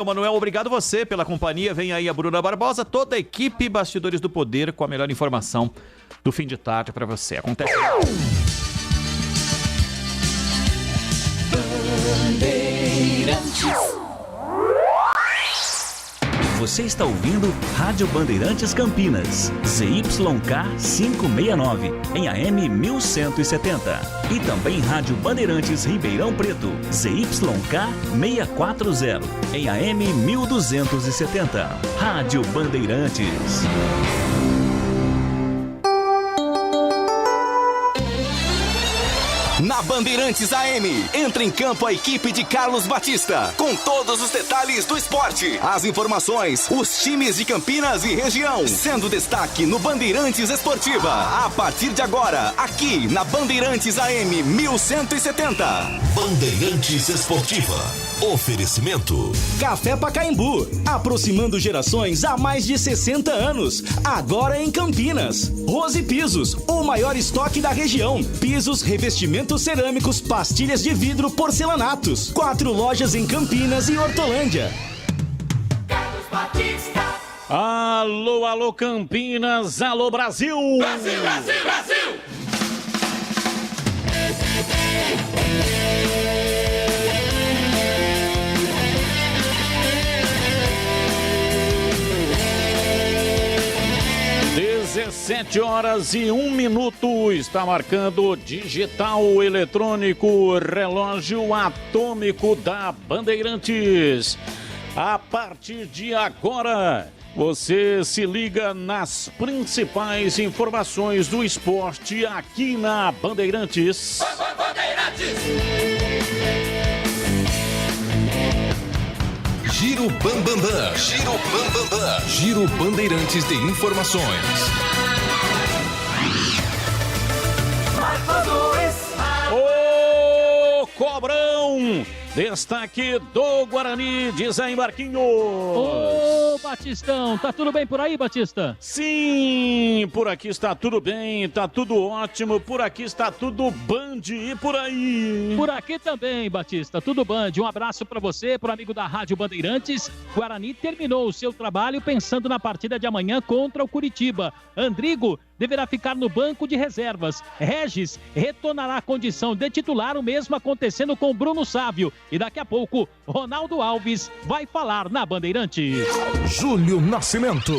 Manuel, obrigado você pela companhia. Vem aí a Bruna Barbosa, toda a equipe Bastidores do Poder com a melhor informação do fim de tarde para você. Acontece. Você está ouvindo Rádio Bandeirantes Campinas, ZYK 569, em AM 1170. E também Rádio Bandeirantes Ribeirão Preto, ZYK 640, em AM 1270. Rádio Bandeirantes. Na Bandeirantes AM, entra em campo a equipe de Carlos Batista, com todos os detalhes do esporte, as informações, os times de Campinas e região, sendo destaque no Bandeirantes Esportiva. A partir de agora, aqui na Bandeirantes AM 1170. Bandeirantes Esportiva. Oferecimento Café Pacaembu, aproximando gerações há mais de 60 anos. Agora em Campinas. Rose Pisos, o maior estoque da região. Pisos, revestimentos cerâmicos, pastilhas de vidro, porcelanatos. 4 lojas em Campinas e Hortolândia. Carlos Batista. Alô, alô Campinas, alô Brasil. Brasil, Brasil, Brasil. 17h01, está marcando digital eletrônico, relógio atômico da Bandeirantes. A partir de agora, você se liga nas principais informações do esporte aqui na Bandeirantes. Bandeirantes. Giro Bambambam. Giro Bambambam. Giro Bandeirantes de Informações. Ô, Cobrão! Destaque do Guarani, diz aí, Marquinhos. Ô, Batistão, tá tudo bem por aí, Batista? Sim, por aqui está tudo bem, tá tudo ótimo, por aqui está tudo Band e por aí. Por aqui também, Batista, tudo Band. Um abraço pra você, pro amigo da Rádio Bandeirantes. Guarani terminou o seu trabalho pensando na partida de amanhã contra o Curitiba. Andrigo deverá ficar no banco de reservas. Regis retornará à condição de titular, o mesmo acontecendo com Bruno Sávio. E daqui a pouco, Ronaldo Alves vai falar na Bandeirantes. Júlio Nascimento.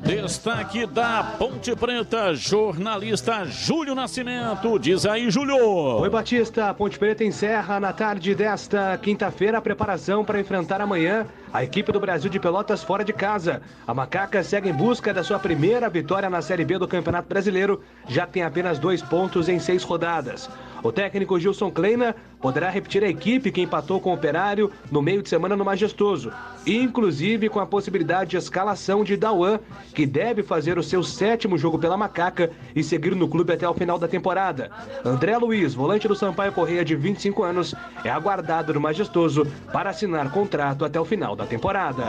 Destaque da Ponte Preta, jornalista Júlio Nascimento. Diz aí, Júlio. Oi, Batista. A Ponte Preta encerra na tarde desta quinta-feira a preparação para enfrentar amanhã a equipe do Brasil de Pelotas fora de casa. A Macaca segue em busca da sua primeira vitória na Série B do Campeonato Brasileiro. Já tem apenas 2 pontos em 6 rodadas. O técnico Gilson Kleina poderá repetir a equipe que empatou com o Operário no meio de semana no Majestoso, inclusive com a possibilidade de escalação de Dauan, que deve fazer o seu 7º jogo pela Macaca e seguir no clube até o final da temporada. André Luiz, volante do Sampaio Corrêa de 25 anos, é aguardado no Majestoso para assinar contrato até o final da temporada.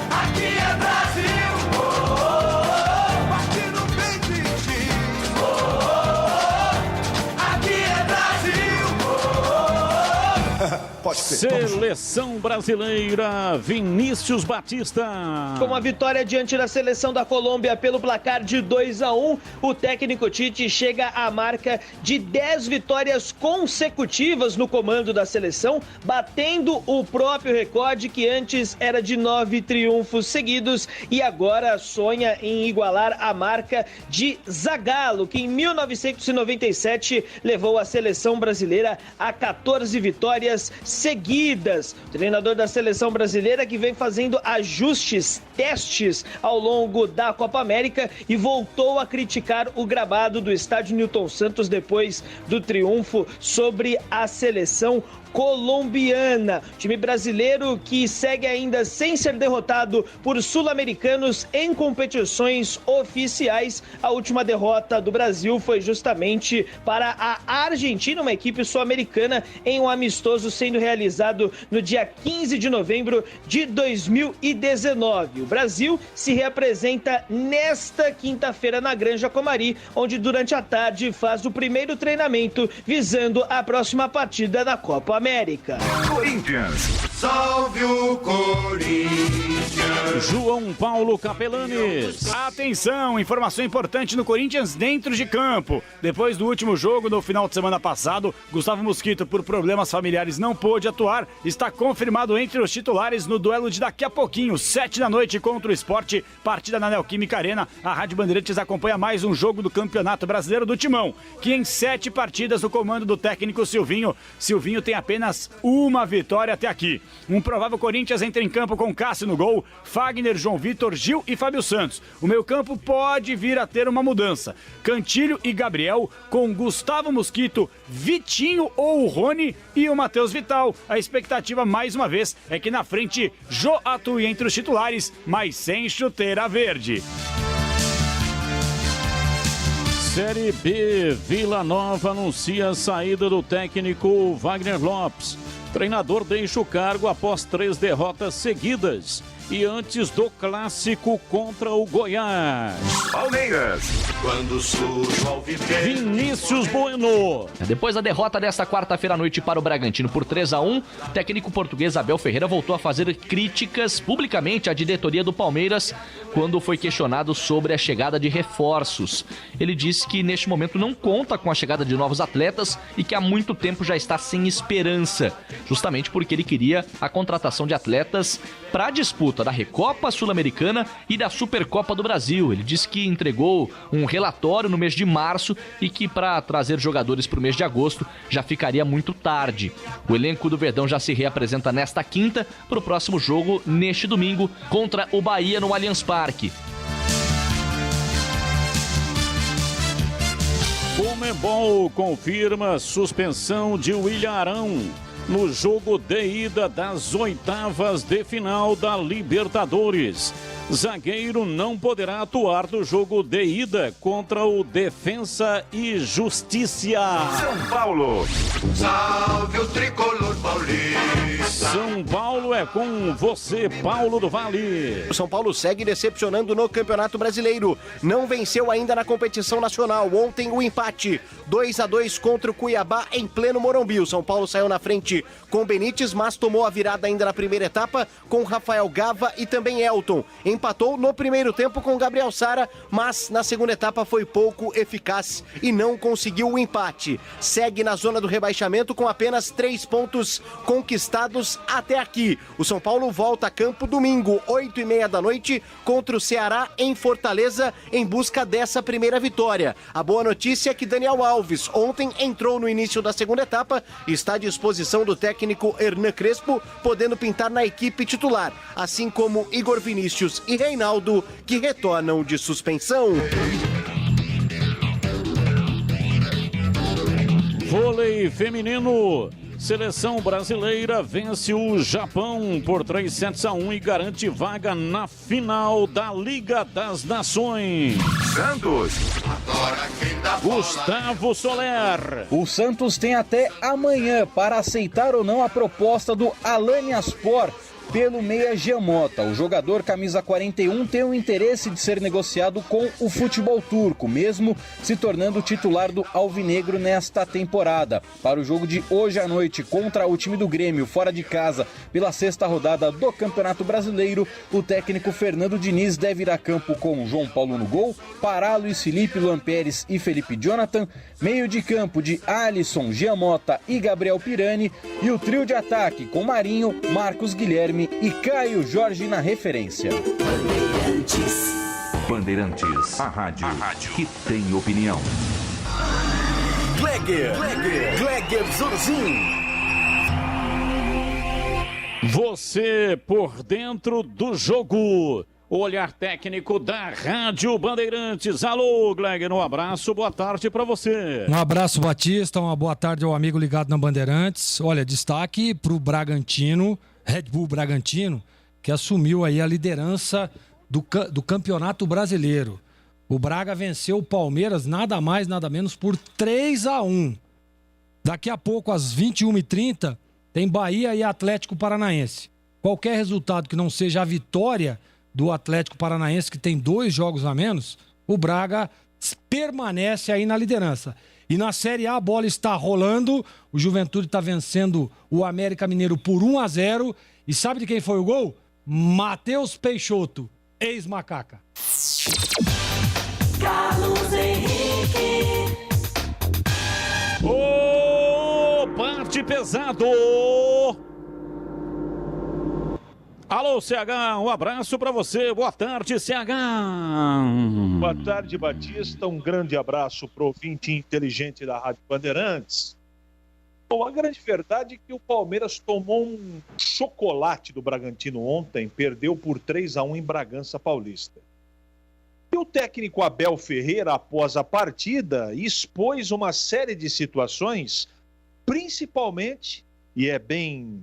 Aqui é Brasil. Pode ser. Seleção brasileira, Vinícius Batista. Com a vitória diante da seleção da Colômbia pelo placar de 2-1, o técnico Tite chega à marca de 10 vitórias consecutivas no comando da seleção, batendo o próprio recorde que antes era de 9 triunfos seguidos e agora sonha em igualar a marca de Zagallo, que em 1997 levou a seleção brasileira a 14 vitórias seguidas. O treinador da seleção brasileira que vem fazendo ajustes, testes ao longo da Copa América e voltou a criticar o gramado do estádio Newton Santos depois do triunfo sobre a seleção colombiana. Time brasileiro que segue ainda sem ser derrotado por sul-americanos em competições oficiais. A última derrota do Brasil foi justamente para a Argentina, uma equipe sul-americana, em um amistoso amistoso sendo realizado no dia 15 de novembro de 2019. O Brasil se reapresenta nesta quinta-feira na Granja Comari, onde durante a tarde faz o primeiro treinamento visando a próxima partida da Copa América. Corinthians. Salve o Corinthians. João Paulo Capelanes. Atenção, informação importante no Corinthians dentro de campo. Depois do último jogo no final de semana passado, Gustavo Mosquito, por problemas familiares, não pôde atuar. Está confirmado entre os titulares no duelo de daqui a pouquinho, 7 da noite contra o Sport, partida na Neoquímica Arena. A Rádio Bandeirantes acompanha mais um jogo do Campeonato Brasileiro do Timão, que em 7 partidas no comando do técnico Silvinho tem apenas uma vitória até aqui. Um provável Corinthians entra em campo com Cássio no gol, Fagner, João Vitor, Gil e Fábio Santos. O meio-campo pode vir a ter uma mudança. Cantilho e Gabriel, com Gustavo Mosquito, Vitinho ou o Rony e o Matheus Vital. A expectativa, mais uma vez, é que na frente Jô atue entre os titulares, mas sem chuteira verde. Série B, Vila Nova anuncia a saída do técnico Wagner Lopes. Treinador deixa o cargo após 3 derrotas seguidas e antes do clássico contra o Goiás. Palmeiras. Quando surge o alviverde. Vinícius Bueno. Depois da derrota desta quarta-feira à noite para o Bragantino por 3-1, o técnico português Abel Ferreira voltou a fazer críticas publicamente à diretoria do Palmeiras quando foi questionado sobre a chegada de reforços. Ele disse que neste momento não conta com a chegada de novos atletas e que há muito tempo já está sem esperança, justamente porque ele queria a contratação de atletas para a disputa da Recopa Sul-Americana e da Supercopa do Brasil. Ele disse que entregou um relatório no mês de março e que para trazer jogadores para o mês de agosto já ficaria muito tarde. O elenco do Verdão já se reapresenta nesta quinta para o próximo jogo neste domingo contra o Bahia no Allianz Parque. Conmebol confirma suspensão de William Arão no jogo de ida das oitavas de final da Libertadores. Zagueiro não poderá atuar no jogo de ida contra o Defensa e Justiça. São Paulo. Salve o tricolor paulista. São Paulo é com você, Paulo do Vale. O São Paulo segue decepcionando no Campeonato Brasileiro. Não venceu ainda na competição nacional. Ontem o empate 2-2 contra o Cuiabá em pleno Morumbi. O São Paulo saiu na frente com Benítez, mas tomou a virada ainda na primeira etapa com Rafael Gava e também Elton. Empatou no primeiro tempo com Gabriel Sara, mas na segunda etapa foi pouco eficaz e não conseguiu o empate. Segue na zona do rebaixamento com apenas 3 pontos conquistados até aqui. O São Paulo volta a campo domingo, 8h30 da noite, contra o Ceará em Fortaleza, em busca dessa primeira vitória. A boa notícia é que Daniel Alves ontem entrou no início da segunda etapa e está à disposição do técnico Hernan Crespo, podendo pintar na equipe titular, assim como Igor Vinícius e Reinaldo, que retornam de suspensão. Vôlei feminino. Seleção brasileira vence o Japão por 3-1 e garante vaga na final da Liga das Nações. Santos. Gustavo Soler. O Santos tem até amanhã para aceitar ou não a proposta do Alanyaspor pelo meia Giamota. O jogador camisa 41 tem o interesse de ser negociado com o futebol turco, mesmo se tornando titular do Alvinegro nesta temporada. Para o jogo de hoje à noite contra o time do Grêmio, fora de casa, pela 6ª rodada do Campeonato Brasileiro, o técnico Fernando Diniz deve ir a campo com João Paulo no gol, Pará, Luiz Felipe, Luan Pérez e Felipe Jonathan, meio de campo de Alisson, Giamota e Gabriel Pirani, e o trio de ataque com Marinho, Marcos Guilherme e Caio Jorge na referência. Bandeirantes, a rádio que tem opinião. Gleger Zorzin. Você por dentro do jogo. Olhar técnico da Rádio Bandeirantes. Alô, Gleger, um abraço, boa tarde para você. Um abraço, Batista, uma boa tarde ao amigo ligado na Bandeirantes. Olha, destaque pro Bragantino, Red Bull Bragantino, que assumiu aí a liderança do Campeonato Brasileiro. O Braga venceu o Palmeiras nada mais, nada menos por 3-1. Daqui a pouco, às 21h30, tem Bahia e Atlético Paranaense. Qualquer resultado que não seja a vitória do Atlético Paranaense, que tem 2 jogos a menos, o Braga permanece aí na liderança. E na Série A bola está rolando, o Juventude está vencendo o América Mineiro por 1-0. E sabe de quem foi o gol? Matheus Peixoto, ex-Macaca. Carlos Henrique. Ô, parte pesado! Alô, CH, um abraço pra você. Boa tarde, CH. Boa tarde, Batista. Um grande abraço pro ouvinte inteligente da Rádio Bandeirantes. Bom, a grande verdade é que o Palmeiras tomou um chocolate do Bragantino ontem, perdeu por 3-1 em Bragança Paulista. E o técnico Abel Ferreira, após a partida, expôs uma série de situações, principalmente, e é bem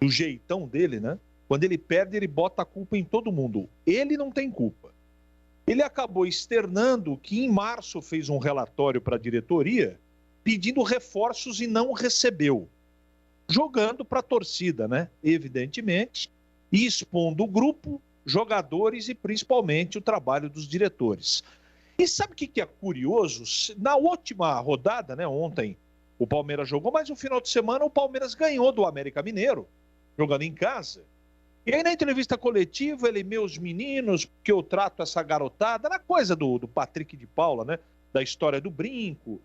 do jeitão dele, né? Quando ele perde, ele bota a culpa em todo mundo. Ele não tem culpa. Ele acabou externando que em março fez um relatório para a diretoria pedindo reforços e não recebeu. Jogando para a torcida, né? Evidentemente, e expondo o grupo, jogadores e principalmente o trabalho dos diretores. E sabe o que é curioso? Na última rodada, né? Ontem o Palmeiras jogou, mas no final de semana o Palmeiras ganhou do América Mineiro, jogando em casa. E aí na entrevista coletiva, ele, meus meninos, que eu trato essa garotada, na coisa do Patrick de Paula, né? Da história do brinco,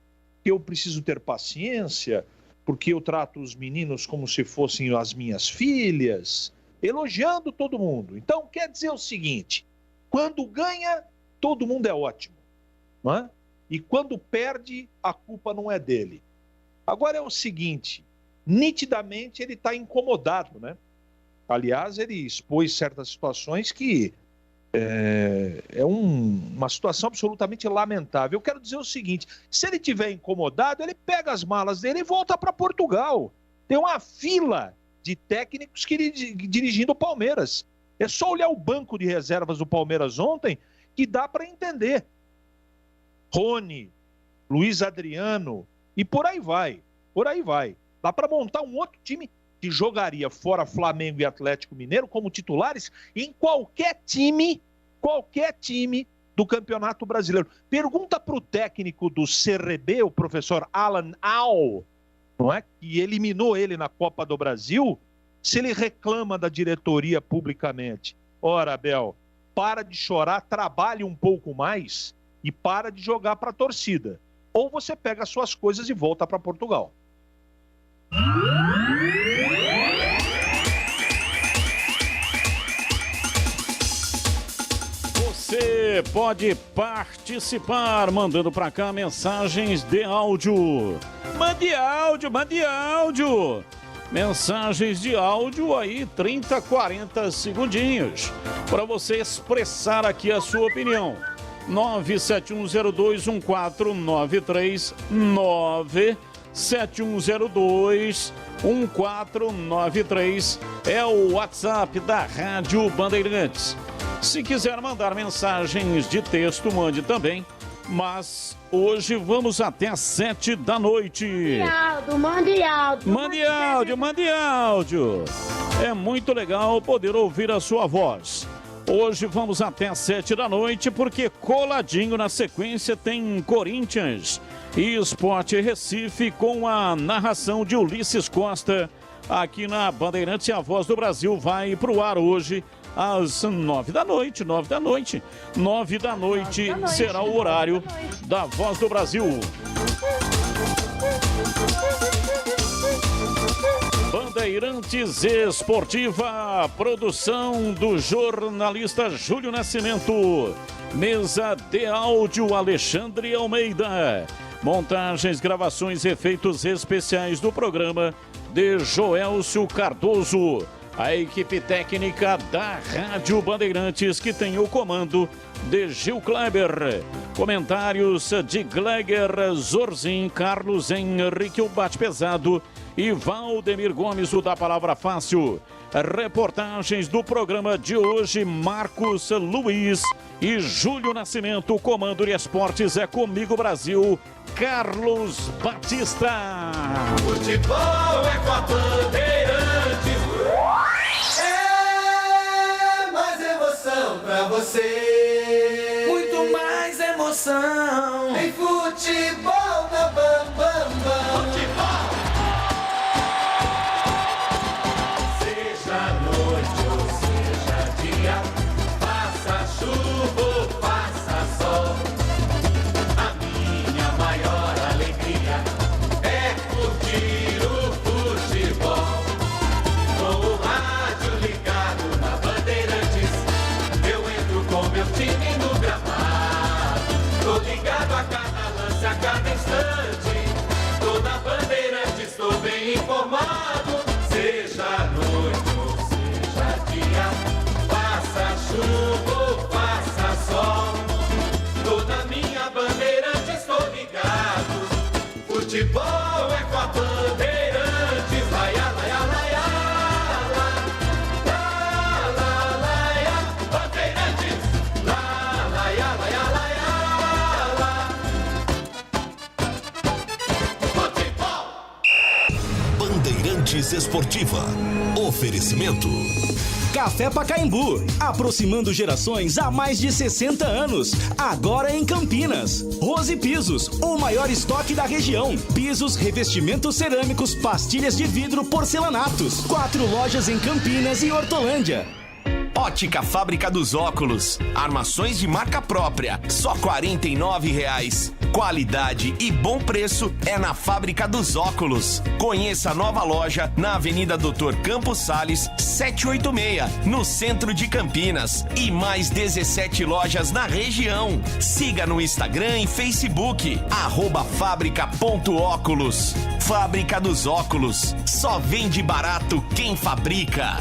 que eu preciso ter paciência, porque eu trato os meninos como se fossem as minhas filhas, elogiando todo mundo. Então quer dizer o seguinte, quando ganha, todo mundo é ótimo, não é? E quando perde, a culpa não é dele. Agora é o seguinte, nitidamente ele está incomodado, né? Aliás, ele expôs certas situações que uma situação absolutamente lamentável. Eu quero dizer o seguinte, se ele estiver incomodado, ele pega as malas dele e volta para Portugal. Tem uma fila de técnicos que dirigindo o Palmeiras. É só olhar o banco de reservas do Palmeiras ontem que dá para entender. Rony, Luiz Adriano e por aí vai. Por aí vai. Dá para montar um outro time que jogaria fora Flamengo e Atlético Mineiro como titulares em qualquer time do Campeonato Brasileiro. Pergunta para o técnico do CRB, o professor Alan Al, não é? Que eliminou ele na Copa do Brasil, se ele reclama da diretoria publicamente. Ora, Abel, para de chorar, trabalhe um pouco mais e para de jogar para a torcida. Ou você pega as suas coisas e volta para Portugal. Você pode participar mandando para cá mensagens de áudio. Mande áudio. Mensagens de áudio aí, 30, 40 segundinhos, para você expressar aqui a sua opinião. 971021493, 971021493 é o WhatsApp da Rádio Bandeirantes. Se quiser mandar mensagens de texto, mande também. Mas hoje vamos até às 7 da noite. Mande áudio. É muito legal poder ouvir a sua voz. Hoje vamos até às 7 da noite, porque coladinho na sequência tem Corinthians e Sport Recife com a narração de Ulisses Costa aqui na Bandeirantes. E a Voz do Brasil vai pro ar hoje às 9 da noite. 9 da noite será o horário da Voz do Brasil. Bandeirantes Esportiva, produção do jornalista Júlio Nascimento. Mesa de áudio Alexandre Almeida. Montagens, gravações e efeitos especiais do programa de Joelcio Cardoso. A equipe técnica da Rádio Bandeirantes, que tem o comando de Gil Kleber. Comentários de Gleger Zorzin, Carlos Henrique, o Bate Pesado, e Valdemir Gomes, o da Palavra Fácil. Reportagens do programa de hoje, Marcos Luiz e Júlio Nascimento. O comando de esportes é comigo, Brasil, Carlos Batista. Futebol é a Bandeirantes. É mais emoção pra você. Muito mais emoção. Em futebol na Bam Bam Bam. Futebol. Seja noite ou seja dia, faça chuva ou faça sol, a minha maior alegria é curtir o futebol. Com o rádio ligado na Bandeirantes, eu entro com meu time no gramado. Tô ligado a cada lance, a cada instante. Tô na Bandeirantes, tô bem informado. Seja noite ou seja dia, faça chuva ou faça sol, tô na minha Bandeirantes, tô ligado. Futebol é com a Bandeirantes. Laia, laia, laia, la, la, laia, Bandeirantes. La, laia, laia, laia, la. Bandeirantes Esportiva. Oferecimento. Café Pacaembu, aproximando gerações há mais de 60 anos. Agora em Campinas. Rose Pisos, o maior estoque da região. Pisos, revestimentos cerâmicos, pastilhas de vidro, porcelanatos. 4 lojas em Campinas e Hortolândia. Ótica Fábrica dos Óculos. Armações de marca própria. Só R$ 49,00. Qualidade e bom preço é na Fábrica dos Óculos. Conheça a nova loja na Avenida Dr. Campos Sales, 786, no centro de Campinas. E mais 17 lojas na região. Siga no Instagram e Facebook, @fábrica.óculos. Fábrica dos Óculos. Só vende barato quem fabrica.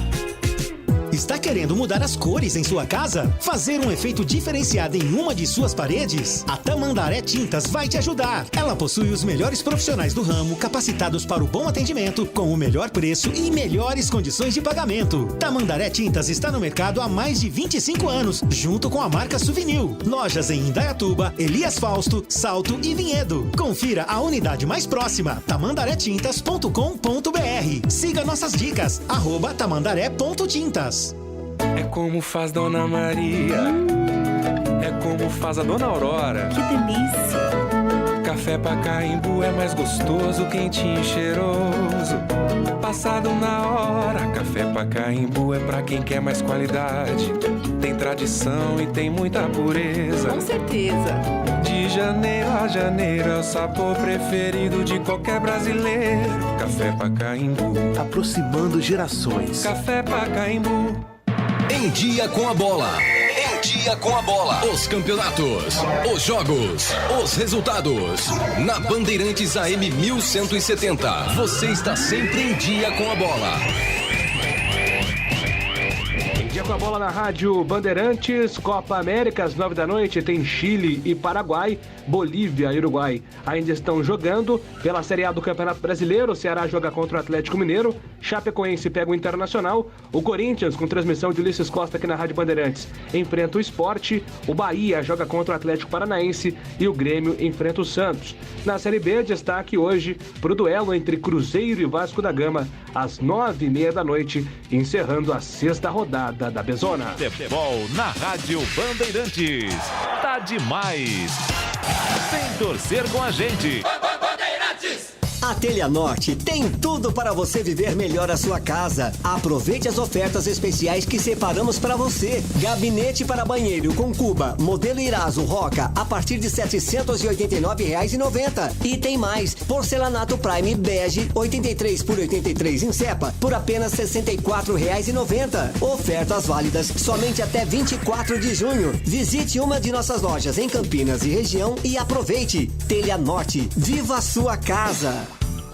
Está querendo mudar as cores em sua casa? Fazer um efeito diferenciado em uma de suas paredes? A Tamandaré Tintas vai te ajudar. Ela possui os melhores profissionais do ramo, capacitados para o bom atendimento, com o melhor preço e melhores condições de pagamento. Tamandaré Tintas está no mercado há mais de 25 anos, junto com a marca Souvenir. Lojas em Indaiatuba, Elias Fausto, Salto e Vinhedo. Confira a unidade mais próxima, tamandaretintas.com.br. Siga nossas dicas, @tamandaré.tintas. É como faz Dona Maria, é como faz a Dona Aurora. Que delícia! Café Pacaembu é mais gostoso, quentinho e cheiroso. Passado na hora, Café Pacaembu é pra quem quer mais qualidade. Tem tradição e tem muita pureza. Com certeza! De janeiro a janeiro é o sabor preferido de qualquer brasileiro. Café Pacaembu, aproximando gerações. Café Pacaembu. Em dia com a bola. Em dia com a bola. Os campeonatos, os jogos, os resultados. Na Bandeirantes AM 1170. Você está sempre em dia com a bola. Dia com a bola na rádio Bandeirantes, Copa América, às 9 da noite, tem Chile e Paraguai, Bolívia e Uruguai ainda estão jogando pela Série A do Campeonato Brasileiro. O Ceará joga contra o Atlético Mineiro, Chapecoense pega o Internacional, o Corinthians, com transmissão de Ulisses Costa aqui na rádio Bandeirantes, enfrenta o Sport, o Bahia joga contra o Atlético Paranaense e o Grêmio enfrenta o Santos. Na Série B, destaque hoje para o duelo entre Cruzeiro e Vasco da Gama, às 9h30 da noite, encerrando a 6ª rodada da Bezona. Futebol na rádio Bandeirantes. Tá demais. Vem torcer com a gente. Bandeirantes! A Telha Norte tem tudo para você viver melhor a sua casa. Aproveite as ofertas especiais que separamos para você. Gabinete para banheiro com cuba, modelo Iraso Roca, a partir de R$ 789,90. E tem mais, porcelanato Prime Bege, 83 por 83 em cepa, por apenas R$ 64,90. Ofertas válidas somente até 24 de junho. Visite uma de nossas lojas em Campinas e região e aproveite. Telha Norte, viva a sua casa.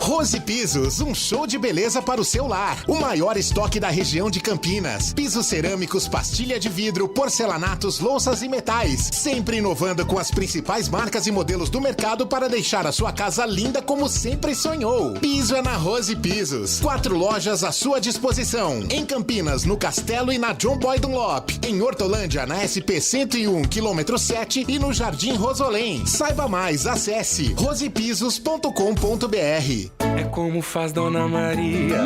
Rose Pisos, um show de beleza para o seu lar. O maior estoque da região de Campinas. Pisos cerâmicos, pastilha de vidro, porcelanatos, louças e metais. Sempre inovando com as principais marcas e modelos do mercado para deixar a sua casa linda como sempre sonhou. Piso é na Rose Pisos. 4 lojas à sua disposição. Em Campinas, no Castelo e na John Boy Dunlop. Em Hortolândia, na SP 101, quilômetro 7 e no Jardim Rosolém. Saiba mais, acesse rosepisos.com.br. É como faz Dona Maria,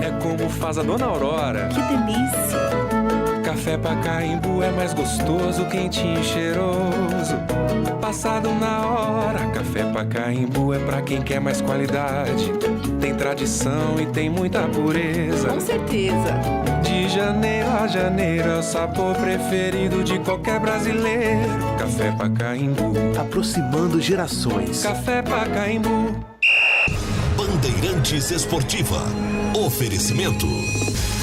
é como faz a Dona Aurora. Que delícia! Café Pacaembu é mais gostoso, quentinho e cheiroso. Passado na hora, Café Pacaembu é pra quem quer mais qualidade. Tem tradição e tem muita pureza. Com certeza. De janeiro a janeiro é o sabor preferido de qualquer brasileiro. Café Pacaembu, aproximando gerações. Café Pacaembu. Bandeirantes Esportiva. Oferecimento.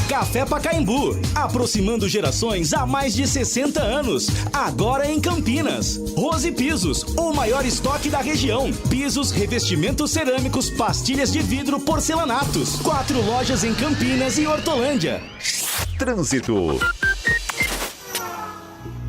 Café Pacaembu, aproximando gerações há mais de 60 anos. Agora em Campinas. Rose Pisos, o maior estoque da região. Pisos, revestimentos cerâmicos, pastilhas de vidro, porcelanatos. 4 lojas em Campinas e Hortolândia. Trânsito.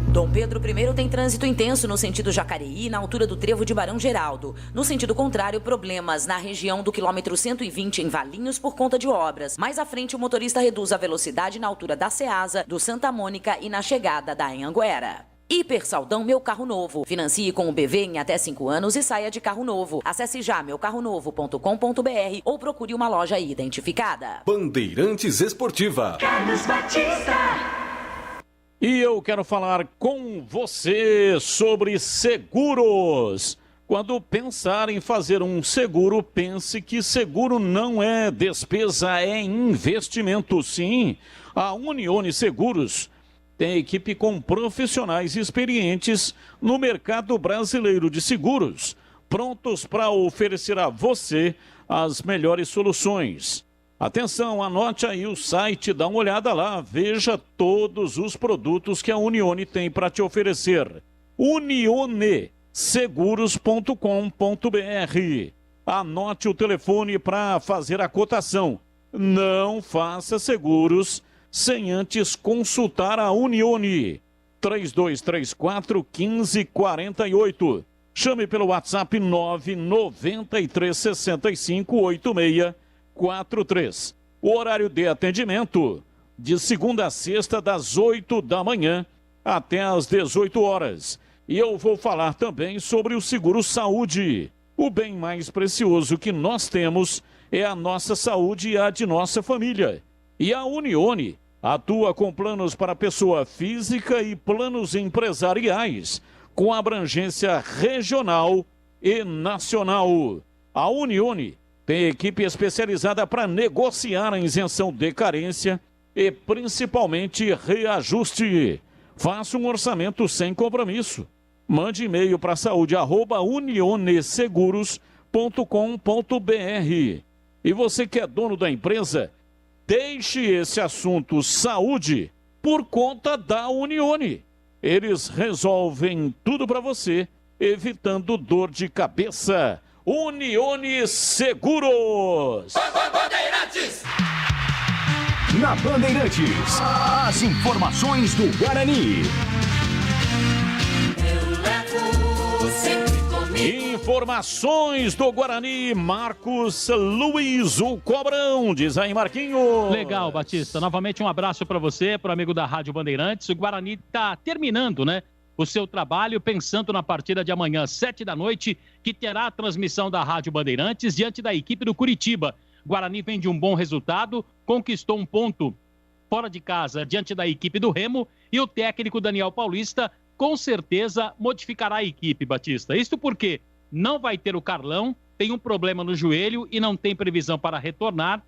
Dom Pedro I tem trânsito intenso no sentido Jacareí, na altura do trevo de Barão Geraldo. No sentido contrário, problemas na região do quilômetro 120 em Valinhos por conta de obras. Mais à frente, o motorista reduz a velocidade na altura da Ceasa, do Santa Mônica e na chegada da Anhanguera. Hipersaldão Meu Carro Novo. Financie com o BV em até 5 anos e saia de carro novo. Acesse já meucarronovo.com.br ou procure uma loja identificada. Bandeirantes Esportiva. Carlos Batista. E eu quero falar com você sobre seguros. Quando pensar em fazer um seguro, pense que seguro não é despesa, é investimento. Sim, a Unione Seguros tem equipe com profissionais experientes no mercado brasileiro de seguros, prontos para oferecer a você as melhores soluções. Atenção, anote aí o site, dá uma olhada lá, veja todos os produtos que a Unione tem para te oferecer. unioneseguros.com.br. Anote o telefone para fazer a cotação. Não faça seguros sem antes consultar a Unione. 3234-1548. Chame pelo WhatsApp 993658643. O horário de atendimento, de segunda a sexta, das 8 da manhã até às 18 horas. E eu vou falar também sobre o seguro saúde. O bem mais precioso que nós temos é a nossa saúde e a de nossa família. E a Unione atua com planos para pessoa física e planos empresariais, com abrangência regional e nacional. A Unione tem equipe especializada para negociar a isenção de carência e principalmente reajuste. Faça um orçamento sem compromisso. Mande e-mail para saúde@unioneseguros.com.br. E você que é dono da empresa, deixe esse assunto saúde por conta da Unione. Eles resolvem tudo para você, evitando dor de cabeça. Unione Seguros. Bandeirantes. Na Bandeirantes, as informações do Guarani. Informações do Guarani, Marcos Luiz, o Cobrão, diz aí Marquinho. Legal, Batista, novamente um abraço para você, para o amigo da Rádio Bandeirantes. O Guarani está terminando, né, o seu trabalho, pensando na partida de amanhã, 7 da noite, que terá a transmissão da Rádio Bandeirantes diante da equipe do Curitiba. Guarani vem de um bom resultado, conquistou um ponto fora de casa diante da equipe do Remo e o técnico Daniel Paulista com certeza modificará a equipe, Batista. Isto porque não vai ter o Carlão, tem um problema no joelho e não tem previsão para retornar.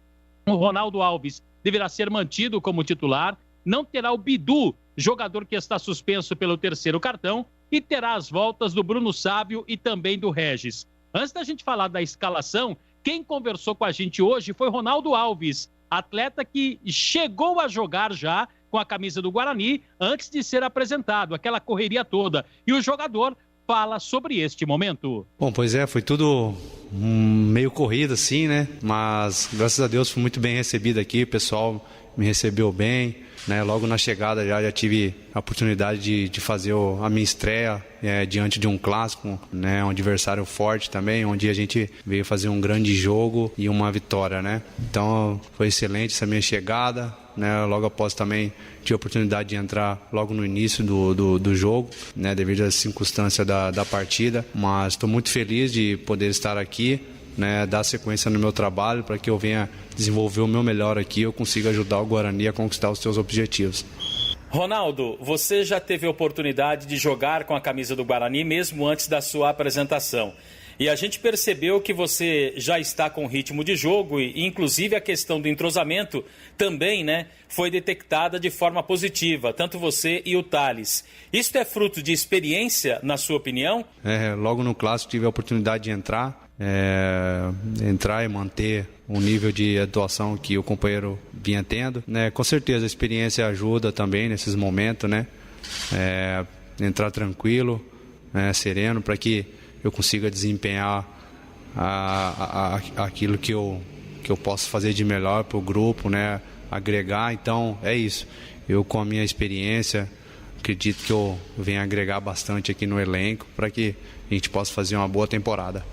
O Ronaldo Alves deverá ser mantido como titular. Não terá o Bidu, jogador que está suspenso pelo terceiro cartão, e terá as voltas do Bruno Sábio e também do Regis. Antes da gente falar da escalação, quem conversou com a gente hoje foi Ronaldo Alves, atleta que chegou a jogar já com a camisa do Guarani antes de ser apresentado, aquela correria toda. E o jogador fala sobre este momento. Bom, pois é, foi tudo meio corrido assim, né? Mas graças a Deus fui muito bem recebido aqui, o pessoal me recebeu bem, né? Logo na chegada já tive a oportunidade de fazer a minha estreia diante de um clássico, né? Um adversário forte também, onde a gente veio fazer um grande jogo e uma vitória, né? Então foi excelente essa minha chegada, né? Logo após também tive a oportunidade de entrar logo no início do jogo, né? Devido às circunstâncias da partida, mas estou muito feliz de poder estar aqui né, dar sequência no meu trabalho para que eu venha desenvolver o meu melhor aqui e eu consiga ajudar o Guarani a conquistar os seus objetivos. Ronaldo, você já teve a oportunidade de jogar com a camisa do Guarani mesmo antes da sua apresentação. E a gente percebeu que você já está com ritmo de jogo e, inclusive, a questão do entrosamento também, né, foi detectada de forma positiva, tanto você e o Thales. Isso é fruto de experiência, na sua opinião? Logo no clássico tive a oportunidade de entrar e manter o nível de atuação que o companheiro vinha tendo. Com certeza a experiência ajuda também nesses momentos, né? Entrar tranquilo, sereno, para que eu consiga desempenhar aquilo que eu posso fazer de melhor para o grupo, né? Agregar. Então é isso, eu com a minha experiência acredito que eu venho agregar bastante aqui no elenco para que a gente possa fazer uma boa temporada.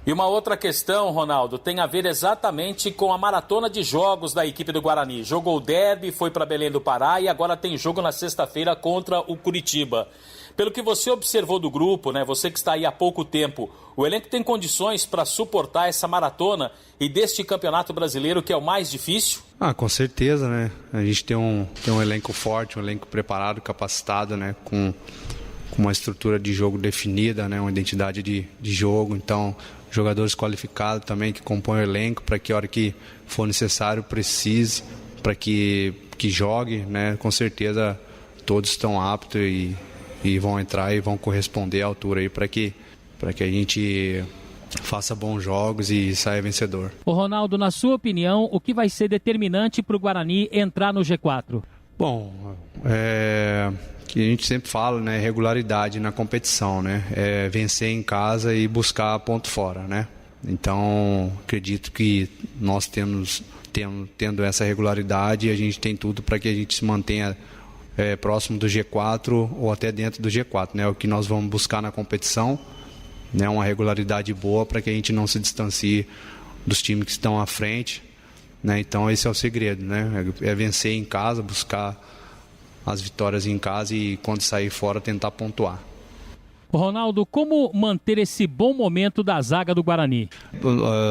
E uma outra questão, Ronaldo, tem a ver exatamente com a maratona de jogos da equipe do Guarani. Jogou o derby, foi para Belém do Pará e agora tem jogo na sexta-feira contra o Curitiba. Pelo que você observou do grupo, né, você que está aí há pouco tempo, o elenco tem condições para suportar essa maratona e deste campeonato brasileiro que é o mais difícil? Com certeza, né? A gente tem um elenco forte, um elenco preparado, capacitado, né, com uma estrutura de jogo definida, né, uma identidade de jogo. Então, jogadores qualificados também que compõem o elenco para que a hora que for necessário precise, para que jogue, né? Com certeza todos estão aptos e vão entrar e vão corresponder à altura aí para que a gente faça bons jogos e saia vencedor. Ô Ronaldo, na sua opinião, o que vai ser determinante para o Guarani entrar no G4? Bom, que a gente sempre fala, né, regularidade na competição, né, vencer em casa e buscar ponto fora, né. Então, acredito que nós tendo essa regularidade, a gente tem tudo para que a gente se mantenha próximo do G4 ou até dentro do G4, né, o que nós vamos buscar na competição, né, uma regularidade boa para que a gente não se distancie dos times que estão à frente, né. Então esse é o segredo, né, é vencer em casa, buscar as vitórias em casa e quando sair fora tentar pontuar. Ronaldo, como manter esse bom momento da zaga do Guarani?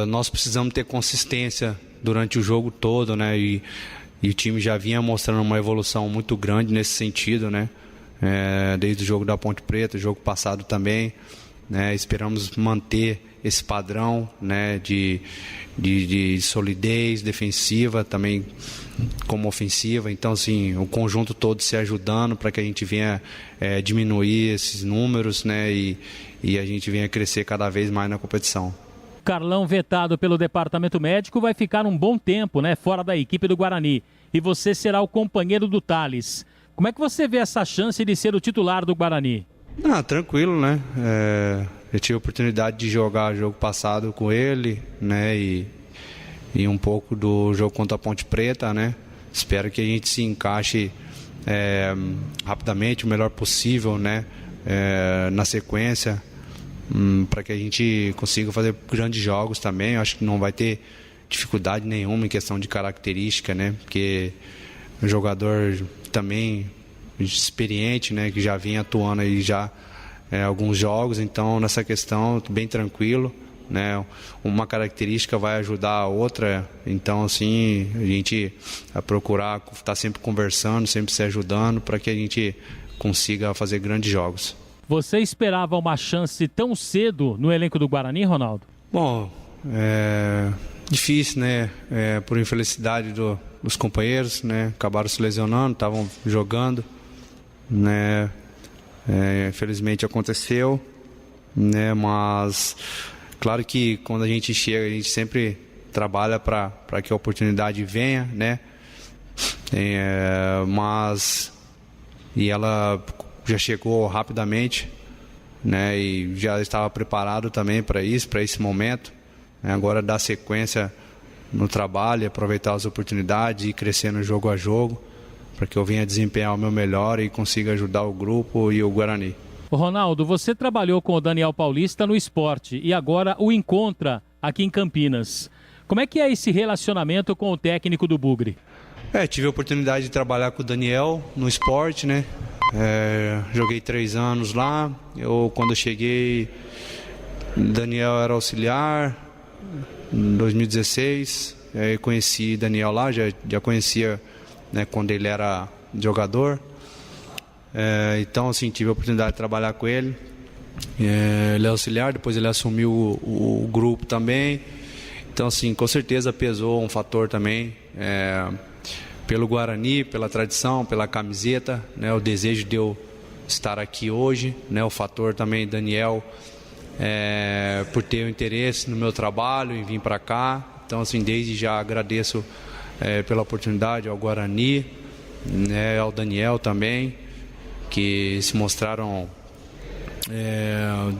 Nós precisamos ter consistência durante o jogo todo, né? E o time já vinha mostrando uma evolução muito grande nesse sentido, né? Desde o jogo da Ponte Preta, o jogo passado também, né? Esperamos manter esse padrão, né, de solidez defensiva, também como ofensiva. Então, assim, o conjunto todo se ajudando para que a gente venha diminuir esses números, né, e a gente venha crescer cada vez mais na competição. Carlão, vetado pelo departamento médico, vai ficar um bom tempo, né, fora da equipe do Guarani. E você será o companheiro do Thales. Como é que você vê essa chance de ser o titular do Guarani? Tranquilo, né? Eu tive a oportunidade de jogar o jogo passado com ele, né? E um pouco do jogo contra a Ponte Preta, né? Espero que a gente se encaixe rapidamente, o melhor possível, né? Na sequência, para que a gente consiga fazer grandes jogos também. Eu acho que não vai ter dificuldade nenhuma em questão de característica, né? Porque o jogador também experiente, né, que já vinha atuando aí já alguns jogos, então nessa questão bem tranquilo, né, uma característica vai ajudar a outra, então assim a gente vai procurar estar sempre conversando, sempre se ajudando para que a gente consiga fazer grandes jogos. Você esperava uma chance tão cedo no elenco do Guarani, Ronaldo? Bom, difícil, né, por infelicidade dos companheiros, né, acabaram se lesionando, estavam jogando, né, infelizmente aconteceu, né, mas claro que quando a gente chega a gente sempre trabalha para que a oportunidade venha, né, mas ela já chegou rapidamente, né, e já estava preparado também para esse momento, né, agora dar sequência no trabalho, aproveitar as oportunidades e crescer no jogo a jogo, para que eu venha desempenhar o meu melhor e consiga ajudar o grupo e o Guarani. Ronaldo, você trabalhou com o Daniel Paulista no Sport e agora o encontra aqui em Campinas. Como é que é esse relacionamento com o técnico do Bugre? Tive a oportunidade de trabalhar com o Daniel no Sport, né? Joguei 3 anos lá. Quando eu cheguei, o Daniel era auxiliar, em 2016. Conheci Daniel lá, já conhecia, né, quando ele era jogador. Então, assim, tive a oportunidade de trabalhar com ele. Ele é auxiliar, depois ele assumiu o grupo também. Então, assim, com certeza pesou um fator também, pelo Guarani, pela tradição, pela camiseta, né, o desejo de eu estar aqui hoje, né, o fator também Daniel, por ter o interesse no meu trabalho, em vir para cá. Então, assim, desde já agradeço pela oportunidade ao Guarani, né, ao Daniel também, que se mostraram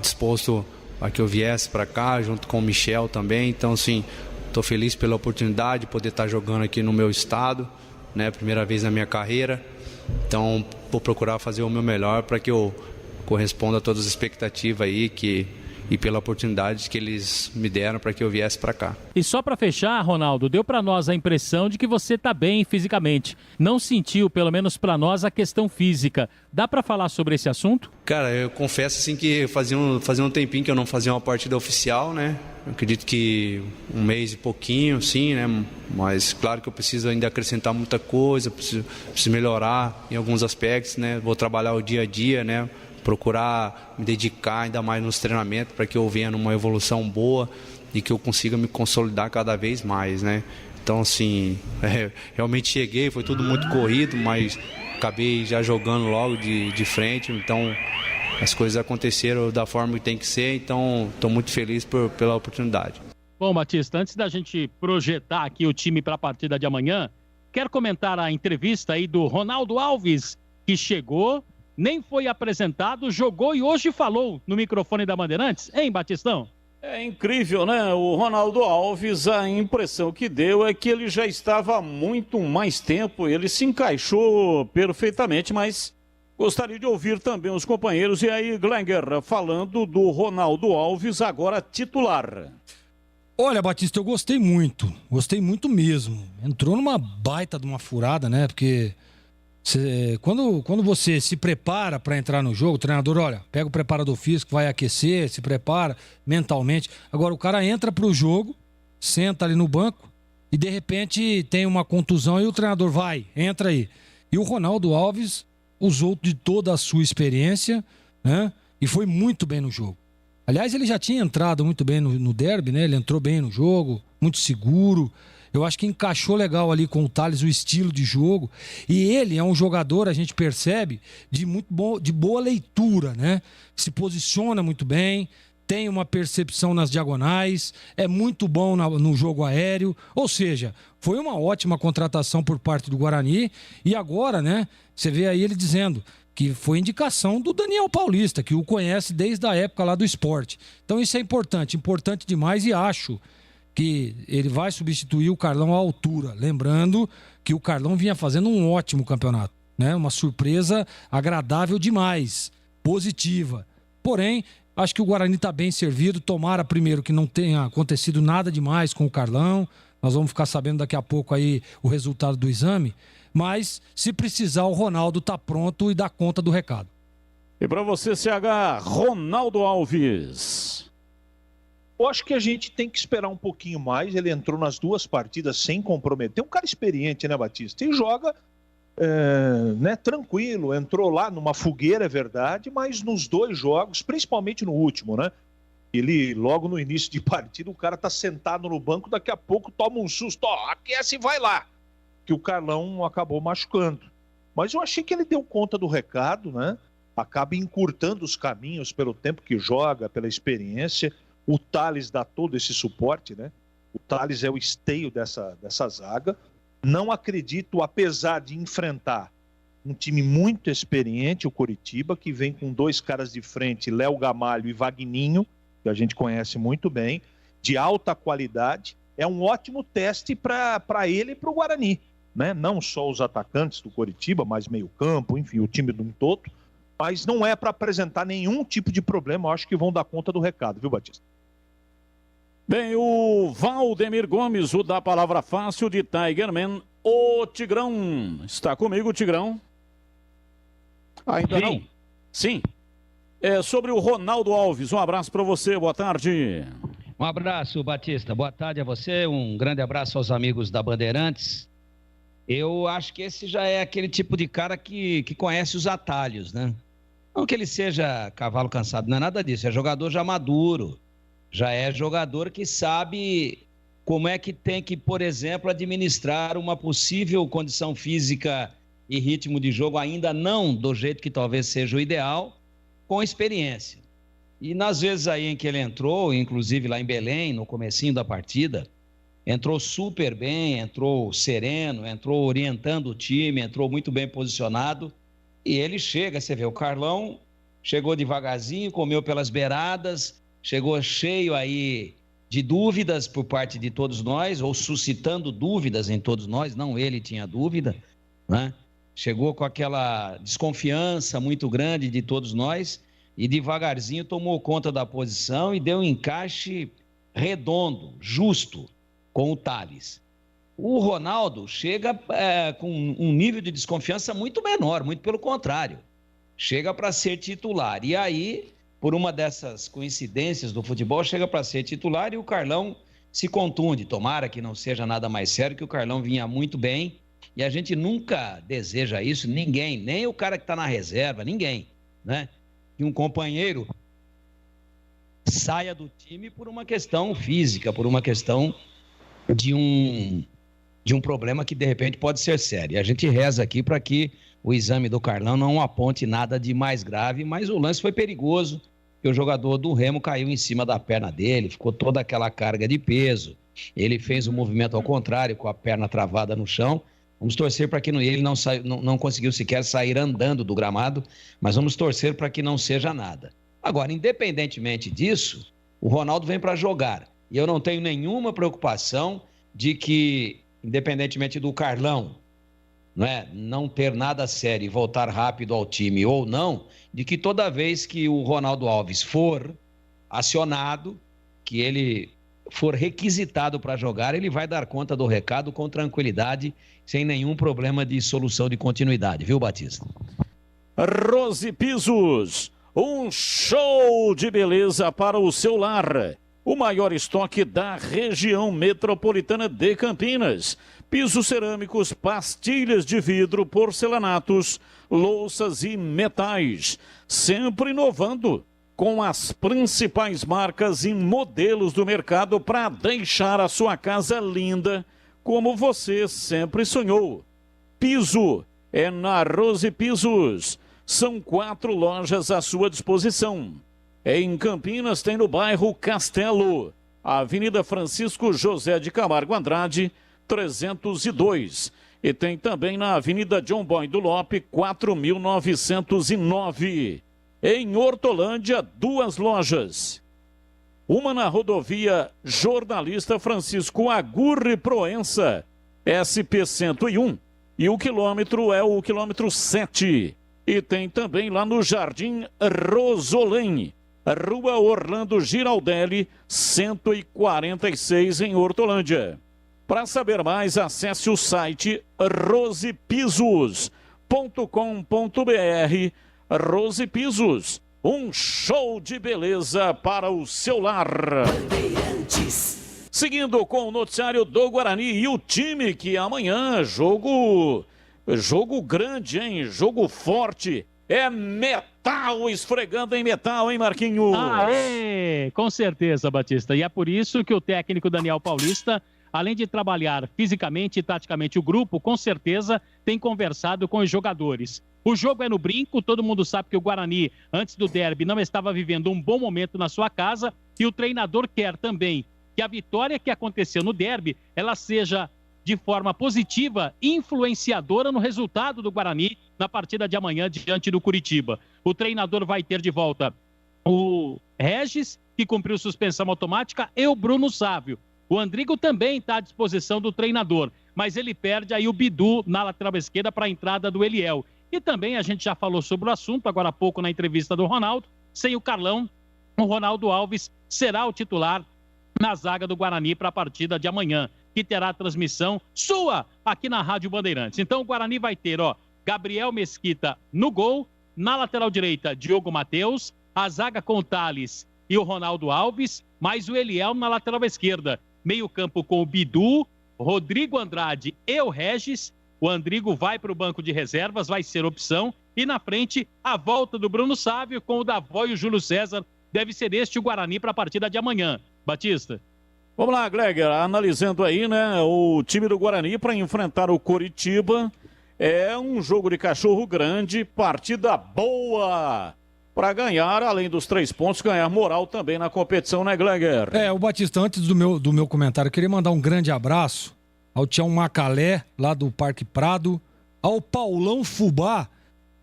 disposto a que eu viesse para cá, junto com o Michel também. Então, assim, estou feliz pela oportunidade de poder estar jogando aqui no meu estado, né, primeira vez na minha carreira. Então, vou procurar fazer o meu melhor para que eu corresponda a todas as expectativas aí e pela oportunidade que eles me deram para que eu viesse para cá. E só para fechar, Ronaldo, deu para nós a impressão de que você está bem fisicamente. Não sentiu, pelo menos para nós, a questão física. Dá para falar sobre esse assunto? Cara, eu confesso assim que fazia um tempinho que eu não fazia uma partida oficial, né? Eu acredito que um mês e pouquinho, sim, né? Mas claro que eu preciso ainda acrescentar muita coisa, preciso melhorar em alguns aspectos, né? Vou trabalhar o dia a dia, né? Procurar me dedicar ainda mais nos treinamentos para que eu venha numa evolução boa e que eu consiga me consolidar cada vez mais, né? Então, assim, realmente cheguei, foi tudo muito corrido, mas acabei já jogando logo de frente, então as coisas aconteceram da forma que tem que ser, então estou muito feliz pela oportunidade. Bom, Batista, antes da gente projetar aqui o time para a partida de amanhã, quero comentar a entrevista aí do Ronaldo Alves, que chegou, nem foi apresentado, jogou e hoje falou no microfone da Bandeirantes. Hein, Batistão? É incrível, né? O Ronaldo Alves, a impressão que deu é que ele já estava há muito mais tempo, ele se encaixou perfeitamente, mas gostaria de ouvir também os companheiros. E aí, Glenger, falando do Ronaldo Alves, agora titular. Olha, Batista, eu gostei muito mesmo. Entrou numa baita de uma furada, né? Porque quando você se prepara para entrar no jogo, o treinador, olha, pega o preparador físico, vai aquecer, se prepara mentalmente. Agora o cara entra pro jogo, senta ali no banco e de repente tem uma contusão e o treinador vai, entra aí. E o Ronaldo Alves usou de toda a sua experiência, né? E foi muito bem no jogo. Aliás, ele já tinha entrado muito bem no derby, né? Ele entrou bem no jogo, muito seguro. Eu acho que encaixou legal ali com o Thales o estilo de jogo. E ele é um jogador, a gente percebe, de boa leitura, né? Se posiciona muito bem, tem uma percepção nas diagonais, é muito bom no jogo aéreo. Ou seja, foi uma ótima contratação por parte do Guarani. E agora, né? Você vê aí ele dizendo que foi indicação do Daniel Paulista, que o conhece desde a época lá do Sport. Então isso é importante demais, e acho que ele vai substituir o Carlão à altura. Lembrando que o Carlão vinha fazendo um ótimo campeonato, né? Uma surpresa agradável demais, positiva. Porém, acho que o Guarani está bem servido. Tomara, primeiro, que não tenha acontecido nada demais com o Carlão. Nós vamos ficar sabendo daqui a pouco aí o resultado do exame. Mas, se precisar, o Ronaldo está pronto e dá conta do recado. E para você, CH, Ronaldo Alves. Eu acho que a gente tem que esperar um pouquinho mais. Ele entrou nas duas partidas sem comprometer. Um cara experiente, né, Batista? E joga né, tranquilo. Entrou lá numa fogueira, é verdade, mas nos dois jogos, principalmente no último, né? Ele, logo no início de partida, o cara tá sentado no banco, daqui a pouco toma um susto. Ó, aquece e vai lá. Que o Carlão acabou machucando. Mas eu achei que ele deu conta do recado, né? Acaba encurtando os caminhos pelo tempo que joga, pela experiência. O Thales dá todo esse suporte, né? O Thales é o esteio dessa zaga. Não acredito, apesar de enfrentar um time muito experiente, o Coritiba, que vem com dois caras de frente, Léo Gamalho e Vagninho, que a gente conhece muito bem, de alta qualidade. É um ótimo teste para ele e para o Guarani, né? Não só os atacantes do Coritiba, mas meio campo, enfim, o time de um todo. Mas não é para apresentar nenhum tipo de problema. Eu acho que vão dar conta do recado, viu, Batista? Bem, o Valdemir Gomes, o da palavra fácil de Tigerman, o Tigrão. Está comigo, Tigrão? Ainda não? Sim. É sobre o Ronaldo Alves. Um abraço para você, boa tarde. Um abraço, Batista. Boa tarde a você. Um grande abraço aos amigos da Bandeirantes. Eu acho que esse já é aquele tipo de cara que conhece os atalhos, né? Não que ele seja cavalo cansado, não é nada disso. É jogador já maduro. Já é jogador que sabe como é que tem que, por exemplo, administrar uma possível condição física e ritmo de jogo, ainda não do jeito que talvez seja o ideal, com experiência. E nas vezes aí em que ele entrou, inclusive lá em Belém, no comecinho da partida, entrou super bem, entrou sereno, entrou orientando o time, entrou muito bem posicionado. E ele chega, você vê, o Carlão chegou devagarzinho, comeu pelas beiradas, chegou cheio aí de dúvidas por parte de todos nós, ou suscitando dúvidas em todos nós, não ele tinha dúvida, né? Chegou com aquela desconfiança muito grande de todos nós e devagarzinho tomou conta da posição e deu um encaixe redondo, justo, com o Tales. O Ronaldo chega com um nível de desconfiança muito menor, muito pelo contrário. Chega para ser titular. E aí, por uma dessas coincidências do futebol, chega para ser titular e o Carlão se contunde. Tomara que não seja nada mais sério, que o Carlão vinha muito bem. E a gente nunca deseja isso, ninguém, nem o cara que está na reserva, ninguém, né? Que um companheiro saia do time por uma questão física, por uma questão de um problema que de repente pode ser sério. A gente reza aqui para que o exame do Carlão não aponte nada de mais grave, mas o lance foi perigoso, porque o jogador do Remo caiu em cima da perna dele, ficou toda aquela carga de peso, ele fez um movimento ao contrário, com a perna travada no chão. Vamos torcer para que ele não conseguiu sequer sair andando do gramado, mas vamos torcer para que não seja nada. Agora, independentemente disso, o Ronaldo vem para jogar. E eu não tenho nenhuma preocupação de que, independentemente do Carlão, não ter nada sério e voltar rápido ao time ou não, de que toda vez que o Ronaldo Alves for acionado, que ele for requisitado para jogar, ele vai dar conta do recado com tranquilidade, sem nenhum problema de solução de continuidade, viu, Batista? Rose Pisos, um show de beleza para o seu lar. O maior estoque da região metropolitana de Campinas. Pisos cerâmicos, pastilhas de vidro, porcelanatos, louças e metais. Sempre inovando com as principais marcas e modelos do mercado para deixar a sua casa linda como você sempre sonhou. Piso é na Rose Pisos. São 4 lojas à sua disposição. Em Campinas tem no bairro Castelo, Avenida Francisco José de Camargo Andrade, 302. E tem também na Avenida John Boy do Lope, 4909. Em Hortolândia, 2 lojas. Uma na rodovia Jornalista Francisco Agurri Proença, SP-101. E o quilômetro é o quilômetro 7. E tem também lá no Jardim Rosolém, Rua Orlando Giraldelli, 146 em Hortolândia. Para saber mais, acesse o site rosepisos.com.br. Rose Pisos, um show de beleza para o seu lar. Seguindo com o noticiário do Guarani e o time que amanhã, jogo grande, hein? Jogo forte. É metal esfregando em metal, hein, Marquinhos? Com certeza, Batista. E é por isso que o técnico Daniel Paulista, além de trabalhar fisicamente e taticamente o grupo, com certeza tem conversado com os jogadores. O jogo é no Brinco, todo mundo sabe que o Guarani, antes do derby, não estava vivendo um bom momento na sua casa e o treinador quer também que a vitória que aconteceu no derby, ela seja de forma positiva, influenciadora no resultado do Guarani na partida de amanhã diante do Curitiba. O treinador vai ter de volta o Regis, que cumpriu suspensão automática, e o Bruno Sávio. O Andrigo também está à disposição do treinador, mas ele perde aí o Bidu na lateral esquerda para a entrada do Eliel. E também a gente já falou sobre o assunto agora há pouco na entrevista do Ronaldo, sem o Carlão, o Ronaldo Alves será o titular na zaga do Guarani para a partida de amanhã, que terá transmissão sua aqui na Rádio Bandeirantes. Então o Guarani vai ter, Gabriel Mesquita no gol, na lateral direita, Diogo Matheus, a zaga com Thales e o Ronaldo Alves, mais o Eliel na lateral esquerda. Meio campo com o Bidu, Rodrigo Andrade e o Regis. O Andrigo vai para o banco de reservas, vai ser opção. E na frente, a volta do Bruno Sávio com o Davó e o Júlio César. Deve ser este o Guarani para a partida de amanhã. Batista. Vamos lá, Gleger, analisando aí, né, o time do Guarani para enfrentar o Coritiba. É um jogo de cachorro grande, partida boa para ganhar, além dos 3 pontos, ganhar moral também na competição, né, Gleger? O Batista, antes do meu comentário, eu queria mandar um grande abraço ao Tião Macalé, lá do Parque Prado, ao Paulão Fubá,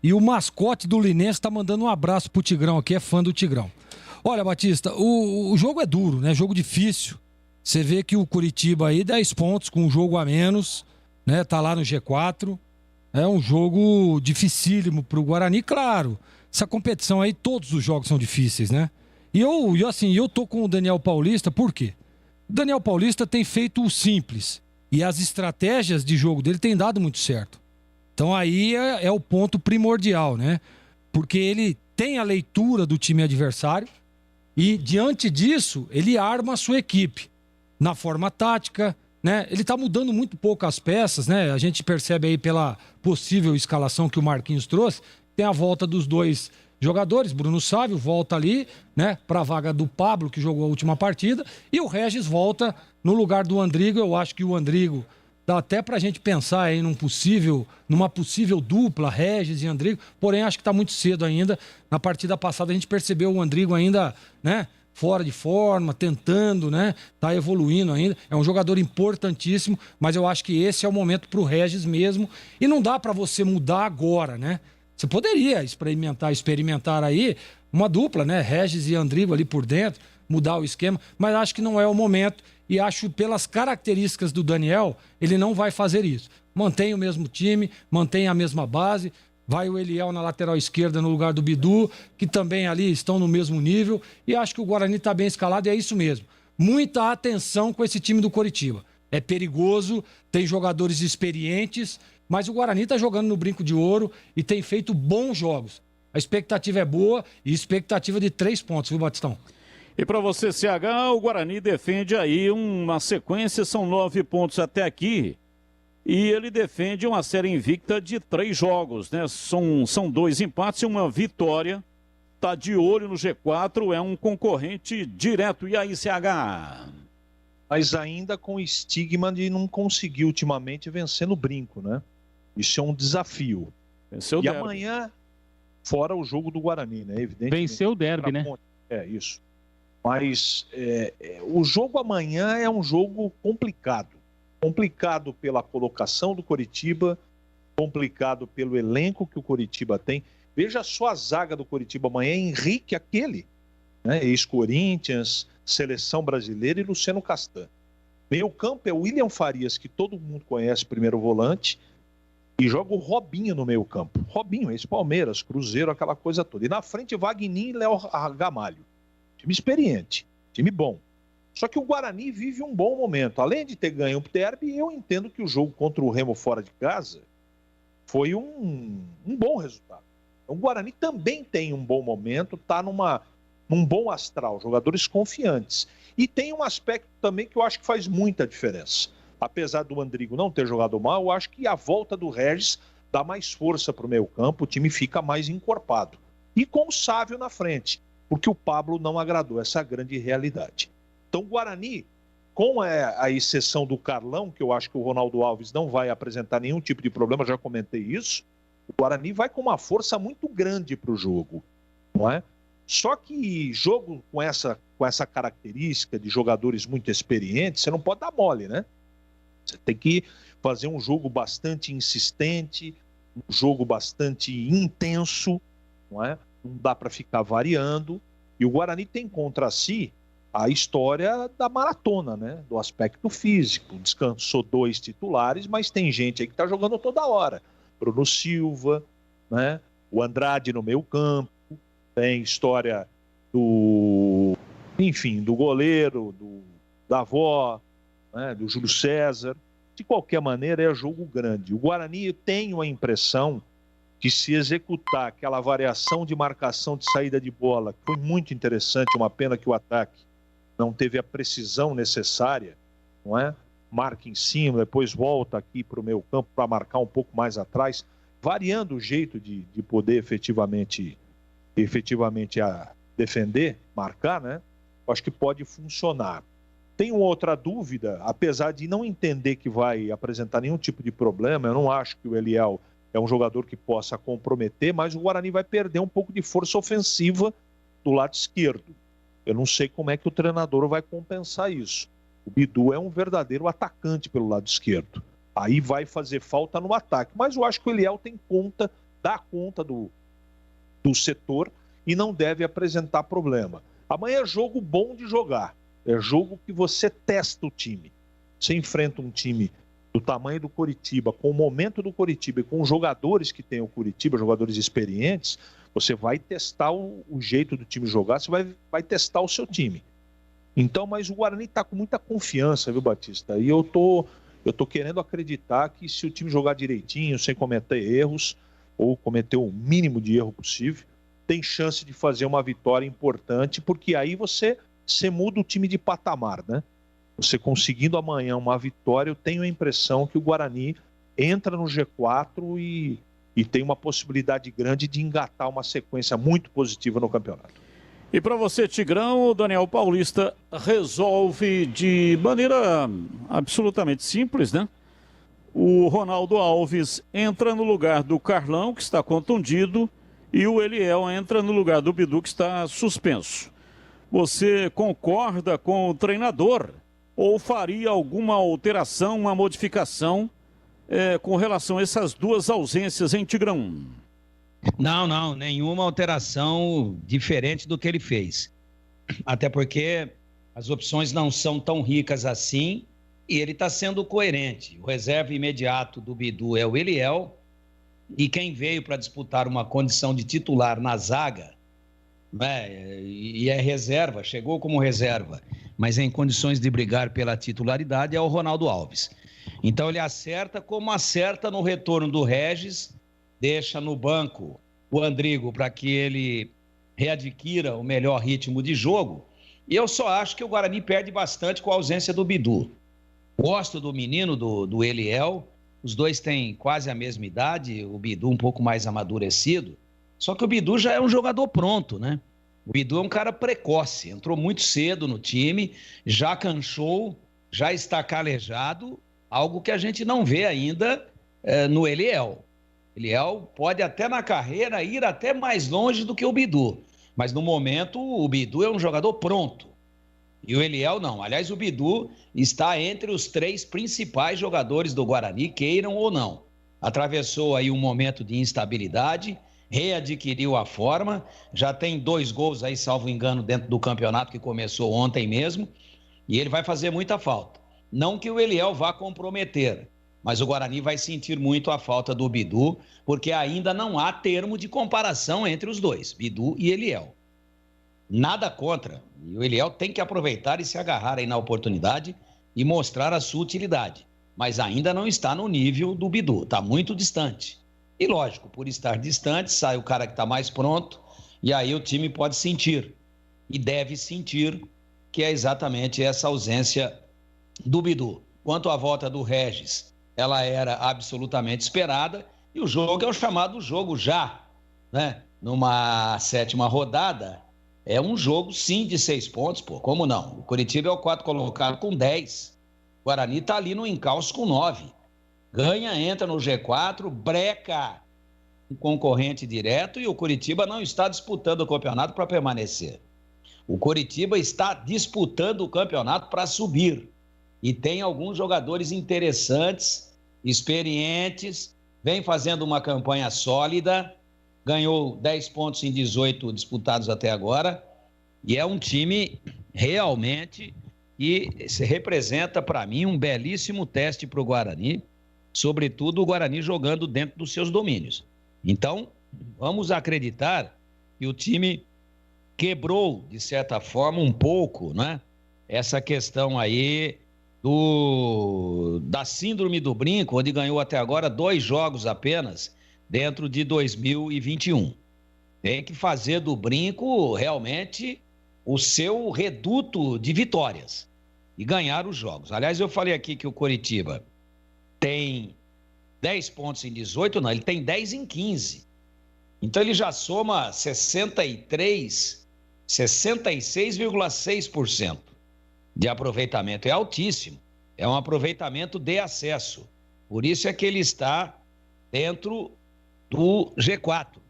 e o mascote do Linense tá mandando um abraço pro Tigrão aqui, é fã do Tigrão. Olha, Batista, o jogo é duro, né? Jogo difícil. Você vê que o Coritiba aí, 10 pontos com um jogo a menos, né? Tá lá no G4. É um jogo dificílimo pro Guarani, claro. Essa competição aí, todos os jogos são difíceis, né? E eu tô com o Daniel Paulista, por quê? O Daniel Paulista tem feito o simples. E as estratégias de jogo dele têm dado muito certo. Então aí é o ponto primordial, né? Porque ele tem a leitura do time adversário e, diante disso, ele arma a sua equipe na forma tática, né? Ele tá mudando muito pouco as peças, né? A gente percebe aí pela possível escalação que o Marquinhos trouxe, tem a volta dos 2 jogadores, Bruno Sávio volta ali, né, para a vaga do Pablo, que jogou a última partida, e o Regis volta no lugar do Andrigo. Eu acho que o Andrigo dá até pra gente pensar aí numa possível dupla, Regis e Andrigo, porém acho que tá muito cedo ainda. Na partida passada a gente percebeu o Andrigo ainda, né, fora de forma, tentando, né, tá evoluindo ainda. É um jogador importantíssimo, mas eu acho que esse é o momento pro Regis mesmo, e não dá pra você mudar agora, né? Você poderia experimentar aí uma dupla, né, Regis e Andrigo ali por dentro, mudar o esquema, mas acho que não é o momento. E acho, pelas características do Daniel, ele não vai fazer isso. Mantém o mesmo time, mantém a mesma base, vai o Eliel na lateral esquerda no lugar do Bidu, que também ali estão no mesmo nível, e acho que o Guarani está bem escalado, e é isso mesmo. Muita atenção com esse time do Coritiba. É perigoso, tem jogadores experientes, mas o Guarani está jogando no brinco de ouro e tem feito bons jogos. A expectativa é boa e expectativa de 3 pontos, viu, Batistão? E para você, CH, o Guarani defende aí uma sequência, são 9 pontos até aqui. E ele defende uma série invicta de 3 jogos, né? São 2 empates e uma vitória. Tá de olho no G4, é um concorrente direto. E aí, CH? Mas ainda com o estigma de não conseguir ultimamente vencer no brinco, né? Isso é um desafio. Venceu o derby. Amanhã, fora o jogo do Guarani, né? Evidentemente. Venceu o derby, né? É, isso. Mas o jogo amanhã é um jogo complicado. Complicado pela colocação do Coritiba, complicado pelo elenco que o Coritiba tem. Veja só a zaga do Coritiba amanhã, Henrique aquele, né? Ex-Corinthians, Seleção Brasileira, e Luciano Castan. Meio campo é o William Farias, que todo mundo conhece, primeiro volante, e joga o Robinho no meio campo. Robinho, ex-Palmeiras, Cruzeiro, aquela coisa toda. E na frente, Wagner e Léo Gamalho. Time experiente, time bom. Só que o Guarani vive um bom momento. Além de ter ganho o derby, eu entendo que o jogo contra o Remo fora de casa foi um bom resultado. O Guarani também tem um bom momento, está num bom astral, jogadores confiantes. E tem um aspecto também que eu acho que faz muita diferença. Apesar do Andrigo não ter jogado mal, eu acho que a volta do Regis dá mais força para o meio campo, o time fica mais encorpado. E com o Sávio na frente, porque o Pablo não agradou, essa grande realidade. Então o Guarani, com a exceção do Carlão, que eu acho que o Ronaldo Alves não vai apresentar nenhum tipo de problema, já comentei isso, o Guarani vai com uma força muito grande para o jogo, não é? Só que jogo com essa característica de jogadores muito experientes, você não pode dar mole, né? Você tem que fazer um jogo bastante insistente, um jogo bastante intenso, não é? Não dá para ficar variando. E o Guarani tem contra si a história da maratona, né? Do aspecto físico. Descansou 2 titulares, mas tem gente aí que está jogando toda hora. Bruno Silva, né? O Andrade no meio campo, tem história do goleiro, da avó, né? Do Júlio César. De qualquer maneira, é jogo grande. O Guarani, eu tenho a impressão que se executar aquela variação de marcação de saída de bola, que foi muito interessante, uma pena que o ataque não teve a precisão necessária, não é? Marca em cima, depois volta aqui para o meio campo para marcar um pouco mais atrás, variando o jeito de poder efetivamente a defender, marcar, né? Eu acho que pode funcionar. Tenho outra dúvida, apesar de não entender que vai apresentar nenhum tipo de problema, eu não acho que o Eliel é um jogador que possa comprometer, mas o Guarani vai perder um pouco de força ofensiva do lado esquerdo. Eu não sei como é que o treinador vai compensar isso. O Bidu é um verdadeiro atacante pelo lado esquerdo. Aí vai fazer falta no ataque. Mas eu acho que o Eliel dá conta do setor e não deve apresentar problema. Amanhã é jogo bom de jogar. É jogo que você testa o time. Você enfrenta um time do tamanho do Coritiba, com o momento do Coritiba e com os jogadores que tem o Coritiba, jogadores experientes, você vai testar o jeito do time jogar, você vai testar o seu time. Então, mas o Guarani está com muita confiança, viu, Batista? E eu tô querendo acreditar que se o time jogar direitinho, sem cometer erros, ou cometer o mínimo de erro possível, tem chance de fazer uma vitória importante, porque aí você muda o time de patamar, né? Você conseguindo amanhã uma vitória, eu tenho a impressão que o Guarani entra no G4 e tem uma possibilidade grande de engatar uma sequência muito positiva no campeonato. E para você, Tigrão, o Daniel Paulista resolve de maneira absolutamente simples, né? O Ronaldo Alves entra no lugar do Carlão, que está contundido, e o Eliel entra no lugar do Bidu, que está suspenso. Você concorda com o treinador ou faria alguma alteração, uma modificação com relação a essas duas ausências, hein, Tigrão? Não, nenhuma alteração diferente do que ele fez. Até porque as opções não são tão ricas assim e ele está sendo coerente. O reserva imediato do Bidu é o Eliel e quem veio para disputar uma condição de titular na zaga, né, e é reserva, chegou como reserva, mas em condições de brigar pela titularidade é o Ronaldo Alves. Então ele acerta como acerta no retorno do Regis, deixa no banco o Andrigo para que ele readquira o melhor ritmo de jogo. E eu só acho que o Guarani perde bastante com a ausência do Bidu. Gosto do menino, do Eliel, os dois têm quase a mesma idade, o Bidu um pouco mais amadurecido, só que o Bidu já é um jogador pronto, né? O Bidu é um cara precoce, entrou muito cedo no time, já canchou, já está calejado, algo que a gente não vê ainda no Eliel. Eliel pode até na carreira ir até mais longe do que o Bidu, mas no momento o Bidu é um jogador pronto e o Eliel não. Aliás, o Bidu está entre os 3 principais jogadores do Guarani, queiram ou não. Atravessou aí um momento de instabilidade, readquiriu a forma, já tem 2 gols aí, salvo engano, dentro do campeonato que começou ontem mesmo, e ele vai fazer muita falta. Não que o Eliel vá comprometer, mas o Guarani vai sentir muito a falta do Bidu, porque ainda não há termo de comparação entre os dois, Bidu e Eliel. Nada contra, e o Eliel tem que aproveitar e se agarrar aí na oportunidade e mostrar a sua utilidade, mas ainda não está no nível do Bidu, está muito distante. E lógico, por estar distante, sai o cara que está mais pronto, e aí o time pode sentir, e deve sentir, que é exatamente essa ausência do Bidu. Quanto à volta do Regis, ela era absolutamente esperada, e o jogo é o chamado jogo já, né? Numa 7ª rodada, é um jogo sim de 6 pontos, pô, como não? O Coritiba é o 4º colocado com 10, o Guarani está ali no encalço com 9. Ganha, entra no G4, breca um concorrente direto e o Coritiba não está disputando o campeonato para permanecer. O Coritiba está disputando o campeonato para subir. E tem alguns jogadores interessantes, experientes, vem fazendo uma campanha sólida, ganhou 10 pontos em 18 disputados até agora, e é um time realmente que se representa para mim um belíssimo teste para o Guarani, sobretudo o Guarani jogando dentro dos seus domínios. Então, vamos acreditar que o time quebrou, de certa forma, um pouco, né? Essa questão aí da síndrome do brinco, onde ganhou até agora 2 jogos apenas, dentro de 2021. Tem que fazer do Brinco realmente o seu reduto de vitórias e ganhar os jogos. Aliás, eu falei aqui que o Coritiba tem 10 pontos em 18, não, ele tem 10 em 15. Então ele já soma 66,6% de aproveitamento. É altíssimo. É um aproveitamento de acesso. Por isso é que ele está dentro do G4. O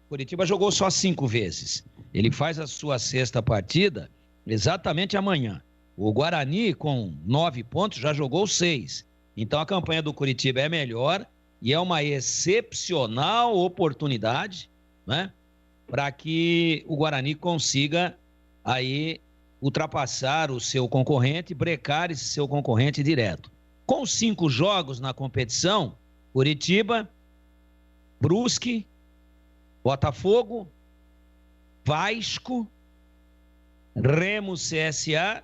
Coritiba jogou só 5 vezes. Ele faz a sua 6ª partida exatamente amanhã. O Guarani, com 9 pontos, já jogou 6. Então a campanha do Coritiba é melhor e é uma excepcional oportunidade, né, para que o Guarani consiga aí ultrapassar o seu concorrente, brecar esse seu concorrente direto. Com 5 jogos na competição, Coritiba, Brusque, Botafogo, Vasco, Remo, CSA,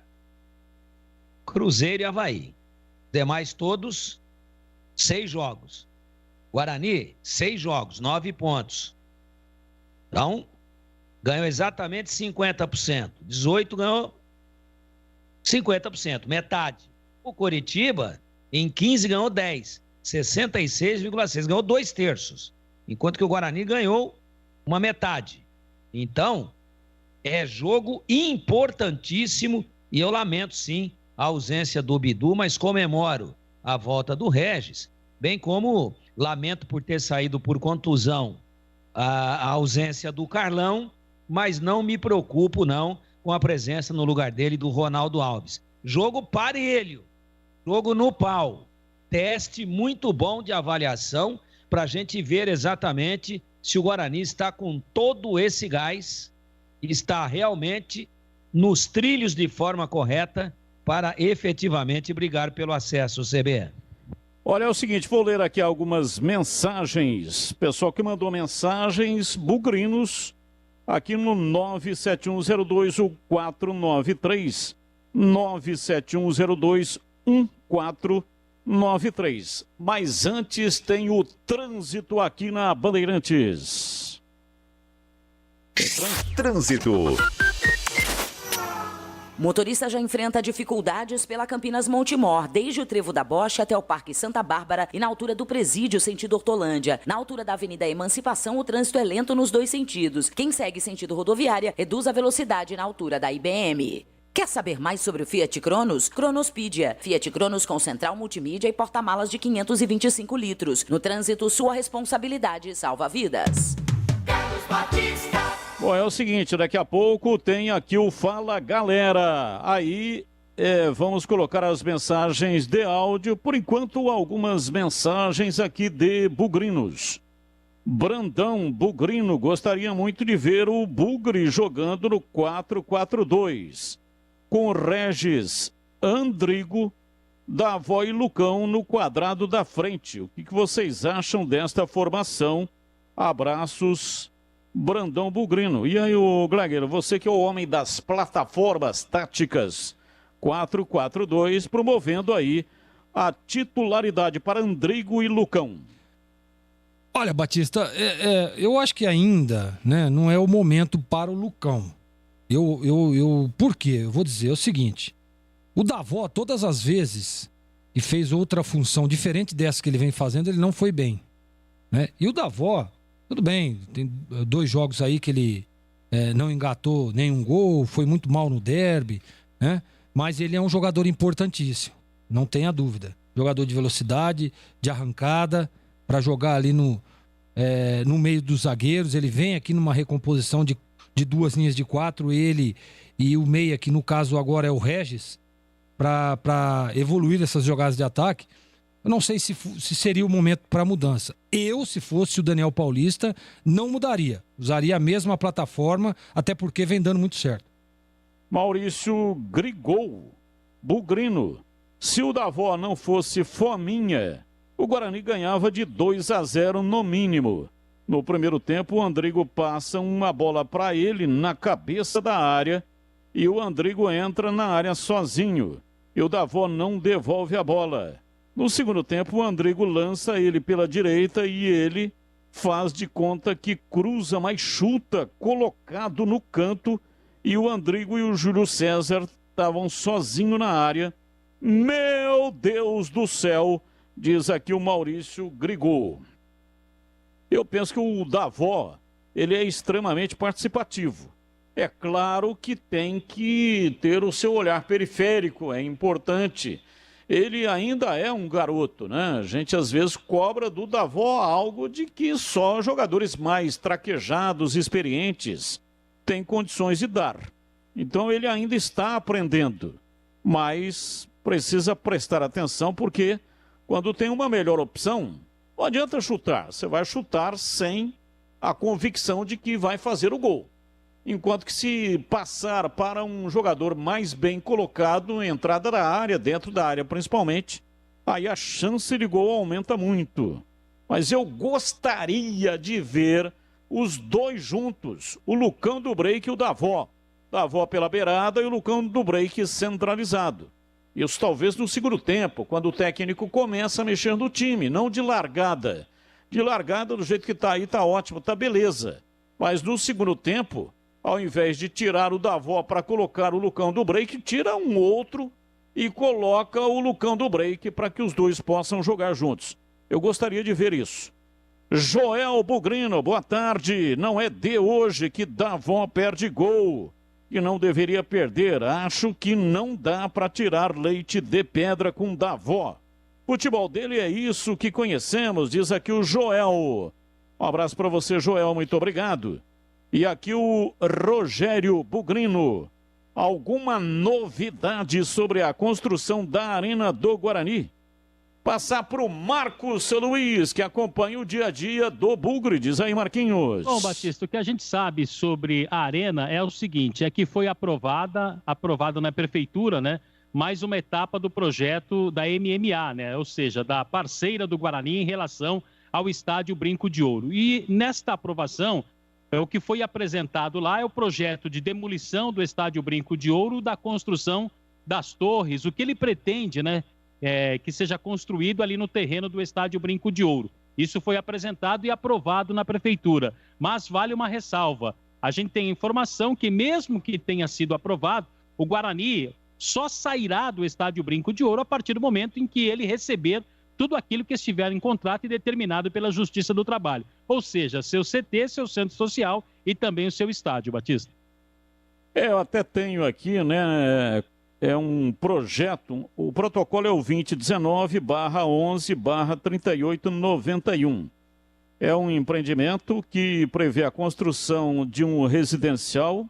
Cruzeiro e Avaí. Demais todos, 6 jogos. Guarani, 6 jogos, 9 pontos. Então, ganhou exatamente 50%. 18 ganhou 50%, metade. O Coritiba, em 15, ganhou 10. 66,6, ganhou 2/3. Enquanto que o Guarani ganhou uma metade. Então, é jogo importantíssimo e eu lamento, sim, a ausência do Bidu, mas comemoro a volta do Regis, bem como lamento por ter saído por contusão a ausência do Carlão, mas não me preocupo, não, com a presença no lugar dele do Ronaldo Alves. Jogo parelho, jogo no pau, teste muito bom de avaliação para a gente ver exatamente se o Guarani está com todo esse gás, está realmente nos trilhos de forma correta para efetivamente brigar pelo acesso, CB. Olha, é o seguinte, vou ler aqui algumas mensagens. Pessoal que mandou mensagens, bugrinos, aqui no 971021493. 971021493. Mas antes tem o trânsito aqui na Bandeirantes. Trânsito. Motorista já enfrenta dificuldades pela Campinas Montemor, desde o Trevo da Bocha até o Parque Santa Bárbara e na altura do Presídio, sentido Hortolândia. Na altura da Avenida Emancipação, o trânsito é lento nos 2 sentidos. Quem segue sentido rodoviária, reduz a velocidade na altura da IBM. Quer saber mais sobre o Fiat Cronos? Cronospedia. Fiat Cronos com central multimídia e porta-malas de 525 litros. No trânsito, sua responsabilidade salva vidas. Carlos Batista. Bom, é o seguinte, daqui a pouco tem aqui o Fala Galera. Aí vamos colocar as mensagens de áudio. Por enquanto, algumas mensagens aqui de bugrinos. Brandão Bugrino gostaria muito de ver o Bugre jogando no 4-4-2. Com Regis, Andrigo, Davó e Lucão no quadrado da frente. O que vocês acham desta formação? Abraços, Brandão Bugrino. E aí, o Glagueiro, você que é o homem das plataformas táticas 4-4-2, promovendo aí a titularidade para Andrigo e Lucão. Olha, Batista, eu acho que ainda, né, não é o momento para o Lucão. Por quê? Eu vou dizer o seguinte, o Davó, todas as vezes, e fez outra função diferente dessa que ele vem fazendo, ele não foi bem, né? E o Davó, tudo bem, tem 2 jogos aí que ele não engatou nenhum gol, foi muito mal no derby, né? Mas ele é um jogador importantíssimo, não tenha dúvida. Jogador de velocidade, de arrancada, para jogar ali no meio dos zagueiros. Ele vem aqui numa recomposição de 2 linhas de 4, ele e o meia, que no caso agora é o Regis, para evoluir essas jogadas de ataque. Eu não sei se seria o momento para mudança. Eu, se fosse o Daniel Paulista, não mudaria. Usaria a mesma plataforma, até porque vem dando muito certo. Maurício Grigol, Bugrino. Se o Davó não fosse fominha, o Guarani ganhava de 2-0 no mínimo. No primeiro tempo, o Andrigo passa uma bola para ele na cabeça da área e o Andrigo entra na área sozinho. E o Davó não devolve a bola. No segundo tempo, o Andrigo lança ele pela direita e ele faz de conta que cruza, mas chuta, colocado no canto, e o Andrigo e o Júlio César estavam sozinhos na área. Meu Deus do céu, diz aqui o Maurício Grigol. Eu penso que o Davó, ele é extremamente participativo. É claro que tem que ter o seu olhar periférico, é importante. Ele ainda é um garoto, né? A gente às vezes cobra do Davó algo de que só jogadores mais traquejados, experientes, têm condições de dar. Então ele ainda está aprendendo, mas precisa prestar atenção porque quando tem uma melhor opção, não adianta chutar. Você vai chutar sem a convicção de que vai fazer o gol. Enquanto que se passar para um jogador mais bem colocado, entrada da área, dentro da área principalmente, aí a chance de gol aumenta muito. Mas eu gostaria de ver os dois juntos, o Lucão do Break e o Davó. Davó pela beirada e o Lucão do Break centralizado. Isso talvez no segundo tempo, quando o técnico começa a mexer no time, não de largada. De largada, do jeito que está aí, está ótimo, está beleza. Mas no segundo tempo, ao invés de tirar o Davó para colocar o Lucão do Break, tira um outro e coloca o Lucão do Break para que os dois possam jogar juntos. Eu gostaria de ver isso. Joel Bugrino, boa tarde. Não é de hoje que Davó perde gol. E não deveria perder. Acho que não dá para tirar leite de pedra com Davó. Futebol dele é isso que conhecemos, diz aqui o Joel. Um abraço para você, Joel, muito obrigado. E aqui o Rogério Bugrino. Alguma novidade sobre a construção da Arena do Guarani? Passar para o Marcos Luiz, que acompanha o dia a dia do Bugre. Diz aí, Marquinhos. Bom, Batista, o que a gente sabe sobre a Arena é o seguinte, é que foi aprovada na Prefeitura, né? Mais uma etapa do projeto da MMA, né? Ou seja, da parceira do Guarani em relação ao Estádio Brinco de Ouro. E nesta aprovação, o que foi apresentado lá é o projeto de demolição do Estádio Brinco de Ouro, da construção das torres, o que ele pretende, né? Que seja construído ali no terreno do Estádio Brinco de Ouro. Isso foi apresentado e aprovado na Prefeitura. Mas vale uma ressalva. A gente tem informação que mesmo que tenha sido aprovado, o Guarani só sairá do Estádio Brinco de Ouro a partir do momento em que ele receber tudo aquilo que estiver em contrato e determinado pela Justiça do Trabalho. Ou seja, seu CT, seu centro social e também o seu estádio, Batista. Eu até tenho aqui, né, é um projeto, o protocolo é o 2019/11/3891. É um empreendimento que prevê a construção de um residencial,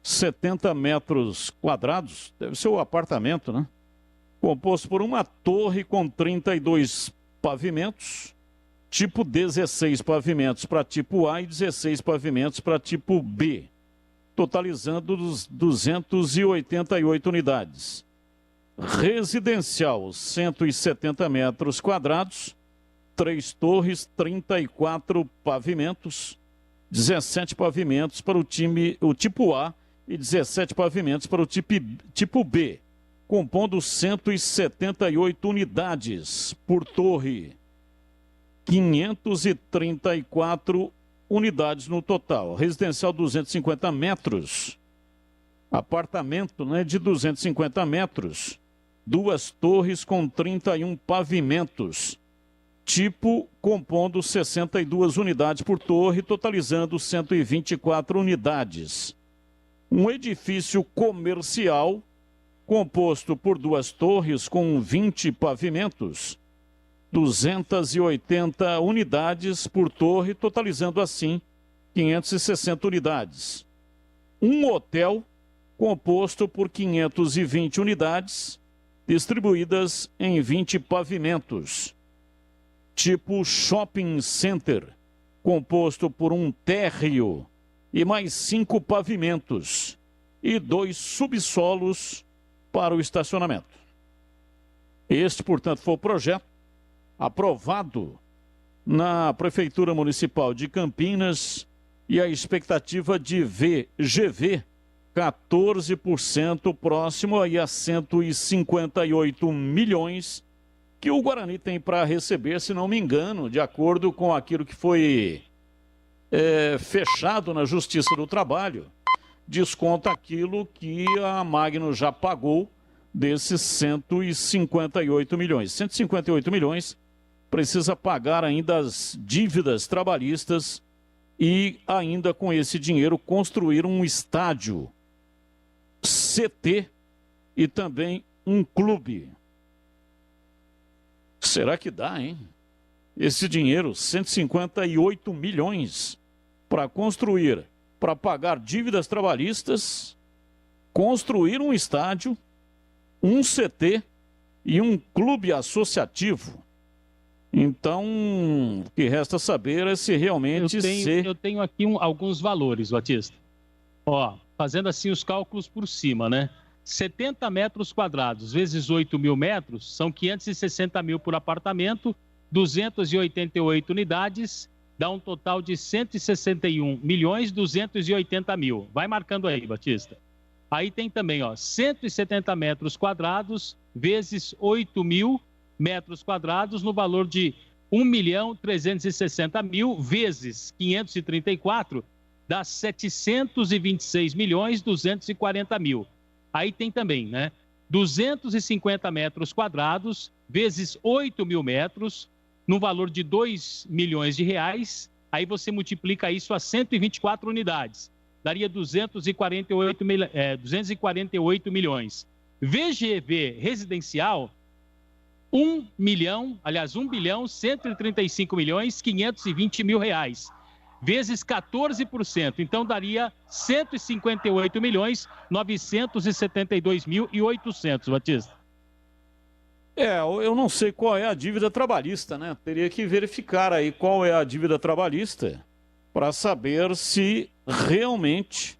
70 metros quadrados, deve ser o apartamento, né? Composto por uma torre com 32 pavimentos, tipo 16 pavimentos para tipo A e 16 pavimentos para tipo B, totalizando 288 unidades. Residencial, 170 metros quadrados, 3 torres, 34 pavimentos, 17 pavimentos para o tipo A e 17 pavimentos para o tipo B, compondo 178 unidades por torre, 534 unidades no total. Residencial 250 metros, apartamento, né, de 250 metros, 2 torres com 31 pavimentos, tipo compondo 62 unidades por torre, totalizando 124 unidades. Um edifício comercial composto por 2 torres com 20 pavimentos, 280 unidades por torre, totalizando assim 560 unidades. Um hotel composto por 520 unidades, distribuídas em 20 pavimentos. Tipo shopping center, composto por um térreo e mais 5 pavimentos e 2 subsolos para o estacionamento. Este, portanto, foi o projeto aprovado na Prefeitura Municipal de Campinas e a expectativa de VGV 14%, próximo aí a 158 milhões, que o Guarani tem para receber, se não me engano, de acordo com aquilo que foi fechado na Justiça do Trabalho, desconta aquilo que a Magno já pagou desses 158 milhões. 158 milhões precisa pagar ainda as dívidas trabalhistas e ainda com esse dinheiro construir um estádio, CT e também um clube. Será que dá, hein? Esse dinheiro, 158 milhões para construir, para pagar dívidas trabalhistas, construir um estádio, um CT e um clube associativo. Então, o que resta saber é se realmente eu tenho aqui alguns valores, Batista. Ó, fazendo assim os cálculos por cima, né? 70 metros quadrados vezes 8 mil metros são 560 mil por apartamento, 288 unidades, dá um total de 161 milhões 280 mil. Vai marcando aí, Batista. Aí tem também, ó, 170 metros quadrados vezes 8 mil metros quadrados no valor de 1.360.000 vezes 534 dá 726 milhões 240 mil. Aí tem também, né? 250 metros quadrados vezes 8 mil metros no valor de 2 milhões de reais. Aí você multiplica isso a 124 unidades. Daria 248 milhões. VGV residencial, 1 bilhão 135 milhões 520 mil reais, vezes 14%, então daria 158 milhões 972 mil e 800, Batista. Eu não sei qual é a dívida trabalhista, né? Teria que verificar aí qual é a dívida trabalhista para saber se realmente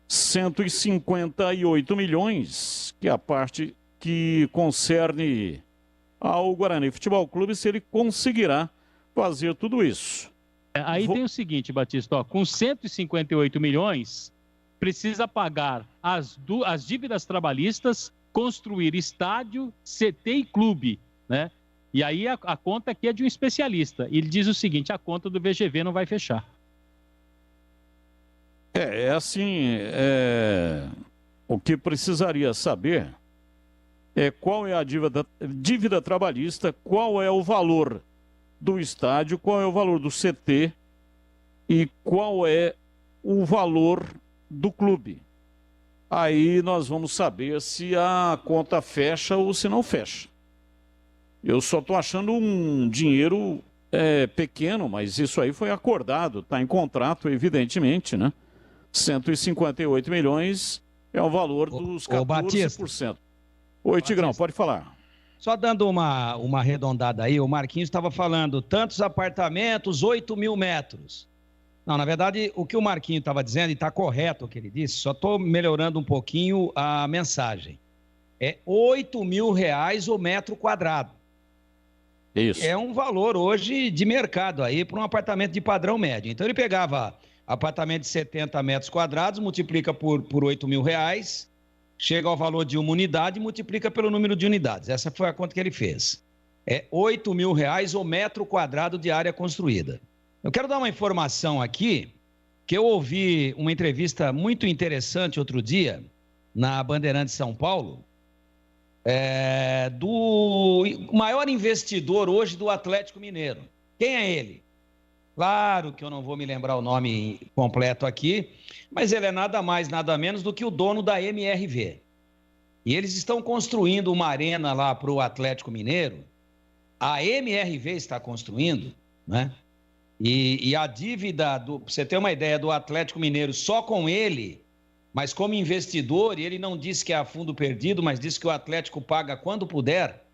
158 milhões, que é a parte que concerne ao Guarani Futebol Clube, se ele conseguirá fazer tudo isso. Aí tem o seguinte, Batista, ó, com 158 milhões, precisa pagar as dívidas trabalhistas, construir estádio, CT e clube, né? E aí a conta aqui é de um especialista. Ele diz o seguinte, a conta do VGV não vai fechar. O que precisaria saber qual é a dívida trabalhista, qual é o valor do estádio, qual é o valor do CT e qual é o valor do clube. Aí nós vamos saber se a conta fecha ou se não fecha. Eu só estou achando um dinheiro pequeno, mas isso aí foi acordado, está em contrato, evidentemente, né? 158 milhões é o valor dos 14%. Oi, Tigrão, pode falar. Só dando uma arredondada aí, o Marquinhos estava falando, tantos apartamentos, 8 mil metros. Não, na verdade, o que o Marquinhos estava dizendo, e está correto o que ele disse, só estou melhorando um pouquinho a mensagem. É 8 mil reais o metro quadrado. Isso. É um valor hoje de mercado aí para um apartamento de padrão médio. Então ele pegava apartamento de 70 metros quadrados, multiplica por 8 mil reais, chega ao valor de uma unidade e multiplica pelo número de unidades. Essa foi a conta que ele fez. É 8 mil reais o metro quadrado de área construída. Eu quero dar uma informação aqui, que eu ouvi uma entrevista muito interessante outro dia, na Bandeirantes São Paulo, do maior investidor hoje do Atlético Mineiro. Quem é ele? Claro que eu não vou me lembrar o nome completo aqui, mas ele é nada mais, nada menos do que o dono da MRV. E eles estão construindo uma arena lá para o Atlético Mineiro. A MRV está construindo, né? E a dívida, para você ter uma ideia, do Atlético Mineiro só com ele, mas como investidor, e ele não disse que é a fundo perdido, mas disse que o Atlético paga quando puder,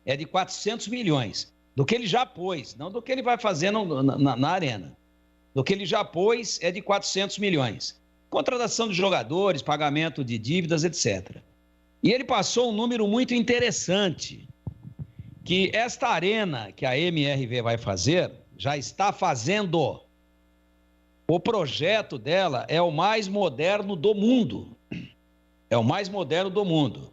é de 400 milhões. Do que ele já pôs, não do que ele vai fazer na arena. Do que ele já pôs é de 400 milhões. Contratação de jogadores, pagamento de dívidas, etc. E ele passou um número muito interessante, que esta arena que a MRV vai fazer, já está fazendo. O projeto dela é o mais moderno do mundo. É o mais moderno do mundo.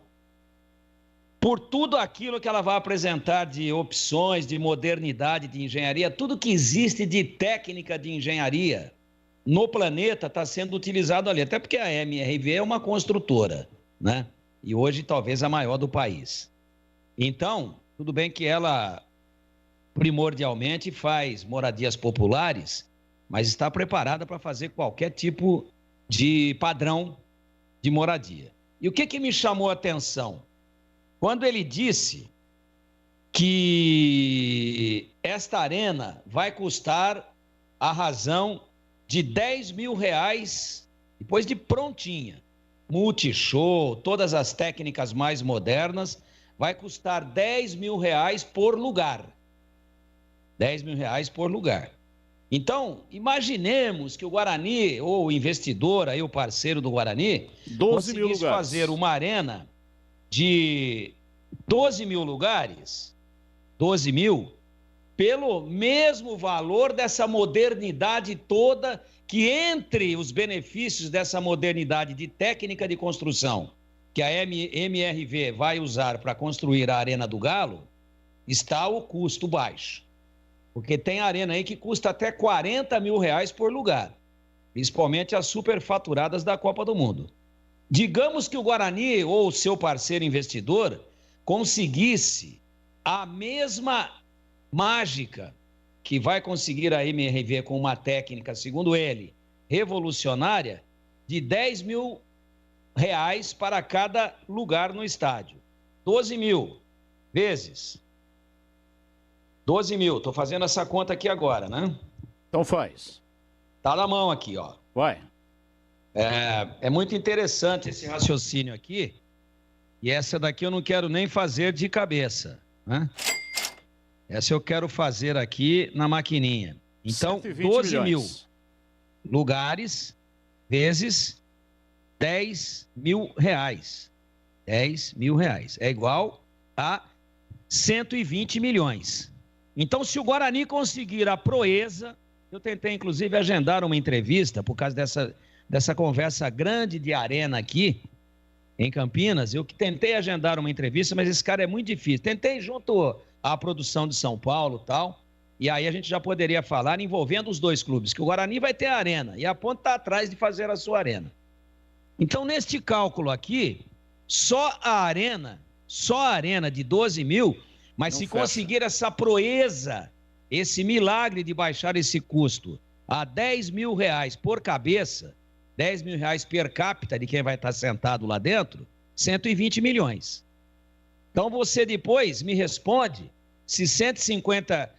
por tudo aquilo que ela vai apresentar de opções, de modernidade, de engenharia, tudo que existe de técnica de engenharia no planeta está sendo utilizado ali, até porque a MRV é uma construtora, né? E hoje talvez a maior do país. Então, tudo bem que ela primordialmente faz moradias populares, mas está preparada para fazer qualquer tipo de padrão de moradia. E o que me chamou a atenção? Quando ele disse que esta arena vai custar a razão de R$10 mil, depois de prontinha, multishow, todas as técnicas mais modernas, vai custar R$10 mil por lugar. R$10 mil por lugar. Então, imaginemos que o Guarani, ou o investidor, aí o parceiro do Guarani, 12 mil lugares. Fazer uma arena de 12 mil lugares, 12 mil, pelo mesmo valor dessa modernidade toda, que entre os benefícios dessa modernidade de técnica de construção, que a MRV vai usar para construir a Arena do Galo, está o custo baixo. Porque tem arena aí que custa até R$40 mil por lugar, principalmente as superfaturadas da Copa do Mundo. Digamos que o Guarani ou o seu parceiro investidor conseguisse a mesma mágica que vai conseguir a MRV com uma técnica, segundo ele, revolucionária, de R$10 mil para cada lugar no estádio. 12 mil vezes 12 mil, estou fazendo essa conta aqui agora, né? Então faz. Tá na mão aqui, ó. Vai. É muito interessante esse raciocínio aqui, e essa daqui eu não quero nem fazer de cabeça, né? Essa eu quero fazer aqui na maquininha. Então, 12 mil lugares vezes R$10 mil. R$10 mil. É igual a 120 milhões. Então, se o Guarani conseguir a proeza, eu tentei inclusive agendar uma entrevista por causa dessa conversa grande de arena aqui em Campinas. Eu que tentei agendar uma entrevista, mas esse cara é muito difícil. Tentei junto à produção de São Paulo e tal, e aí a gente já poderia falar envolvendo os dois clubes, que o Guarani vai ter a arena e a Ponte está atrás de fazer a sua arena. Então, neste cálculo aqui, só a arena de 12 mil, mas se conseguir essa proeza, esse milagre de baixar esse custo a R$10 mil por cabeça, R$10 mil per capita de quem vai estar sentado lá dentro, 120 milhões. Então você depois me responde se 150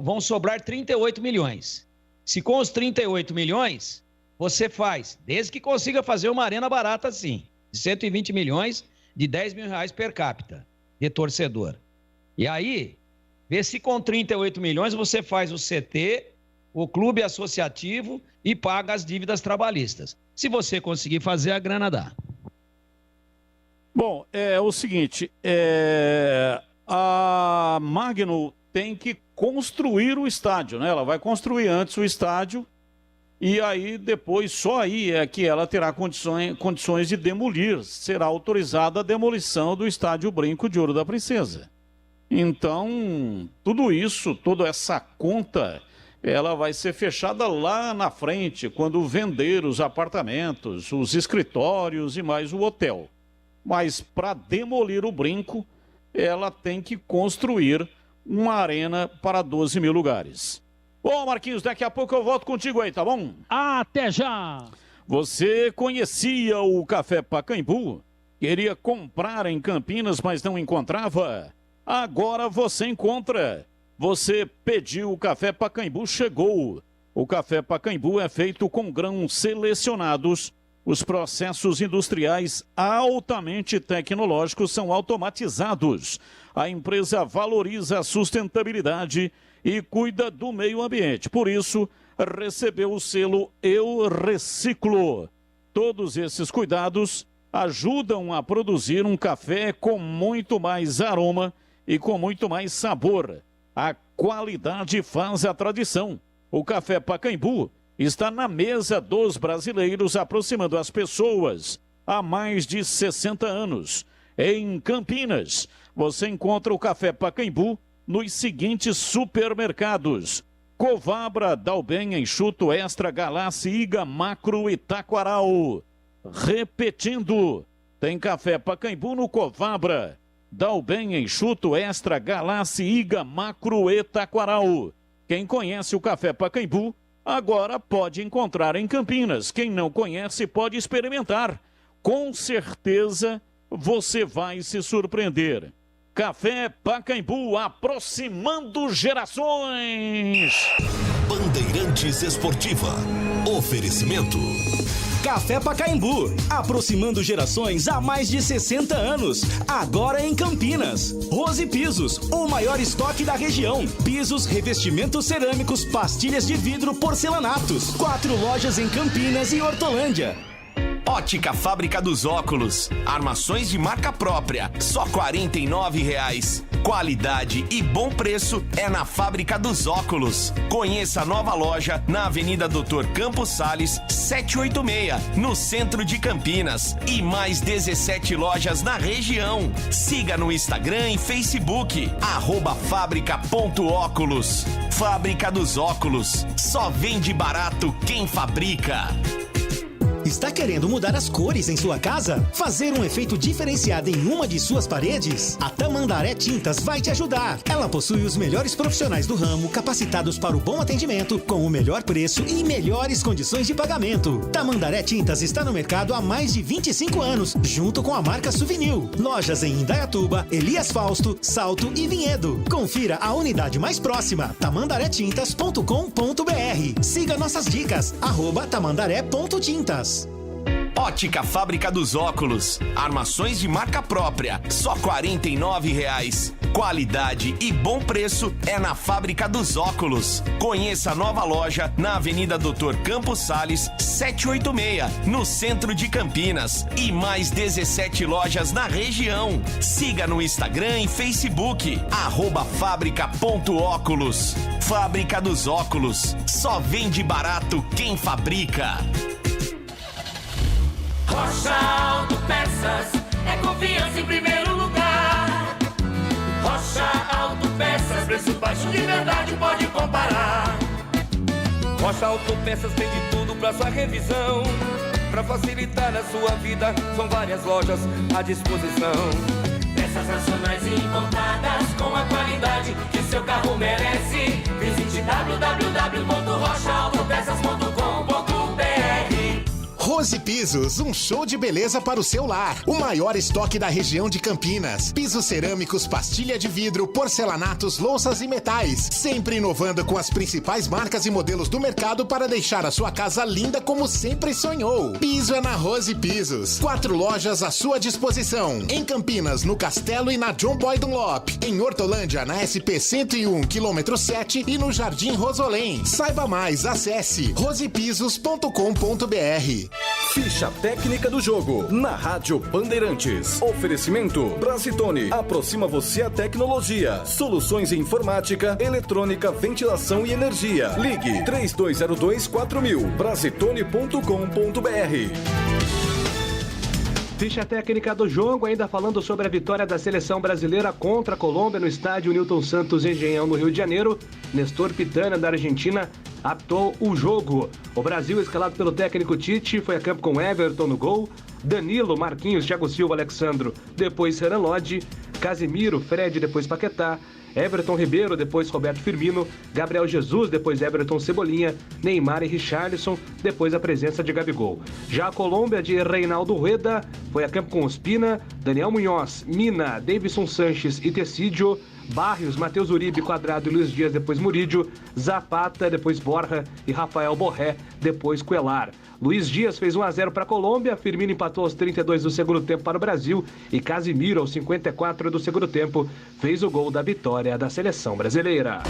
vão sobrar 38 milhões. Se com os 38 milhões você faz, desde que consiga fazer uma arena barata assim, de 120 milhões, de R$10 mil per capita de torcedor. E aí, vê se com 38 milhões você faz o CT, o clube associativo e paga as dívidas trabalhistas. Se você conseguir fazer, a grana dá. Bom, é o seguinte, a Magno tem que construir o estádio, né? Ela vai construir antes o estádio e aí depois, só aí é que ela terá condições de demolir, será autorizada a demolição do estádio Brinco de Ouro da Princesa. Então, tudo isso, toda essa conta, ela vai ser fechada lá na frente, quando vender os apartamentos, os escritórios e mais o hotel. Mas para demolir o Brinco, ela tem que construir uma arena para 12 mil lugares. Bom, Marquinhos, daqui a pouco eu volto contigo aí, tá bom? Até já! Você conhecia o Café Pacaembu? Queria comprar em Campinas, mas não encontrava? Agora você encontra. Você pediu o Café Pacaembu, chegou. O Café Pacaembu é feito com grãos selecionados. Os processos industriais altamente tecnológicos são automatizados. A empresa valoriza a sustentabilidade e cuida do meio ambiente. Por isso, recebeu o selo Eu Reciclo. Todos esses cuidados ajudam a produzir um café com muito mais aroma e com muito mais sabor. A qualidade faz a tradição. O Café Pacaembu está na mesa dos brasileiros, aproximando as pessoas há mais de 60 anos. Em Campinas, você encontra o Café Pacaembu nos seguintes supermercados: Covabra, Dalben, Enxuto, Extra, Galácia, Iga, Macro e Taquaral. Repetindo, tem Café Pacaembu no Covabra, Dalben, Enxuto, Extra, Galácia, Iga, Macro e Taquaral. Quem conhece o Café Pacaembu, agora pode encontrar em Campinas. Quem não conhece pode experimentar. Com certeza você vai se surpreender. Café Pacaembu, aproximando gerações. Bandeirantes Esportiva. Oferecimento. Café Pacaembu, aproximando gerações há mais de 60 anos. Agora em Campinas. Rose Pisos, o maior estoque da região. Pisos, revestimentos cerâmicos, pastilhas de vidro, porcelanatos. 4 lojas em Campinas e Hortolândia. Ótica Fábrica dos Óculos. Armações de marca própria. Só R$ 49,00. Qualidade e bom preço é na Fábrica dos Óculos. Conheça a nova loja na Avenida Dr. Campos Sales, 786, no centro de Campinas. E mais 17 lojas na região. Siga no Instagram e Facebook, @fábrica.óculos. Fábrica dos Óculos. Só vende barato quem fabrica. Está querendo mudar as cores em sua casa? Fazer um efeito diferenciado em uma de suas paredes? A Tamandaré Tintas vai te ajudar. Ela possui os melhores profissionais do ramo, capacitados para o bom atendimento, com o melhor preço e melhores condições de pagamento. Tamandaré Tintas está no mercado há mais de 25 anos, junto com a marca Souvenir. Lojas em Indaiatuba, Elias Fausto, Salto e Vinhedo. Confira a unidade mais próxima, tamandaretintas.com.br. Siga nossas dicas, @tamandaré.tintas. Ótica Fábrica dos Óculos. Armações de marca própria. Só R$ 49,00. Qualidade e bom preço é na Fábrica dos Óculos. Conheça a nova loja na Avenida Dr. Campos Sales, 786, no centro de Campinas. E mais 17 lojas na região. Siga no Instagram e Facebook, @fábrica.óculos. Fábrica dos Óculos. Só vende barato quem fabrica. Rocha Autopeças é confiança em primeiro lugar. Rocha Autopeças, preço baixo de verdade, pode comparar. Rocha Autopeças tem de tudo pra sua revisão. Pra facilitar a sua vida, são várias lojas à disposição. Peças nacionais e importadas com a qualidade que seu carro merece. Visite www.rochaautopeças.com.br. Rose Pisos, um show de beleza para o seu lar. O maior estoque da região de Campinas. Pisos cerâmicos, pastilha de vidro, porcelanatos, louças e metais. Sempre inovando com as principais marcas e modelos do mercado para deixar a sua casa linda como sempre sonhou. Piso é na Rose Pisos. 4 lojas à sua disposição. Em Campinas, no Castelo e na John Boy Dunlop. Em Hortolândia, na SP 101, quilômetro 7 e no Jardim Rosolém. Saiba mais, acesse rosepisos.com.br. Ficha técnica do jogo na Rádio Bandeirantes. Oferecimento Brasitone. Aproxima você a tecnologia. Soluções em informática, eletrônica, ventilação e energia. Ligue 3202-4000. Brasitone.com.br. Ficha técnica do jogo, ainda falando sobre a vitória da seleção brasileira contra a Colômbia no estádio Newton Santos Engenhão, no Rio de Janeiro. Nestor Pitana, da Argentina, apitou o jogo. O Brasil, escalado pelo técnico Tite, foi a campo com Everton no gol, Danilo, Marquinhos, Thiago Silva, Alexandro, depois Renan Lodge, Casimiro, Fred, depois Paquetá, Everton Ribeiro, depois Roberto Firmino, Gabriel Jesus, depois Everton Cebolinha, Neymar e Richarlison, depois a presença de Gabigol. Já a Colômbia, de Reinaldo Rueda, foi a campo com Ospina, Daniel Munhoz, Mina, Davidson Sanches e Tecídio, Barrios, Matheus Uribe, Quadrado e Luiz Dias, depois Murídio, Zapata, depois Borja e Rafael Borré, depois Cuellar. Luiz Dias fez 1-0 para a Colômbia, Firmino empatou aos 32 do segundo tempo para o Brasil e Casimiro, aos 54 do segundo tempo, fez o gol da vitória da seleção brasileira.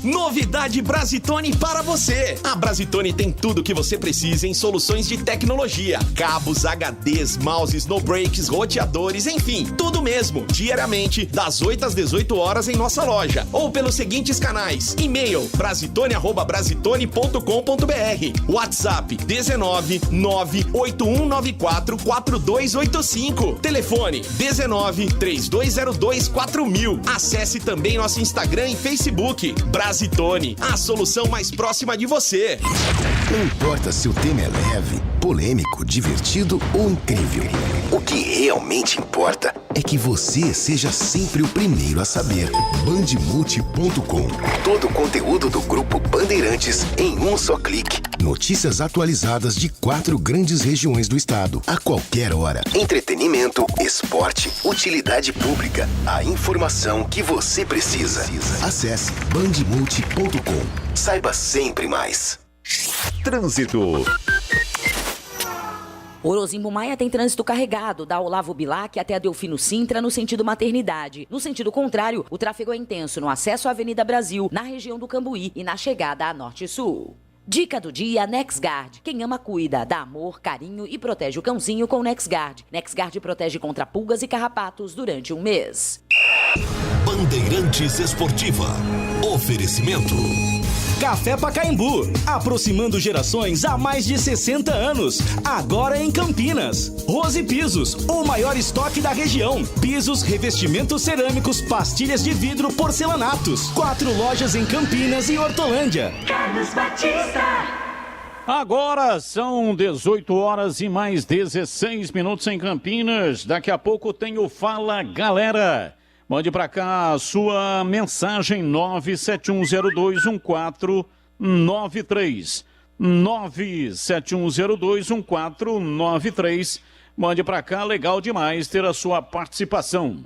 Novidade Brasitone para você. A Brasitone tem tudo que você precisa em soluções de tecnologia. Cabos, HDs, mouses, no breaks, roteadores, enfim, tudo mesmo. Diariamente, das 8 às 18 horas em nossa loja. Ou pelos seguintes canais. E-mail brasitone@brasitone.com.br. WhatsApp 19 98194 4285. Telefone 19 3202 4000. Acesse também nosso Instagram e Facebook. Brasitone, a solução mais próxima de você. Não importa se o tema é leve, polêmico, divertido ou incrível. O que realmente importa é que você seja sempre o primeiro a saber. Bandmulti.com. Todo o conteúdo do Grupo Bandeirantes em um só clique. Notícias atualizadas de 4 grandes regiões do estado, a qualquer hora. Entretenimento, esporte, utilidade pública. A informação que você precisa. Acesse bandmulti.com. Saiba sempre mais. Trânsito. Orozimbo Maia tem trânsito carregado, da Olavo Bilac até a Delfino Sintra, no sentido maternidade. No sentido contrário, o tráfego é intenso no acesso à Avenida Brasil, na região do Cambuí e na chegada a Norte e Sul. Dica do dia, NexGuard. Quem ama, cuida. Dá amor, carinho e protege o cãozinho com NexGuard. NexGuard protege contra pulgas e carrapatos durante um mês. Bandeirantes Esportiva. Oferecimento. Café Pacaembu, aproximando gerações há mais de 60 anos. Agora em Campinas. Rose Pisos, o maior estoque da região. Pisos, revestimentos cerâmicos, pastilhas de vidro, porcelanatos. 4 lojas em Campinas e Hortolândia. Carlos Batista. Agora são 18 horas e mais 16 minutos em Campinas. Daqui a pouco tem o Fala Galera. Mande para cá a sua mensagem 971021493. 971021493. Mande para cá, legal demais ter a sua participação.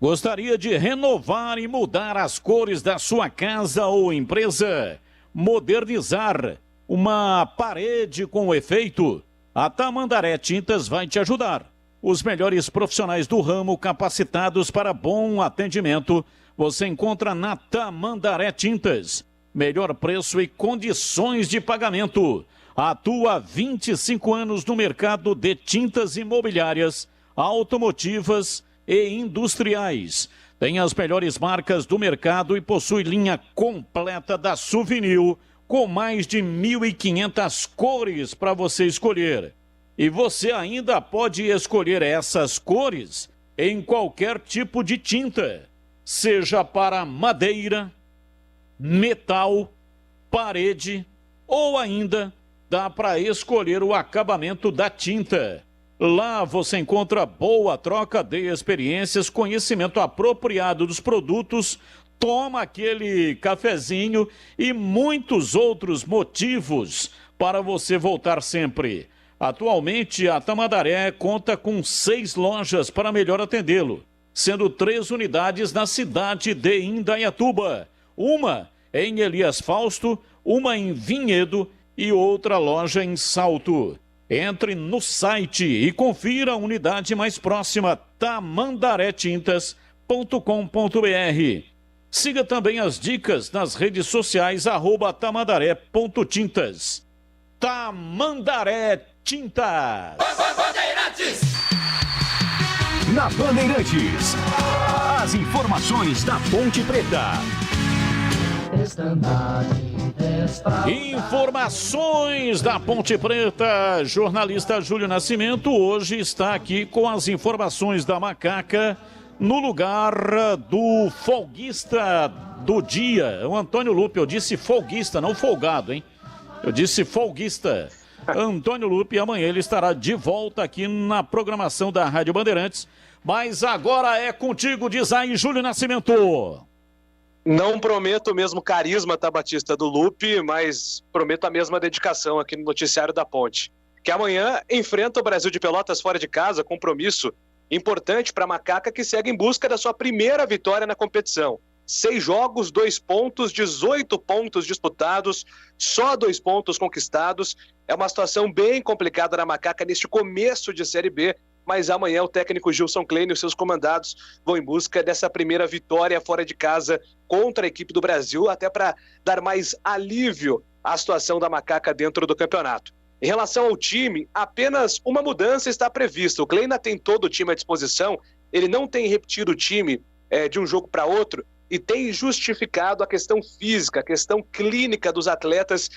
Gostaria de renovar e mudar as cores da sua casa ou empresa? Modernizar uma parede com efeito? A Tamandaré Tintas vai te ajudar. Os melhores profissionais do ramo capacitados para bom atendimento você encontra na Tamandaré Tintas. Melhor preço e condições de pagamento. Atua há 25 anos no mercado de tintas imobiliárias, automotivas e industriais. Tem as melhores marcas do mercado e possui linha completa da Souvenir, com mais de 1.500 cores para você escolher. E você ainda pode escolher essas cores em qualquer tipo de tinta, seja para madeira, metal, parede ou ainda dá para escolher o acabamento da tinta. Lá você encontra boa troca de experiências, conhecimento apropriado dos produtos, toma aquele cafezinho e muitos outros motivos para você voltar sempre. Atualmente, a Tamandaré conta com 6 lojas para melhor atendê-lo, sendo 3 unidades na cidade de Indaiatuba. Uma em Elias Fausto, uma em Vinhedo e outra loja em Salto. Entre no site e confira a unidade mais próxima, tamandaretintas.com.br. Siga também as dicas nas redes sociais, @tamandaré.tintas. Tamandaré Tintas. Bandeirantes. Na Bandeirantes, as informações da Ponte Preta. Informações da Ponte Preta. Jornalista Júlio Nascimento hoje está aqui com as informações da Macaca no lugar do folguista do dia, o Antônio Lupe. Eu disse folguista, não folgado, hein? Eu disse folguista. Antônio Lupe, amanhã ele estará de volta aqui na programação da Rádio Bandeirantes. Mas agora é contigo, diz aí, Júlio Nascimento. Não prometo o mesmo carisma, tá, Batista, do Lupe, mas prometo a mesma dedicação aqui no Noticiário da Ponte. Que amanhã enfrenta o Brasil de Pelotas fora de casa, compromisso importante para a Macaca, que segue em busca da sua primeira vitória na competição. 6 jogos, 2 pontos, 18 pontos disputados, só 2 pontos conquistados. É uma situação bem complicada na Macaca neste começo de Série B, mas amanhã o técnico Gilson Klein e os seus comandados vão em busca dessa primeira vitória fora de casa contra a equipe do Brasil, até para dar mais alívio à situação da Macaca dentro do campeonato. Em relação ao time, apenas uma mudança está prevista. O Klein ainda tem todo o time à disposição, ele não tem repetido o time de um jogo para outro, e tem justificado a questão física, a questão clínica dos atletas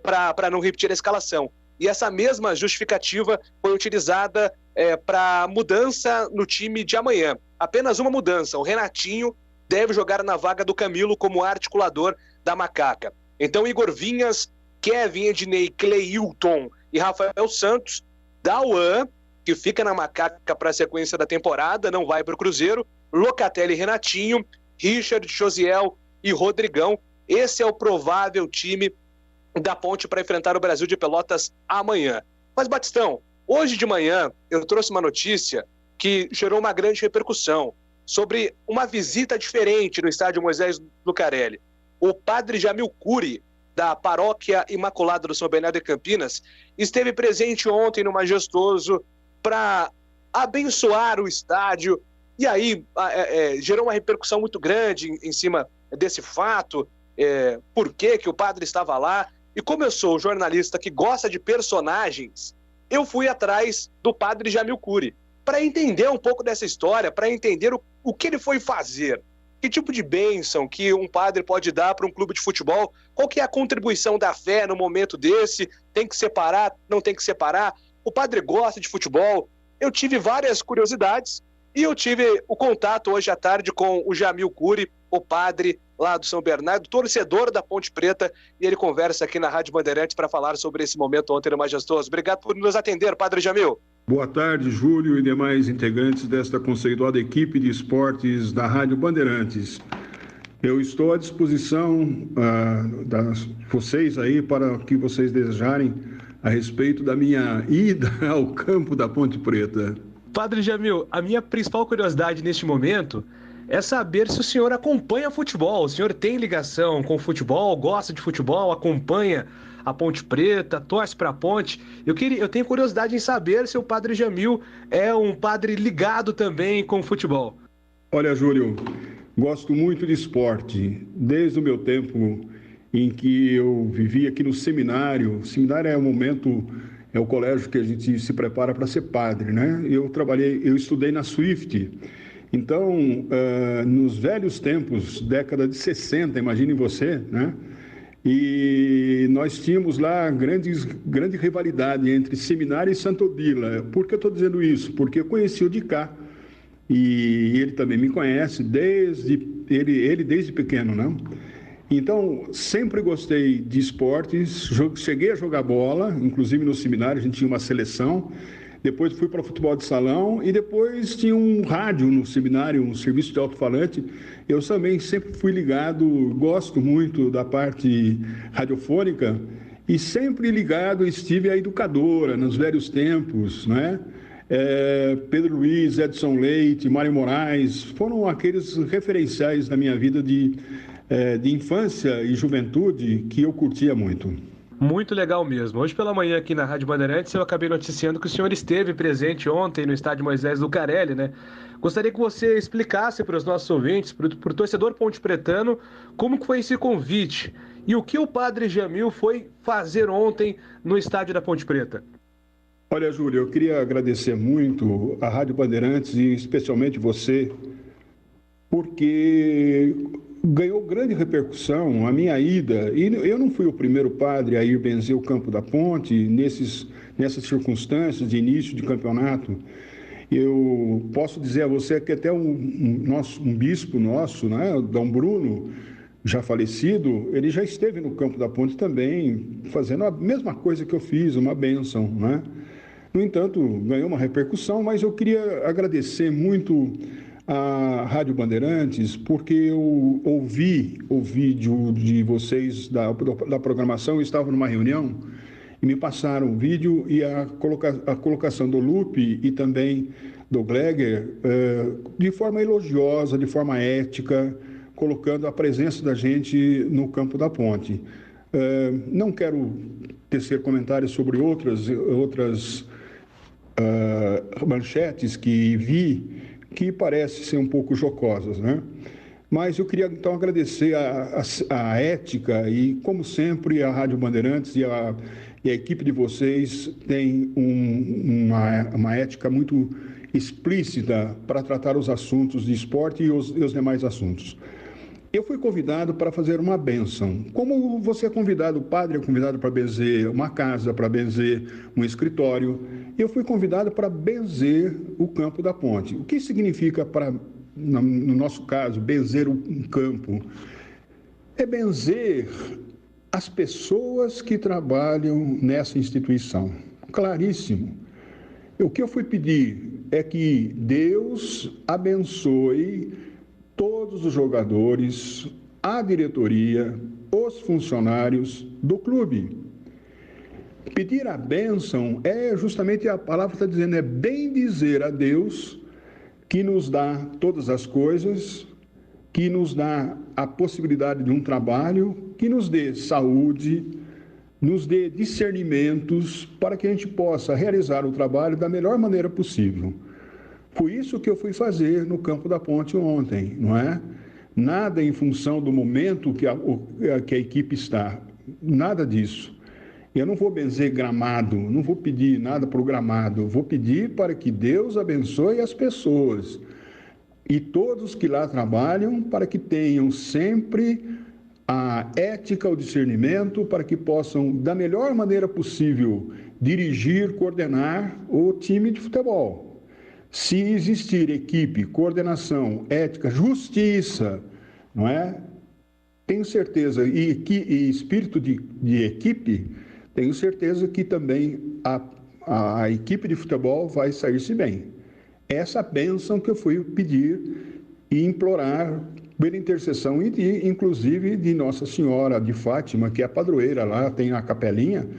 para não repetir a escalação. E essa mesma justificativa foi utilizada para mudança no time de amanhã. Apenas uma mudança. O Renatinho deve jogar na vaga do Camilo como articulador da Macaca. Então, Igor Vinhas, Kevin, Ednei, Cleilton e Rafael Santos, Dauan, que fica na Macaca para a sequência da temporada, não vai para o Cruzeiro, Locatelli e Renatinho, Richard, Josiel e Rodrigão. Esse é o provável time da Ponte para enfrentar o Brasil de Pelotas amanhã. Mas, Batistão, hoje de manhã eu trouxe uma notícia que gerou uma grande repercussão sobre uma visita diferente no estádio Moisés Lucarelli. O padre Jamil Cury, da Paróquia Imaculada do São Bernardo de Campinas, esteve presente ontem no Majestoso para abençoar o estádio. E aí gerou uma repercussão muito grande em cima desse fato, por que o padre estava lá. E como eu sou jornalista que gosta de personagens, eu fui atrás do padre Jamil Cury para entender um pouco dessa história, para entender o que ele foi fazer. Que tipo de bênção que um padre pode dar para um clube de futebol? Qual que é a contribuição da fé no momento desse? Tem que separar? Não tem que separar? O padre gosta de futebol? Eu tive várias curiosidades e eu tive o contato hoje à tarde com o Jamil Cury, o padre lá do São Bernardo, torcedor da Ponte Preta, e ele conversa aqui na Rádio Bandeirantes para falar sobre esse momento ontem no Majestoso. Obrigado por nos atender, padre Jamil. Boa tarde, Júlio e demais integrantes desta conceituada equipe de esportes da Rádio Bandeirantes. Eu estou à disposição de vocês aí para o que vocês desejarem a respeito da minha ida ao campo da Ponte Preta. Padre Jamil, a minha principal curiosidade neste momento é saber se o senhor acompanha futebol. O senhor tem ligação com futebol, gosta de futebol, acompanha a Ponte Preta, torce para a Ponte. Eu tenho curiosidade em saber se o padre Jamil é um padre ligado também com futebol. Olha, Júlio, gosto muito de esporte. Desde o meu tempo em que eu vivi aqui no seminário. O seminário é o colégio que a gente se prepara para ser padre, né? Eu estudei na Swift. Então, nos velhos tempos, década de 60, imagine você, né? E nós tínhamos lá grande rivalidade entre Seminário e Santo Odila. Por que eu estou dizendo isso? Porque eu conheci o de cá. E ele também me conhece desde pequeno, né? Então, sempre gostei de esportes, cheguei a jogar bola, inclusive no seminário a gente tinha uma seleção. Depois fui para o futebol de salão e depois tinha um rádio no seminário, um serviço de alto-falante. Eu também sempre fui ligado, gosto muito da parte radiofônica e sempre ligado estive à educadora nos velhos tempos, né? Pedro Luiz, Edson Leite, Mário Moraes, foram aqueles referenciais da minha vida de infância e juventude que eu curtia muito. Muito legal mesmo. Hoje pela manhã aqui na Rádio Bandeirantes eu acabei noticiando que o senhor esteve presente ontem no estádio Moisés Lucarelli, né? Gostaria que você explicasse para os nossos ouvintes, para o torcedor pontepretano, como que foi esse convite e o que o padre Jamil foi fazer ontem no estádio da Ponte Preta. Olha, Júlio, eu queria agradecer muito a Rádio Bandeirantes e especialmente você, porque ganhou grande repercussão a minha ida, e eu não fui o primeiro padre a ir benzer o campo da Ponte nessas circunstâncias de início de campeonato. Eu posso dizer a você que até um bispo nosso, né, Dom Bruno, já falecido, ele já esteve no campo da Ponte também, fazendo a mesma coisa que eu fiz, uma bênção, né? No entanto, ganhou uma repercussão, mas eu queria agradecer muito a Rádio Bandeirantes, porque eu ouvi o vídeo de vocês da programação, eu estava numa reunião e me passaram o vídeo e a colocação do Lupe e também do Gleger de forma elogiosa, de forma ética, colocando a presença da gente no campo da Ponte. Não quero tecer comentários sobre outras manchetes que vi que parecem ser um pouco jocosas, né? Mas eu queria, então, agradecer a ética e, como sempre, a Rádio Bandeirantes e a equipe de vocês tem uma ética muito explícita para tratar os assuntos de esporte e os demais assuntos. Eu fui convidado para fazer uma bênção. Como você é convidado, o padre é convidado para benzer uma casa, para benzer um escritório, eu fui convidado para benzer o campo da ponte. O que significa, no nosso caso, benzer um campo? É benzer as pessoas que trabalham nessa instituição. Claríssimo. O que eu fui pedir é que Deus abençoe todos os jogadores, a diretoria, os funcionários do clube. Pedir a bênção é justamente, a palavra está dizendo, é bem dizer a Deus que nos dá todas as coisas, que nos dá a possibilidade de um trabalho, que nos dê saúde, nos dê discernimentos para que a gente possa realizar o trabalho da melhor maneira possível. Foi isso que eu fui fazer no campo da ponte ontem, não é? Nada em função do momento que a equipe está, nada disso. Eu não vou benzer gramado, não vou pedir nada para o gramado, vou pedir para que Deus abençoe as pessoas e todos que lá trabalham, para que tenham sempre a ética, o discernimento, para que possam, da melhor maneira possível, dirigir, coordenar o time de futebol. Se existir equipe, coordenação, ética, justiça, não é? Tenho certeza, e espírito de equipe, tenho certeza que também a equipe de futebol vai sair-se bem. Essa bênção que eu fui pedir e implorar pela intercessão, inclusive de Nossa Senhora de Fátima, que é a padroeira lá, tem a capelinha,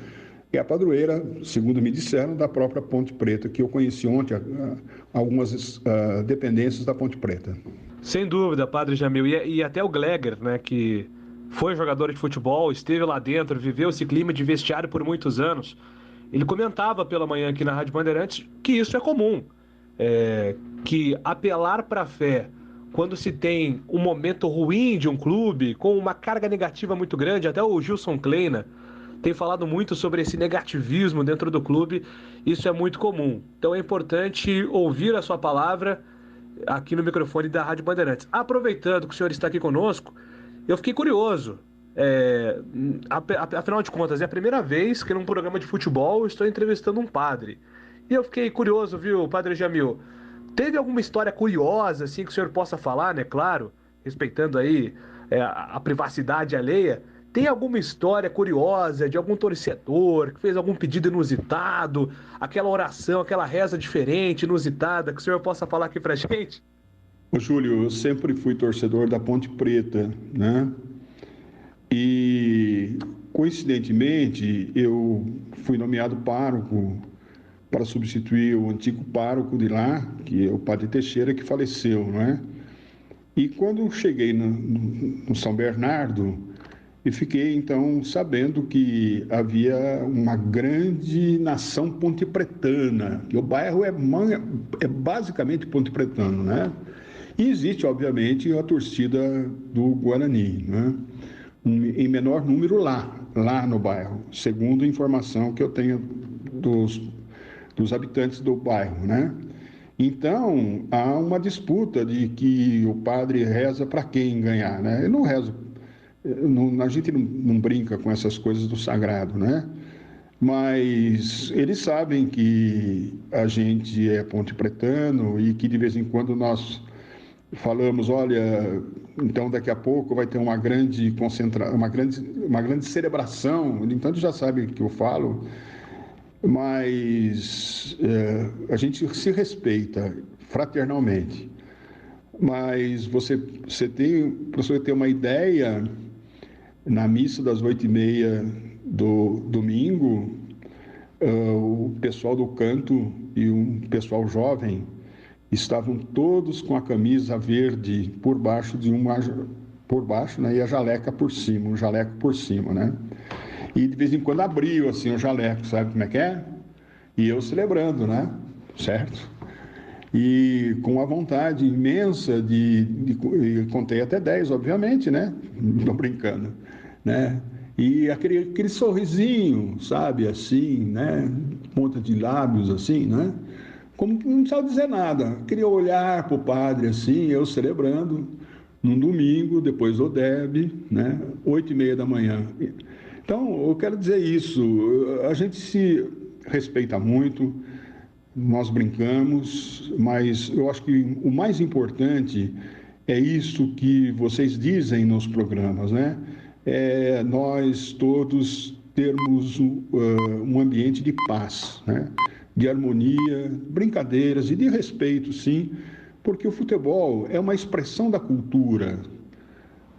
é a padroeira, segundo me disseram, da própria Ponte Preta, que eu conheci ontem algumas dependências da Ponte Preta. Sem dúvida, Padre Jamil. E até o Gleger, né, que foi jogador de futebol, esteve lá dentro, viveu esse clima de vestiário por muitos anos. Ele comentava pela manhã aqui na Rádio Bandeirantes que isso é comum, que apelar para a fé quando se tem um momento ruim de um clube, com uma carga negativa muito grande, até o Gilson Kleina tem falado muito sobre esse negativismo dentro do clube, isso é muito comum. Então é importante ouvir a sua palavra aqui no microfone da Rádio Bandeirantes. Aproveitando que o senhor está aqui conosco, eu fiquei curioso. Afinal de contas, é a primeira vez que num programa de futebol eu estou entrevistando um padre. E eu fiquei curioso, viu, Padre Jamil? Teve alguma história curiosa, assim, que o senhor possa falar, né? Claro, respeitando aí a privacidade alheia. Tem alguma história curiosa de algum torcedor que fez algum pedido inusitado, aquela oração, aquela reza diferente, inusitada, que o senhor possa falar aqui pra gente? Ô, Júlio, eu sempre fui torcedor da Ponte Preta, né? E, coincidentemente, eu fui nomeado pároco para substituir o antigo pároco de lá, que é o Padre Teixeira, que faleceu, não é? E quando cheguei no São Bernardo, e fiquei, então, sabendo que havia uma grande nação pontepretana, que o bairro é basicamente pontepretano, né? E existe, obviamente, a torcida do Guarani, né? Em menor número lá no bairro, segundo a informação que eu tenho dos habitantes do bairro, né? Então, há uma disputa de que o padre reza para quem ganhar, né? Eu não rezo, a gente não brinca com essas coisas do sagrado, né? Mas eles sabem que a gente é pontepretano e que de vez em quando nós falamos, olha, então daqui a pouco vai ter uma grande concentração, uma grande celebração, então eles já sabem que eu falo, mas a gente se respeita fraternalmente. Mas para você ter uma ideia, na missa das 8h30 do domingo, o pessoal do canto e um pessoal jovem estavam todos com a camisa verde por baixo, né, e a jaleca por cima, um jaleco por cima, né? E de vez em quando abriu assim o jaleco, sabe como é que é? E eu celebrando, né? Certo? E com a vontade imensa de contei até 10, obviamente, né? Estou brincando, né? E aquele sorrisinho, sabe, assim, né? Ponta de lábios, assim, né? Como que não precisava dizer nada. Queria olhar para o padre, assim, eu celebrando, num domingo, depois do DEB, né? 8h30 da manhã. Então, eu quero dizer isso, a gente se respeita muito, nós brincamos, mas eu acho que o mais importante é isso que vocês dizem nos programas, né? É nós todos termos um ambiente de paz, né? De harmonia, brincadeiras e de respeito, sim, porque o futebol é uma expressão da cultura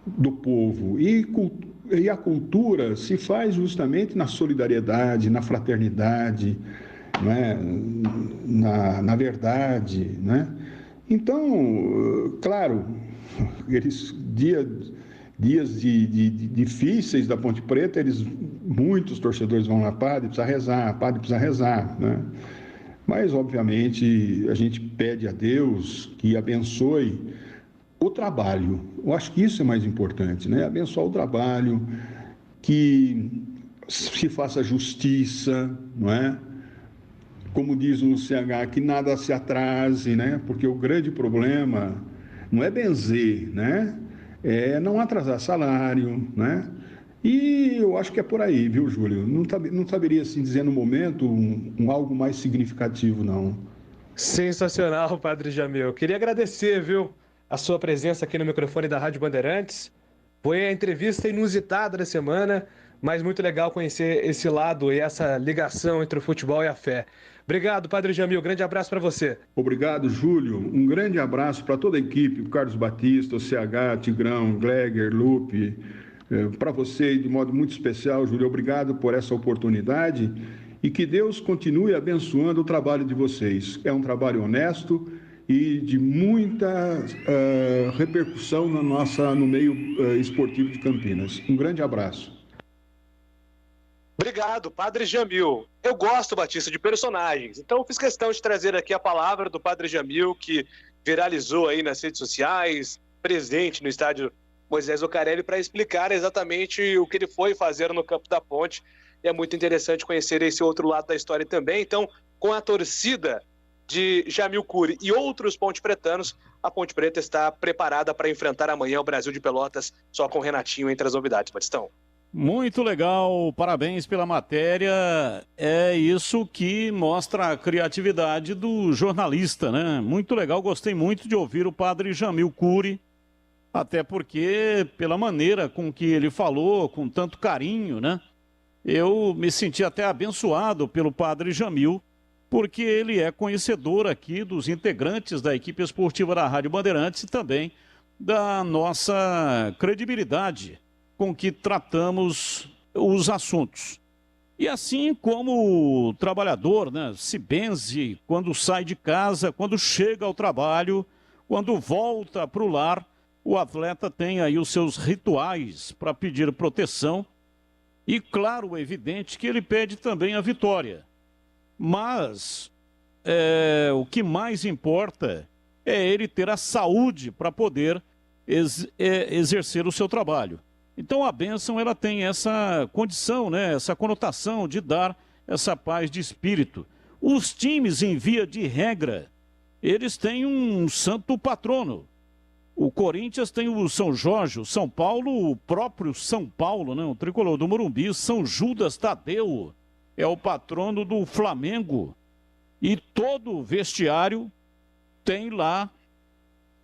do povo e a cultura se faz justamente na solidariedade, na fraternidade, né? na verdade, né? Então, claro, eles dias difíceis da Ponte Preta, muitos torcedores vão lá, padre precisa rezar, né? Mas, obviamente, a gente pede a Deus que abençoe o trabalho. Eu acho que isso é mais importante, né? Abençoar o trabalho, que se faça justiça, não é? Como diz no CH, que nada se atrase, né? Porque o grande problema não é benzer, né? É não atrasar salário, né? E eu acho que é por aí, viu, Júlio? Não saberia, assim, dizer no momento algo mais significativo, não. Sensacional, Padre Jamil. Queria agradecer, viu, a sua presença aqui no microfone da Rádio Bandeirantes. Foi a entrevista inusitada da semana, mas muito legal conhecer esse lado e essa ligação entre o futebol e a fé. Obrigado, Padre Jamil. Grande abraço para você. Obrigado, Júlio. Um grande abraço para toda a equipe, o Carlos Batista, o CH, Tigrão, Gleger, Lupe. Para você, de modo muito especial, Júlio, obrigado por essa oportunidade e que Deus continue abençoando o trabalho de vocês. É um trabalho honesto e de muita repercussão no meio esportivo de Campinas. Um grande abraço. Obrigado, Padre Jamil. Eu gosto, Batista, de personagens, então fiz questão de trazer aqui a palavra do Padre Jamil, que viralizou aí nas redes sociais, presente no estádio Moisés Zuccarelli, para explicar exatamente o que ele foi fazer no Campo da Ponte. E é muito interessante conhecer esse outro lado da história também. Então, com a torcida de Jamil Cury e outros ponte-pretanos, a Ponte Preta está preparada para enfrentar amanhã o Brasil de Pelotas, só com o Renatinho entre as novidades, Batistão. Muito legal, parabéns pela matéria. É isso que mostra a criatividade do jornalista, né? Muito legal, gostei muito de ouvir o Padre Jamil Cury, até porque, pela maneira com que ele falou, com tanto carinho, né? Eu me senti até abençoado pelo Padre Jamil, porque ele é conhecedor aqui dos integrantes da equipe esportiva da Rádio Bandeirantes e também da nossa credibilidade com que tratamos os assuntos. E assim como o trabalhador, né, se benze quando sai de casa, quando chega ao trabalho, quando volta para o lar, o atleta tem aí os seus rituais para pedir proteção e, claro, é evidente que ele pede também a vitória. Mas o que mais importa é ele ter a saúde para poder exercer o seu trabalho. Então a bênção, ela tem essa condição, né, essa conotação de dar essa paz de espírito. Os times, em via de regra, eles têm um santo patrono. O Corinthians tem o São Jorge, o São Paulo, o próprio São Paulo, né, o tricolor do Morumbi, São Judas Tadeu, é o patrono do Flamengo. E todo vestiário tem lá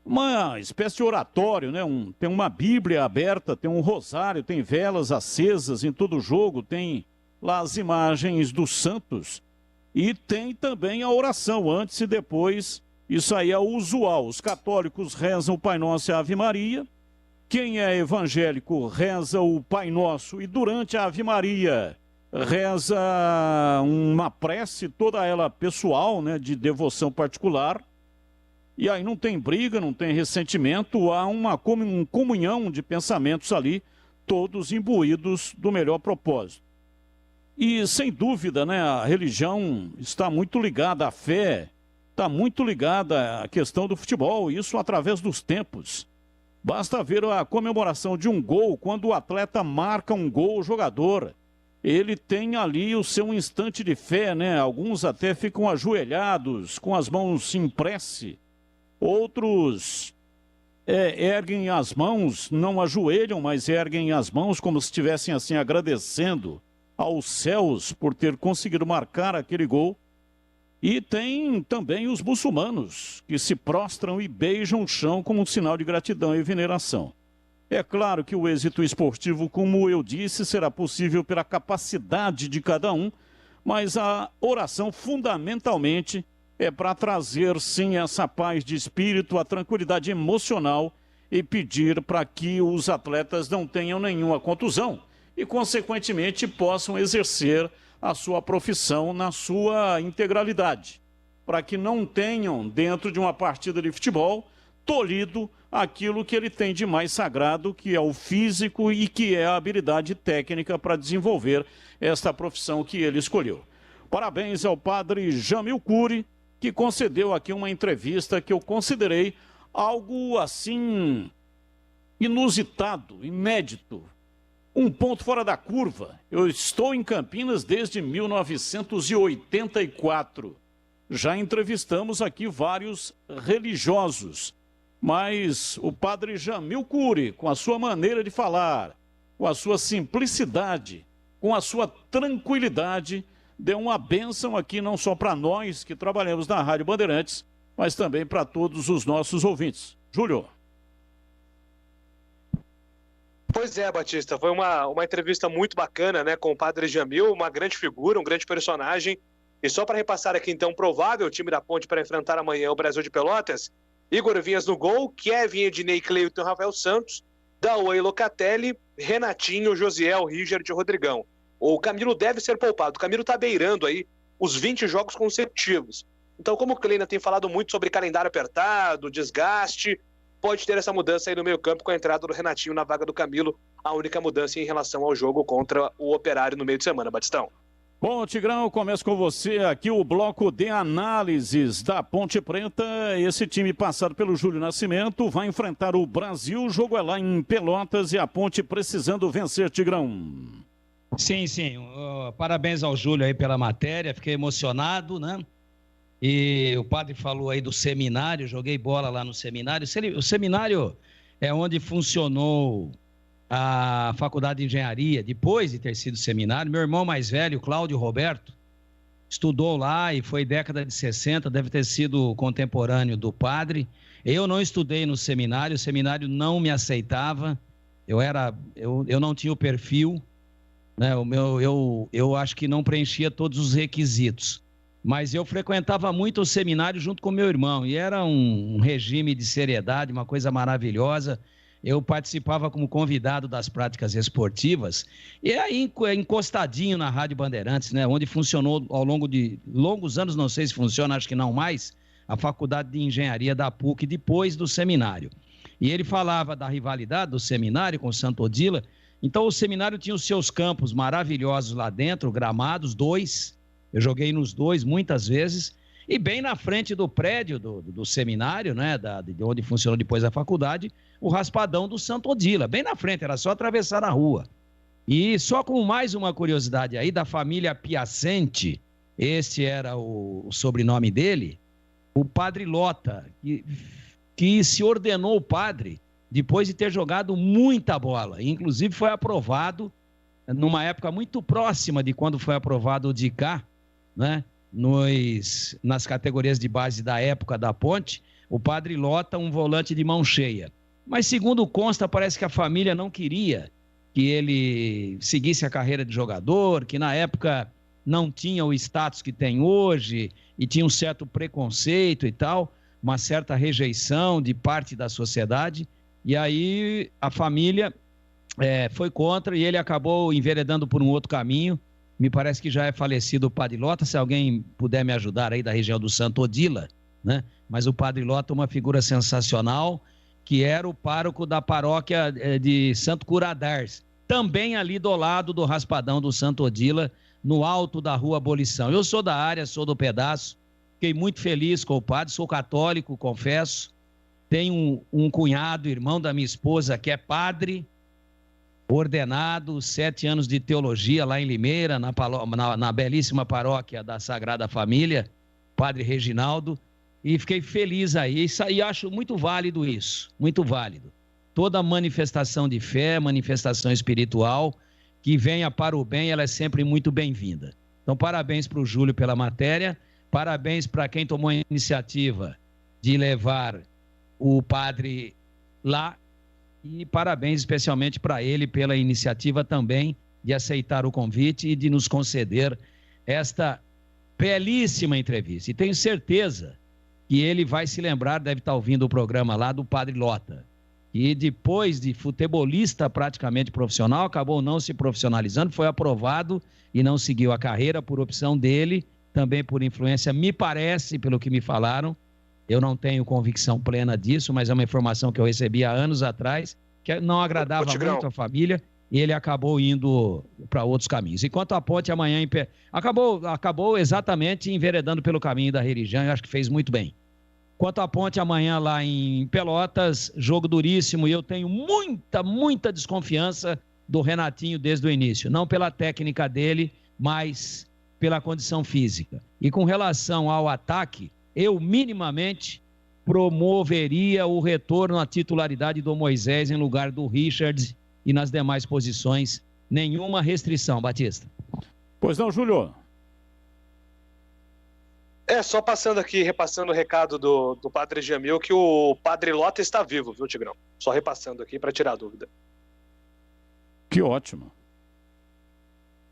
uma espécie de oratório, né? Tem uma Bíblia aberta, tem um rosário, tem velas acesas em todo o jogo, tem lá as imagens dos santos e tem também a oração antes e depois. Isso aí é o usual. Os católicos rezam o Pai Nosso e a Ave Maria. Quem é evangélico reza o Pai Nosso e durante a Ave Maria reza uma prece, toda ela pessoal, né, de devoção particular. E aí não tem briga, não tem ressentimento, há uma comunhão de pensamentos ali, todos imbuídos do melhor propósito. E, sem dúvida, né, a religião está muito ligada à fé, está muito ligada à questão do futebol, isso através dos tempos. Basta ver a comemoração de um gol, quando o atleta marca um gol, o jogador, ele tem ali o seu instante de fé, né? Alguns até ficam ajoelhados, com as mãos em prece, outros erguem as mãos, não ajoelham, mas erguem as mãos como se estivessem assim agradecendo aos céus por ter conseguido marcar aquele gol. E tem também os muçulmanos, que se prostram e beijam o chão como um sinal de gratidão e veneração. É claro que o êxito esportivo, como eu disse, será possível pela capacidade de cada um, mas a oração fundamentalmente é para trazer, sim, essa paz de espírito, a tranquilidade emocional e pedir para que os atletas não tenham nenhuma contusão e, consequentemente, possam exercer a sua profissão na sua integralidade, para que não tenham, dentro de uma partida de futebol, tolhido aquilo que ele tem de mais sagrado, que é o físico e que é a habilidade técnica para desenvolver esta profissão que ele escolheu. Parabéns ao padre Jamil Cury, que concedeu aqui uma entrevista que eu considerei algo assim inusitado, inédito. Um ponto fora da curva. Eu estou em Campinas desde 1984. Já entrevistamos aqui vários religiosos, mas o padre Jamil Cury, com a sua maneira de falar, com a sua simplicidade, com a sua tranquilidade, deu uma bênção aqui não só para nós que trabalhamos na Rádio Bandeirantes, mas também para todos os nossos ouvintes. Júlio. Pois é, Batista, foi uma entrevista muito bacana, né, com o padre Jamil, uma grande figura, um grande personagem. E só para repassar aqui, então, provável time da Ponte para enfrentar amanhã o Brasil de Pelotas: Igor Vinhas no gol, Kevin, Ednei, Cleiton, Rafael Santos, Dauê, Locatelli, Renatinho, Josiel, Rigert e Rodrigão. O Camilo deve ser poupado. O Camilo está beirando aí os 20 jogos consecutivos. Então, como o Kleina tem falado muito sobre calendário apertado, desgaste, pode ter essa mudança aí no meio-campo com a entrada do Renatinho na vaga do Camilo, a única mudança em relação ao jogo contra o Operário no meio de semana, Batistão. Bom, Tigrão, começo com você aqui o bloco de análises da Ponte Preta. Esse time passado pelo Júlio Nascimento vai enfrentar o Brasil. O jogo é lá em Pelotas e a Ponte precisando vencer, Tigrão. Sim. Parabéns ao Júlio aí pela matéria, fiquei emocionado, né? E o padre falou aí do seminário, joguei bola lá no seminário. O seminário é onde funcionou a faculdade de engenharia, depois de ter sido seminário. Meu irmão mais velho, Cláudio Roberto, estudou lá e foi década de 60, deve ter sido contemporâneo do padre. Eu não estudei no seminário, o seminário não me aceitava, eu não tinha o perfil, né? Eu acho que não preenchia todos os requisitos. Mas eu frequentava muito o seminário junto com meu irmão, e era um regime de seriedade, uma coisa maravilhosa. Eu participava como convidado das práticas esportivas, e aí encostadinho na Rádio Bandeirantes, né, onde funcionou ao longo de longos anos, não sei se funciona, acho que não mais, a Faculdade de Engenharia da PUC, depois do seminário. E ele falava da rivalidade do seminário com o Santo Odila. Então o seminário tinha os seus campos maravilhosos lá dentro, gramados, 2, eu joguei nos 2 muitas vezes, e bem na frente do prédio do seminário, né, de onde funcionou depois a faculdade, o raspadão do Santo Odila, bem na frente, era só atravessar a rua. E só com mais uma curiosidade aí, da família Piacente, esse era o sobrenome dele, o padre Lota, que se ordenou padre depois de ter jogado muita bola, inclusive foi aprovado numa época muito próxima de quando foi aprovado o DICA, né? Nas categorias de base da época da Ponte, o padre Lota, um volante de mão cheia. Mas segundo consta, parece que a família não queria que ele seguisse a carreira de jogador, que na época não tinha o status que tem hoje e tinha um certo preconceito e tal, uma certa rejeição de parte da sociedade, e aí a família foi contra e ele acabou enveredando por um outro caminho. Me parece que já é falecido o padre Lota, se alguém puder me ajudar aí da região do Santo Odila, né? Mas o padre Lota é uma figura sensacional, que era o pároco da paróquia de Santo Curadars, também ali do lado do raspadão do Santo Odila, no alto da Rua Abolição. Eu sou da área, sou do pedaço, fiquei muito feliz com o padre, sou católico, confesso. Tenho um cunhado, irmão da minha esposa, que é padre, ordenado, 7 anos de teologia lá em Limeira, na belíssima paróquia da Sagrada Família, padre Reginaldo, e fiquei feliz aí, e acho muito válido isso, muito válido. Toda manifestação de fé, manifestação espiritual, que venha para o bem, ela é sempre muito bem-vinda. Então, parabéns para o Júlio pela matéria, parabéns para quem tomou a iniciativa de levar o padre lá, e parabéns especialmente para ele pela iniciativa também de aceitar o convite e de nos conceder esta belíssima entrevista. E tenho certeza que ele vai se lembrar, deve estar ouvindo o programa lá, do padre Lota. E depois de futebolista praticamente profissional, acabou não se profissionalizando, foi aprovado e não seguiu a carreira por opção dele, também por influência, me parece, pelo que me falaram. Eu não tenho convicção plena disso, mas é uma informação que eu recebi há anos atrás, que não agradava muito a família, e ele acabou indo para outros caminhos. Enquanto a Ponte amanhã acabou exatamente enveredando pelo caminho da religião, eu acho que fez muito bem. Quanto à Ponte amanhã lá em Pelotas, jogo duríssimo, e eu tenho muita desconfiança do Renatinho desde o início. Não pela técnica dele, mas pela condição física. E com relação ao ataque, eu minimamente promoveria o retorno à titularidade do Moisés em lugar do Richard, e nas demais posições, nenhuma restrição, Batista. Pois não, Júlio? Só passando aqui, repassando o recado do padre Jamil, que o padre Lota está vivo, viu, Tigrão? Só repassando aqui para tirar a dúvida. Que ótimo.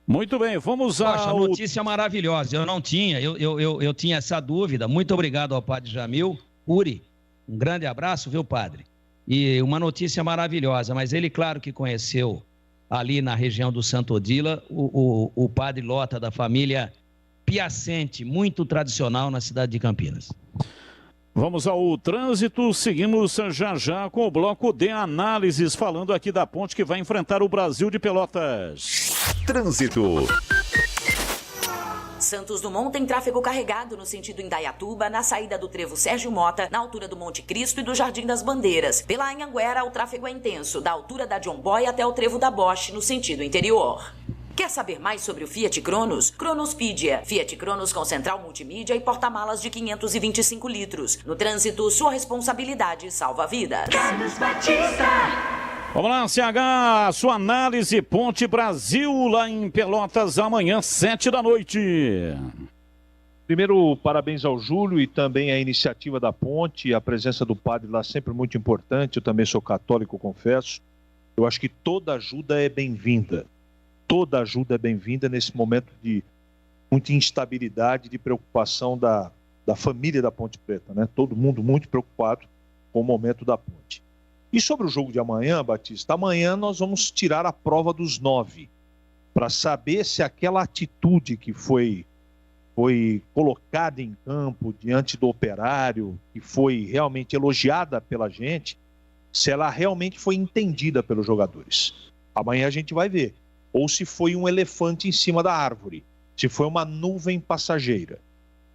Muito bem, vamos a... Poxa, notícia maravilhosa, eu não tinha, eu tinha essa dúvida. Muito obrigado ao padre Jamil. Uri, um grande abraço, viu, padre? E uma notícia maravilhosa, mas ele, claro que conheceu ali na região do Santo Odila o padre Lota, da família Piacente, muito tradicional na cidade de Campinas. Vamos ao trânsito, seguimos já com o bloco de análises, falando aqui da ponte que vai enfrentar o Brasil de Pelotas. Trânsito. Santos Dumont tem tráfego carregado no sentido Indaiatuba, na saída do trevo Sérgio Mota, na altura do Monte Cristo e do Jardim das Bandeiras. Pela Anhanguera, o tráfego é intenso, da altura da John Boy até o trevo da Bosch, no sentido interior. Quer saber mais sobre o Fiat Cronos? Cronospedia. Fiat Cronos com central multimídia e porta-malas de 525 litros. No trânsito, sua responsabilidade salva vidas. Carlos Batista. Vamos lá, CH, sua análise, Ponte Brasil lá em Pelotas, amanhã, 7 da noite. Primeiro, parabéns ao Júlio e também à iniciativa da Ponte, a presença do padre lá sempre muito importante. Eu também sou católico, confesso. Eu acho que toda ajuda é bem-vinda. Toda ajuda é bem-vinda nesse momento de muita instabilidade, de preocupação da família da Ponte Preta, né? Todo mundo muito preocupado com o momento da Ponte. E sobre o jogo de amanhã, Batista, amanhã nós vamos tirar a prova dos 9, para saber se aquela atitude que foi colocada em campo diante do Operário, que foi realmente elogiada pela gente, se ela realmente foi entendida pelos jogadores. Amanhã a gente vai ver. Ou se foi um elefante em cima da árvore, se foi uma nuvem passageira.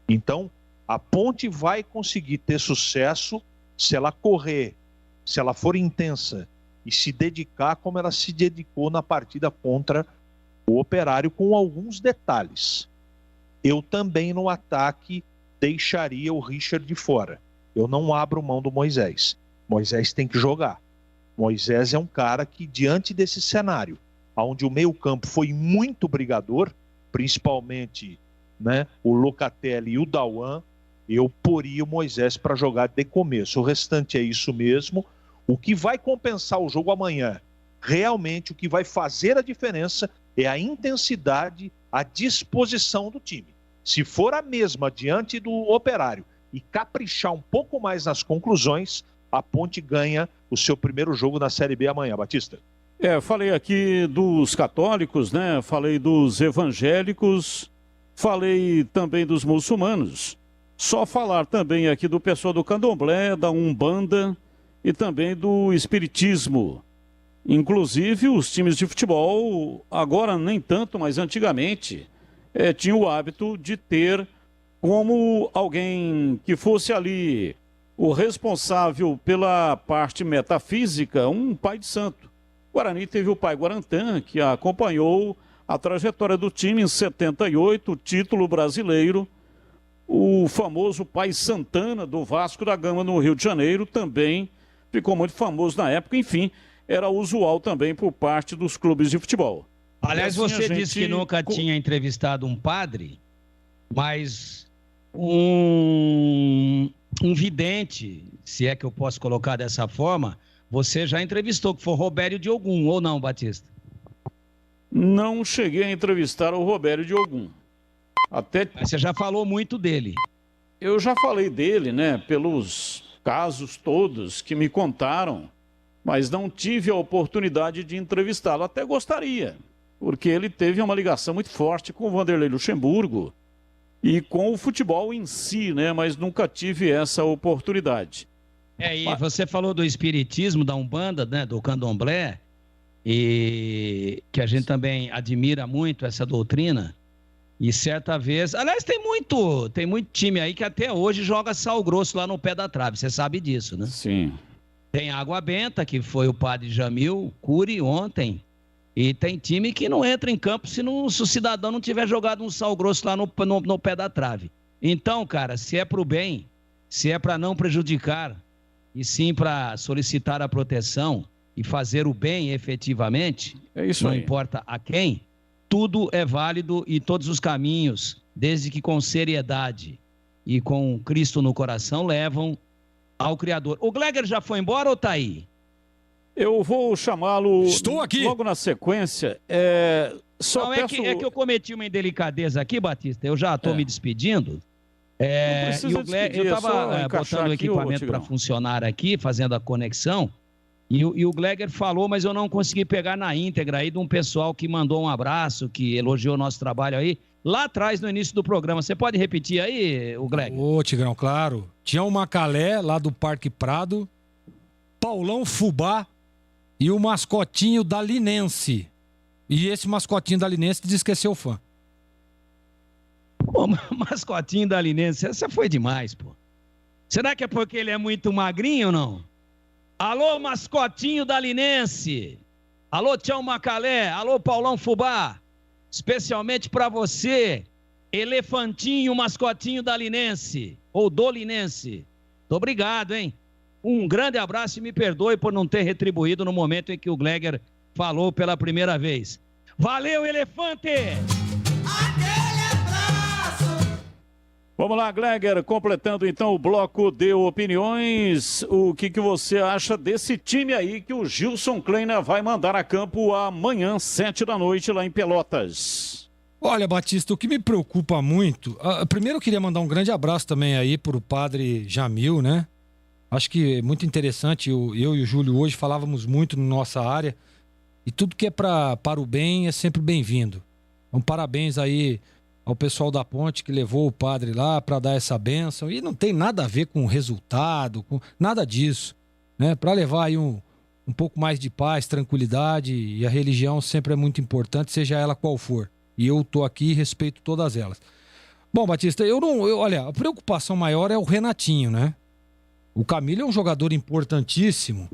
Então, a Ponte vai conseguir ter sucesso se ela correr, se ela for intensa e se dedicar como ela se dedicou na partida contra o Operário, com alguns detalhes. Eu também no ataque deixaria o Richard de fora. Eu não abro mão do Moisés. Moisés tem que jogar. Moisés é um cara que, diante desse cenário, onde o meio-campo foi muito brigador, principalmente, né, o Locatelli e o Dauan, eu poria o Moisés para jogar de começo. O restante é isso mesmo. O que vai compensar o jogo amanhã, realmente o que vai fazer a diferença é a intensidade, a disposição do time. Se for a mesma diante do Operário e caprichar um pouco mais nas conclusões, a Ponte ganha o seu primeiro jogo na Série B amanhã, Batista. Falei aqui dos católicos, né? Falei dos evangélicos, falei também dos muçulmanos. Só falar também aqui do pessoal do Candomblé, da Umbanda e também do Espiritismo. Inclusive os times de futebol, agora nem tanto, mas antigamente, tinha o hábito de ter como alguém que fosse ali o responsável pela parte metafísica, um pai de santo. O Guarani teve o pai Guarantã, que acompanhou a trajetória do time em 78, título brasileiro. O famoso pai Santana, do Vasco da Gama, no Rio de Janeiro, também ficou muito famoso na época. Enfim, era usual também por parte dos clubes de futebol. Aliás, assim, você disse que nunca tinha entrevistado um padre, mas um vidente, se é que eu posso colocar dessa forma, você já entrevistou, que foi o Robério Diogum, ou não, Batista? Não cheguei a entrevistar o Robério Diogum. Mas você já falou muito dele. Eu já falei dele, né, pelos casos todos que me contaram, mas não tive a oportunidade de entrevistá-lo. Até gostaria, porque ele teve uma ligação muito forte com o Vanderlei Luxemburgo e com o futebol em si, né, mas nunca tive essa oportunidade. E você falou do espiritismo, da Umbanda, né, do Candomblé, e que a gente também admira muito essa doutrina. E certa vez, aliás, tem muito time aí que até hoje joga sal grosso lá no pé da trave, você sabe disso, né? Sim. Tem Água Benta, que foi o padre Jamil Cury ontem, e tem time que não entra em campo se o cidadão não tiver jogado um sal grosso lá no pé da trave. Então, cara, se é pro bem, se é para não prejudicar, e sim para solicitar a proteção e fazer o bem efetivamente, isso não aí. Importa a quem, tudo é válido e todos os caminhos, desde que com seriedade e com Cristo no coração, levam ao Criador. O Gleger já foi embora ou tá aí? Eu vou chamá-lo. Estou aqui. Logo na sequência. Só não, peço... é que eu cometi uma indelicadeza aqui, Batista. Eu já estou me despedindo. E o Gleger, eu estava botando o equipamento para funcionar aqui, fazendo a conexão. E o Gleger falou, mas eu não consegui pegar na íntegra aí de um pessoal que mandou um abraço, que elogiou o nosso trabalho aí, lá atrás, no início do programa. Você pode repetir aí, o Gleger? Ô, Tigrão, claro. Tinha o Macalé, lá do Parque Prado, Paulão Fubá e o mascotinho da Linense. E esse mascotinho da Linense diz que é seu fã. Pô, mascotinho da Linense, essa foi demais, pô. Será que é porque ele é muito magrinho ou não? Alô, mascotinho da Linense. Alô, Tião Macalé. Alô, Paulão Fubá. Especialmente pra você, elefantinho, mascotinho da Linense. Ou do Linense. Muito obrigado, hein? Um grande abraço e me perdoe por não ter retribuído no momento em que o Gleger falou pela primeira vez. Valeu, elefante! Vamos lá, Gleger, completando então o bloco de opiniões. O que você acha desse time aí que o Gilson Kleiner vai mandar a campo amanhã, 19h, lá em Pelotas? Olha, Batista, o que me preocupa muito... primeiro eu queria mandar um grande abraço também aí pro padre Jamil, né? Acho que é muito interessante, eu e o Júlio hoje falávamos muito na nossa área, e tudo que é para o bem é sempre bem-vindo. Então, parabéns aí ao pessoal da Ponte que levou o padre lá para dar essa bênção, e não tem nada a ver com o resultado, com nada disso, né? Para levar aí um pouco mais de paz, tranquilidade, e a religião sempre é muito importante, seja ela qual for. E eu tô aqui e respeito todas elas. Bom, Batista, olha, a preocupação maior é o Renatinho, né? O Camilo é um jogador importantíssimo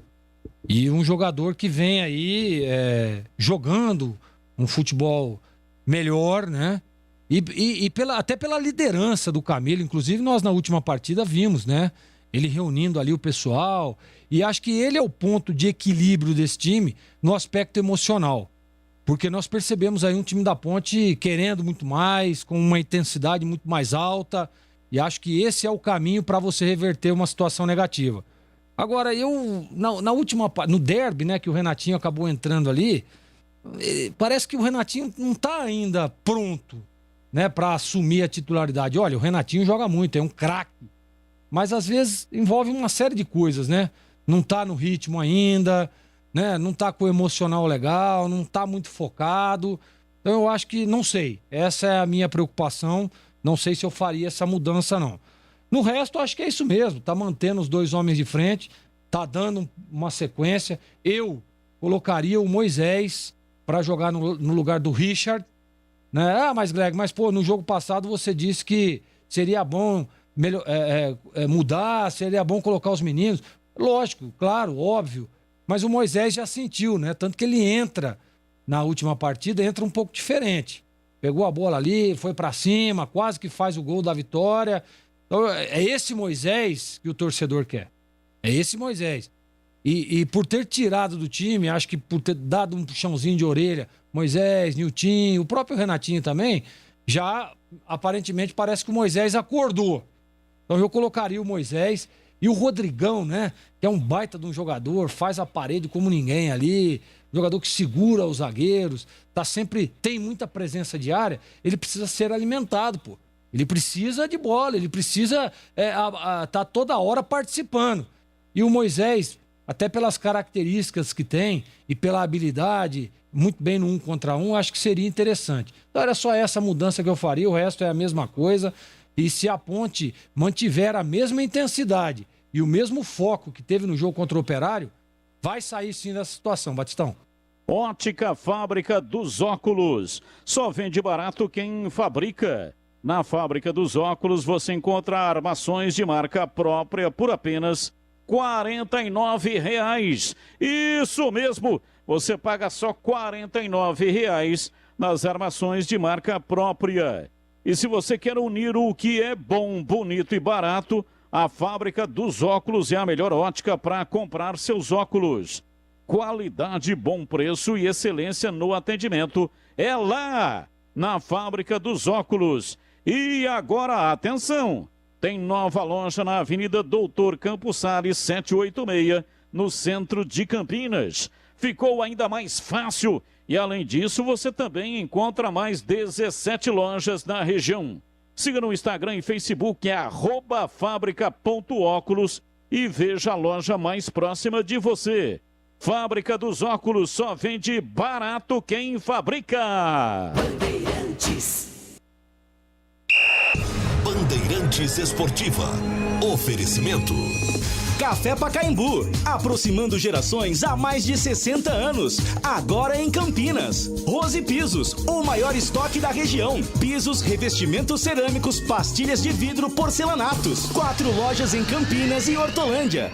e um jogador que vem aí jogando um futebol melhor, né? E até pela liderança do Camilo, inclusive nós na última partida vimos, né? Ele reunindo ali o pessoal, e acho que ele é o ponto de equilíbrio desse time no aspecto emocional. Porque nós percebemos aí um time da Ponte querendo muito mais, com uma intensidade muito mais alta, e acho que esse é o caminho para você reverter uma situação negativa. Agora, no derby, né, que o Renatinho acabou entrando ali, parece que o Renatinho não está ainda pronto, né, para assumir a titularidade. Olha, o Renatinho joga muito, é um craque, mas às vezes envolve uma série de coisas, né? Não está no ritmo ainda, né? Não está com o emocional legal, não está muito focado. Então eu acho que, não sei, essa é a minha preocupação. Não sei se eu faria essa mudança, não. No resto, eu acho que é isso mesmo. Tá mantendo os dois homens de frente, tá dando uma sequência. Eu colocaria o Moisés para jogar no lugar do Richard, né? Mas Greg, no jogo passado você disse que seria bom mudar, seria bom colocar os meninos. Lógico, claro, óbvio. Mas o Moisés já sentiu, né? Tanto que ele entra na última partida, entra um pouco diferente. Pegou a bola ali, foi pra cima, quase que faz o gol da vitória. Então, é esse Moisés que o torcedor quer. É esse Moisés. E por ter tirado do time, acho que por ter dado um puxãozinho de orelha, Moisés, Niltinho, o próprio Renatinho também, já aparentemente parece que o Moisés acordou. Então eu colocaria o Moisés e o Rodrigão, né? Que é um baita de um jogador, faz a parede como ninguém ali, jogador que segura os zagueiros, tem muita presença de área, ele precisa ser alimentado, pô. Ele precisa de bola, ele precisa tá toda hora participando. E o Moisés, até pelas características que tem e pela habilidade, muito bem no 1 contra 1, acho que seria interessante. Então era só essa mudança que eu faria, o resto é a mesma coisa. E se a Ponte mantiver a mesma intensidade e o mesmo foco que teve no jogo contra o Operário, vai sair sim dessa situação, Batistão. Ótica Fábrica dos Óculos. Só vende barato quem fabrica. Na Fábrica dos Óculos você encontra armações de marca própria por apenas R$ 49,00. Isso mesmo, você paga só R$ 49,00 nas armações de marca própria. E se você quer unir o que é bom, bonito e barato, a Fábrica dos Óculos é a melhor ótica para comprar seus óculos. Qualidade, bom preço e excelência no atendimento é lá, na Fábrica dos Óculos. E agora, atenção! Tem nova loja na Avenida Doutor Campos Salles, 786, no centro de Campinas. Ficou ainda mais fácil e, além disso, você também encontra mais 17 lojas na região. Siga no Instagram e Facebook, @fábrica.óculos e veja a loja mais próxima de você. Fábrica dos Óculos, só vende barato quem fabrica. Bandeirantes Esportiva. Oferecimento. Café Pacaembu, aproximando gerações há mais de 60 anos. Agora em Campinas. Rose Pisos, o maior estoque da região. Pisos, revestimentos cerâmicos, pastilhas de vidro, porcelanatos. 4 lojas em Campinas e Hortolândia.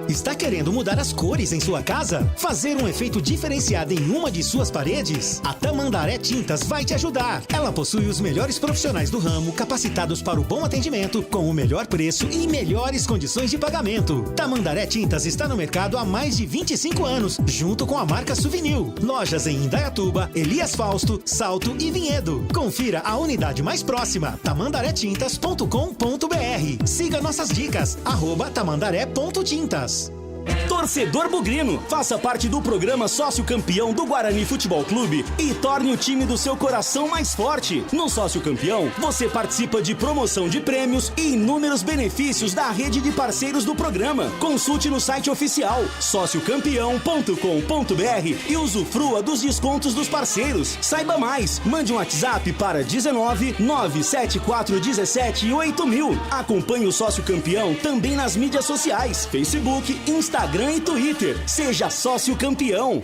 Está querendo mudar as cores em sua casa? Fazer um efeito diferenciado em uma de suas paredes? A Tamandaré Tintas vai te ajudar. Ela possui os melhores profissionais do ramo, capacitados para o bom atendimento, com o melhor preço e melhores condições de pagamento. Tamandaré Tintas está no mercado há mais de 25 anos, junto com a marca Souvenir. Lojas em Indaiatuba, Elias Fausto, Salto e Vinhedo. Confira a unidade mais próxima, tamandaretintas.com.br. Siga nossas dicas, @tamandaré.tintas. Torcedor bugrino, faça parte do programa Sócio Campeão do Guarani Futebol Clube e torne o time do seu coração mais forte. No Sócio Campeão, você participa de promoção de prêmios e inúmeros benefícios da rede de parceiros do programa. Consulte no site oficial sociocampeão.com.br e usufrua dos descontos dos parceiros. Saiba mais, mande um WhatsApp para 19 97417 8000. Acompanhe o Sócio Campeão também nas mídias sociais, Facebook, Instagram e Twitter. Seja sócio campeão.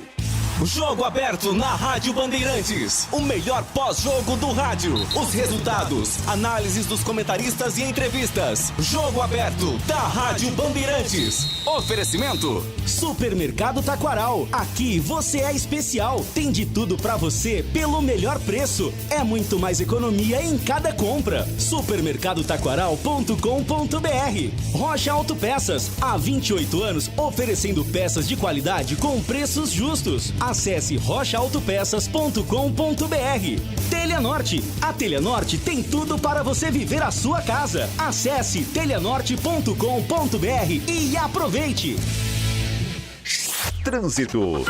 Jogo aberto na Rádio Bandeirantes. O melhor pós-jogo do rádio. Os resultados, análises dos comentaristas e entrevistas. Jogo aberto da Rádio Bandeirantes. Oferecimento. Supermercado Taquaral. Aqui você é especial. Tem de tudo pra você pelo melhor preço. É muito mais economia em cada compra. Supermercadotaquaral.com.br. Rocha Autopeças. Há 28 anos oferecendo peças de qualidade com preços justos. Acesse rochaautopeças.com.br. Telha Norte. A Telha Norte tem tudo para você viver a sua casa. Acesse telhanorte.com.br e aproveite. Trânsito.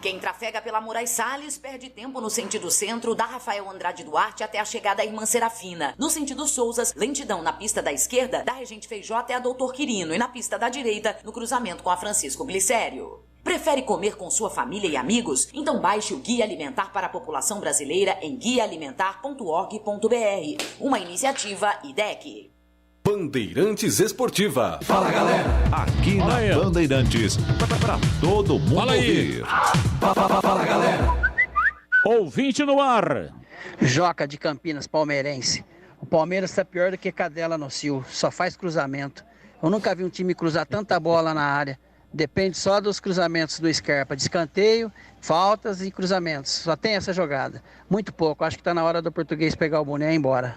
Quem trafega pela Moraes Salles perde tempo no sentido centro da Rafael Andrade Duarte até a chegada à Irmã Serafina. No sentido Sousas, lentidão na pista da esquerda, da Regente Feijó até a Doutor Quirino e na pista da direita, no cruzamento com a Francisco Glicério. Prefere comer com sua família e amigos? Então baixe o Guia Alimentar para a População Brasileira em guiaalimentar.org.br. Uma iniciativa IDEC. Bandeirantes Esportiva. Fala, galera. Aqui na Bandeirantes, pra todo mundo ouvir. Fala, galera. Ouvinte no ar. Joca de Campinas, palmeirense. O Palmeiras está pior do que cadela no cio, só faz cruzamento. Eu nunca vi um time cruzar tanta bola na área. Depende só dos cruzamentos do Scarpa, de escanteio, faltas e cruzamentos. Só tem essa jogada. Muito pouco. Acho que está na hora do Português pegar o boné e ir embora.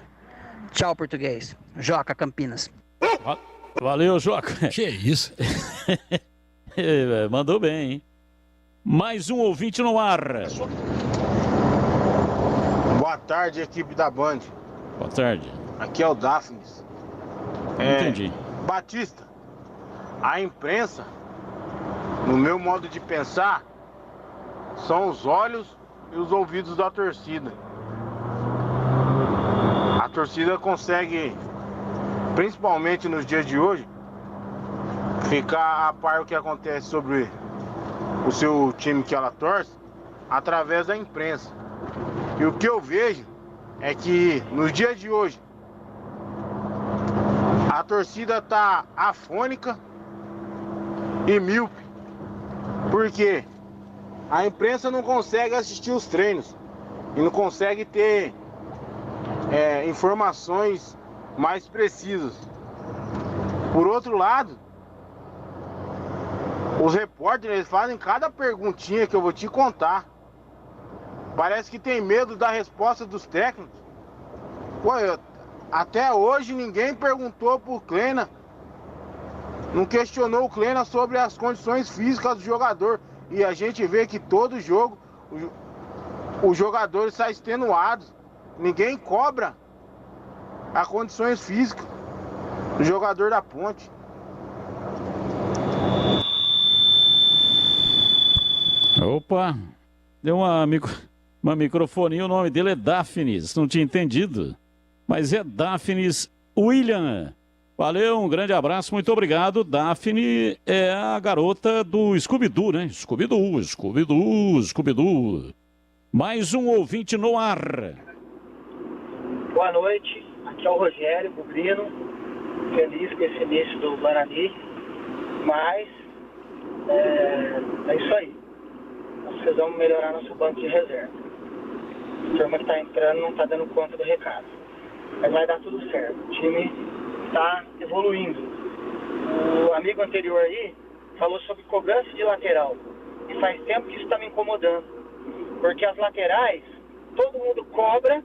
Tchau, Português. Joca, Campinas. Valeu, Joca. Que isso? Mandou bem, hein? Mais um ouvinte no ar. Boa tarde, equipe da Band. Boa tarde. Aqui é o Daphnis. Entendi. Batista, a imprensa, no meu modo de pensar, são os olhos e os ouvidos da torcida. A torcida consegue, principalmente nos dias de hoje, ficar a par do que acontece sobre o seu time que ela torce através da imprensa. E o que eu vejo é que nos dias de hoje a torcida tá afônica e míope, porque a imprensa não consegue assistir os treinos e não consegue ter informações mais precisas. Por outro lado, os repórteres eles fazem cada perguntinha que eu vou te contar. Parece que tem medo da resposta dos técnicos. Pô, até hoje ninguém perguntou pro Kleina, não questionou o Kleina sobre as condições físicas do jogador. E a gente vê que todo jogo os jogadores saem extenuados. Ninguém cobra as condições físicas do jogador da Ponte. Opa, deu uma microfonia, o nome dele é Daphnis, não tinha entendido, mas é Daphnis William. Valeu, um grande abraço, muito obrigado. Daphne é a garota do Scooby-Doo, né? Scooby-Doo. Mais um ouvinte no ar. Boa noite, aqui é o Rogério Bugrino, feliz com esse início do Guarani, mas é isso aí. Nós precisamos melhorar nosso banco de reserva. A turma que está entrando não está dando conta do recado. Mas vai dar tudo certo. O time está evoluindo. O amigo anterior aí falou sobre cobrança de lateral. E faz tempo que isso está me incomodando. Porque as laterais, todo mundo cobra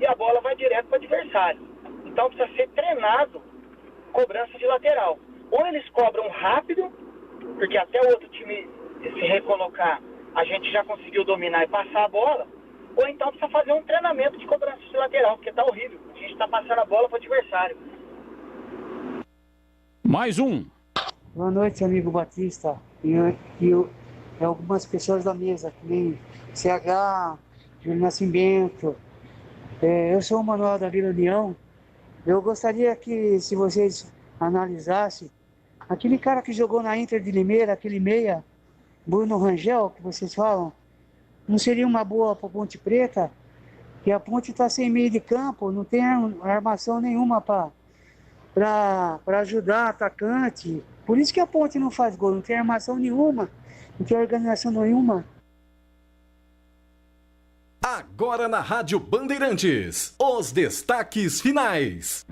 e a bola vai direto para o adversário. Então precisa ser treinado cobrança de lateral. Ou eles cobram rápido, porque até o outro time se recolocar, a gente já conseguiu dominar e passar a bola, ou então precisa fazer um treinamento de cobrança de lateral, porque tá horrível. A gente tá passando a bola pro adversário. Mais um. Boa noite, amigo Batista. E algumas pessoas da mesa, que nem CH, Júlio Nascimento. Eu sou o Manuel da Vila União. Eu gostaria que, se vocês analisassem, aquele cara que jogou na Inter de Limeira, aquele meia, Bruno Rangel, que vocês falam, não seria uma boa para a Ponte Preta? Que a Ponte está sem meio de campo, não tem armação nenhuma para ajudar atacante. Por isso que a Ponte não faz gol, não tem armação nenhuma, não tem organização nenhuma. Agora na Rádio Bandeirantes, os destaques finais.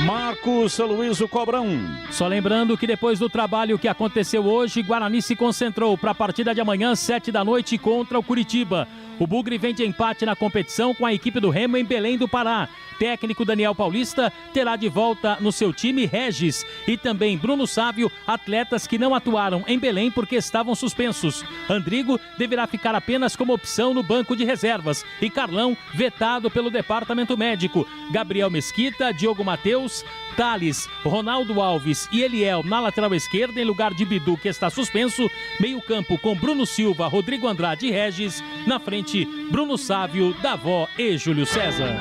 Marcos Luiz Cobrão. Só lembrando que depois do trabalho que aconteceu hoje, Guarani se concentrou para a partida de amanhã, 7h contra o Curitiba. O Bugre vem de empate na competição com a equipe do Remo em Belém do Pará. Técnico Daniel Paulista terá de volta no seu time Regis e também Bruno Sávio, atletas que não atuaram em Belém porque estavam suspensos. Andrigo deverá ficar apenas como opção no banco de reservas e Carlão vetado pelo departamento médico. Gabriel Mesquita, Diogo Matheus, Thales, Ronaldo Alves e Eliel na lateral esquerda em lugar de Bidu, que está suspenso. Meio campo com Bruno Silva, Rodrigo Andrade e Regis. Na frente, Bruno Sávio, Davó e Júlio César.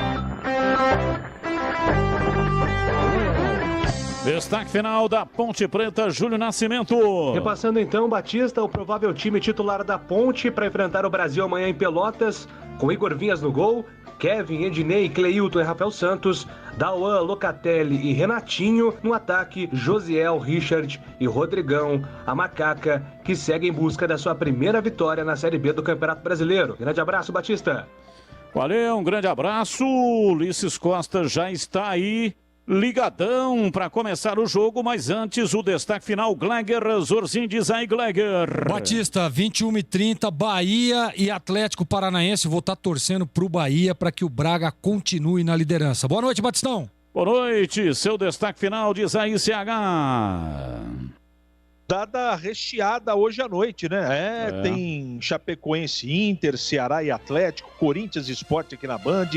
Destaque final da Ponte Preta, Júlio Nascimento. Repassando então, Batista, o provável time titular da Ponte para enfrentar o Brasil amanhã em Pelotas. com Igor Vinhas no gol, Kevin, Ednei, Cleilton e Rafael Santos, Dauan, Locatelli e Renatinho. No ataque, Josiel, Richard e Rodrigão, a Macaca, que segue em busca da sua primeira vitória na Série B do Campeonato Brasileiro. Grande abraço, Batista. Valeu, um grande abraço. Ulisses Costa já está aí, ligadão para começar o jogo, mas antes o destaque final, Gleger Zorzin, diz aí, Gleger. Batista, 21h30, Bahia e Atlético Paranaense. Vou estar torcendo pro Bahia para que o Braga continue na liderança. Boa noite, Batistão. Boa noite, seu destaque final, diz aí, CH. Dada recheada hoje à noite, né? Tem Chapecoense, Inter, Ceará e Atlético, Corinthians e Sport aqui na Band,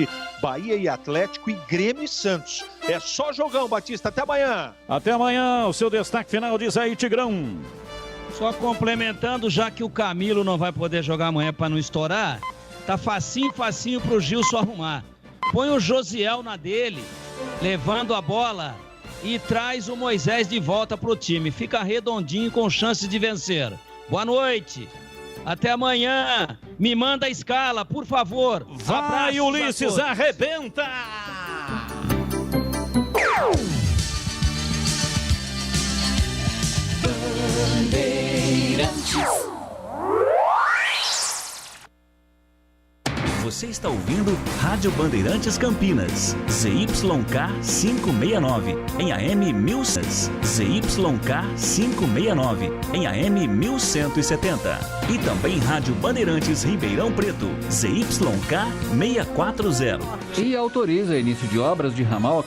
Bahia e Atlético e Grêmio e Santos. É só jogão, Batista. Até amanhã. Até amanhã. O seu destaque final, diz aí, Tigrão. Só complementando, já que o Camilo não vai poder jogar amanhã para não estourar, tá facinho pro Gilson arrumar. Põe o Josiel na dele, levando a bola, e traz o Moisés de volta pro time. Fica redondinho com chances de vencer. Boa noite. Até amanhã. Me manda a escala, por favor. Vai, Ulisses, arrebenta! Você está ouvindo Rádio Bandeirantes Campinas, ZYK 569, em AM 1000, ZYK 569, em AM 1170. E também Rádio Bandeirantes Ribeirão Preto, ZYK 640. E autoriza início de obras de ramal